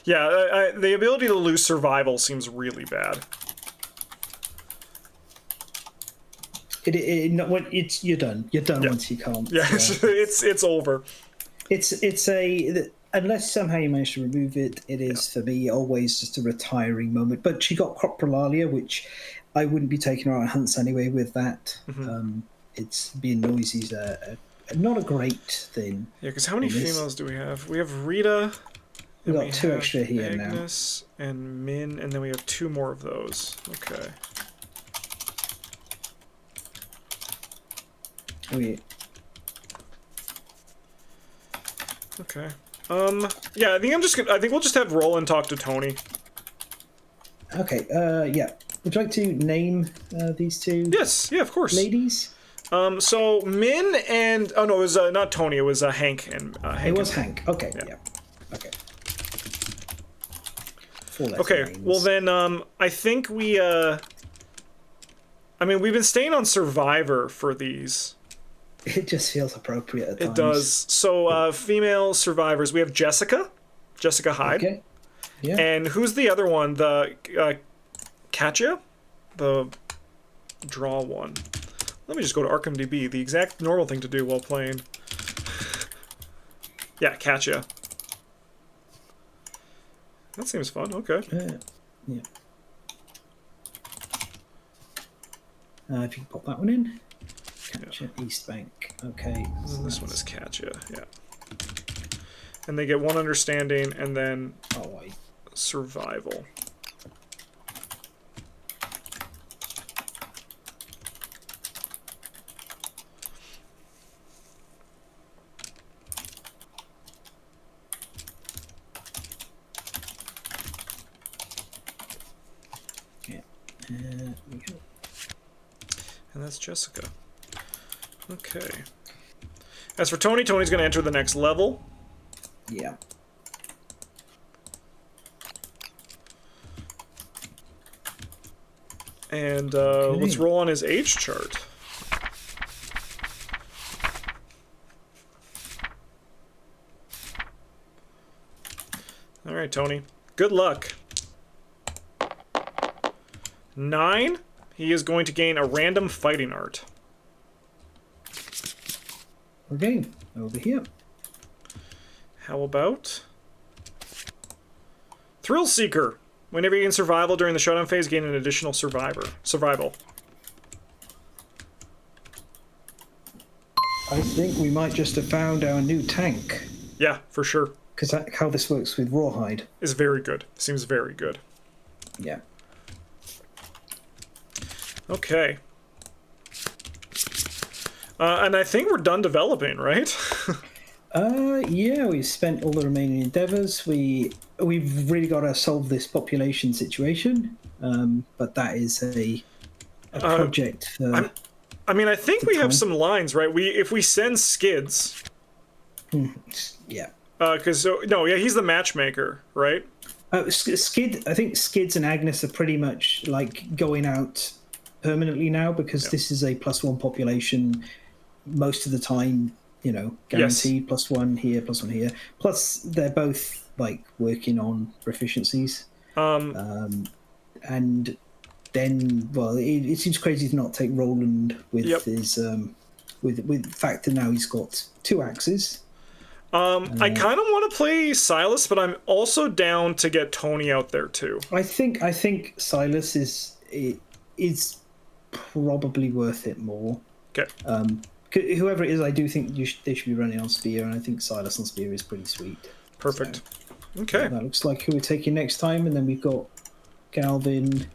Yeah, the ability to lose survival seems really bad. You're done. You're done once you can't. Yeah, it's over. It's a unless somehow you manage to remove it, it is for me always just a retiring moment. But she got coprolalia, which I wouldn't be taking her out on hunts anyway with that. It's being noisy is not a great thing. Yeah, because how many females do we have? We have Rita. We got 2 extra here Agnes and Min, and then we have 2 more of those. Okay. Okay. Yeah, I think we'll just have Roland talk to Tony. Okay. Yeah. Would you like to name these 2? Yes. Yeah, of course. Ladies. So Min and it was not Tony. It was Hank and Hank. It was Hank. Okay. Yeah. Okay. 4 Okay. names. Well then, I think we. I mean, we've been staying on Survivor for these. It just feels appropriate at times. It does. So, female survivors, we have Jessica Hyde. Okay. Yeah. And who's the other one? The Katya? The draw one. Let me just go to ArkhamDB, the exact normal thing to do while playing. Yeah, Katya. That seems fun. Okay. Yeah. If you can pop that one in. Katya, East Bank. Okay. So this one is Katya, yeah. And they get 1 understanding and then survival. Yeah. There we go. And that's Jessica. Okay. As for Tony, Tony's going to enter the next level. Yeah. And let's roll on his age chart. All right, Tony. Good luck. 9. He is going to gain a random fighting art. Okay, over here. How about Thrill Seeker? Whenever you gain survival during the showdown phase, gain an additional survival. I think we might just have found our new tank. Yeah, for sure. Because how this works with Rawhide is very good. Seems very good. Yeah. Okay. And I think we're done developing, right? Yeah, we've spent all the remaining endeavors. We've really got to solve this population situation, but that is a project for... I mean, I think we have some lines, right? If we send Skids... yeah. He's the matchmaker, right? Skid, I think Skids and Agnes are pretty much like going out permanently now because this is a +1 population most of the time, guaranteed. Yes. +1 here, +1 here. Plus, they're both like working on proficiencies. And then, well, it seems crazy to not take Roland with his with the fact that now he's got 2 axes. I kind of want to play Silas, but I'm also down to get Tony out there too. I think Silas is probably worth it more. Okay. Whoever it is, I do think they should be running on Spear, and I think Silas on Spear is pretty sweet. Perfect. So, okay. That looks like who we're taking next time, and then we've got Galvin.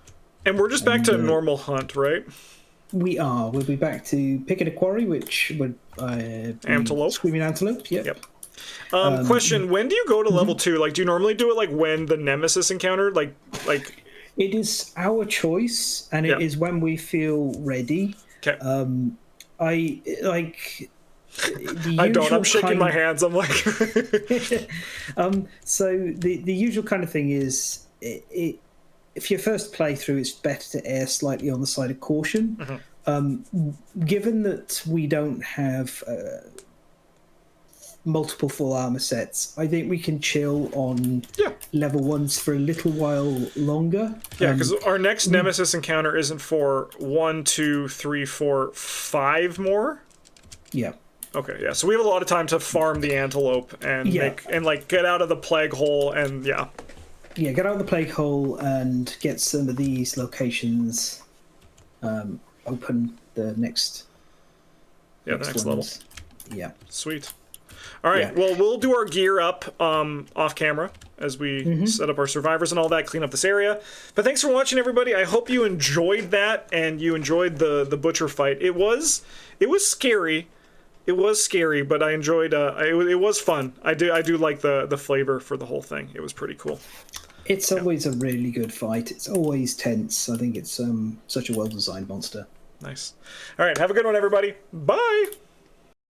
And we're just back to normal hunt, right? We are. We'll be back to Pick at a Quarry, which would Antelope. Screaming Antelope. Yep. Question: when do you go to level 2? Like, do you normally do it like when the Nemesis encounter? Like. It is our choice, and it is when we feel ready. Okay. I like. I don't. I'm shaking my hands. I'm like. So the usual kind of thing is if your first playthrough, it's better to err slightly on the side of caution. Given that we don't have multiple full armor sets, I think we can chill on level 1s for a little while longer. Yeah, because our next Nemesis encounter isn't for 1, 2, 3, 4, 5 more. Yeah. Okay, yeah. So we have a lot of time to farm the antelope and get out of the plague hole and Yeah, get out of the plague hole and get some of these locations open. The next level. Yeah. Sweet. All right. Yeah. Well, we'll do our gear up off camera as we set up our survivors and all that, clean up this area. But thanks for watching, everybody. I hope you enjoyed that and you enjoyed the butcher fight. It was scary. It was scary, but I enjoyed. It was fun. I do like the flavor for the whole thing. It was pretty cool. It's always a really good fight. It's always tense. I think it's such a well-designed monster. Nice. All right. Have a good one, everybody. Bye.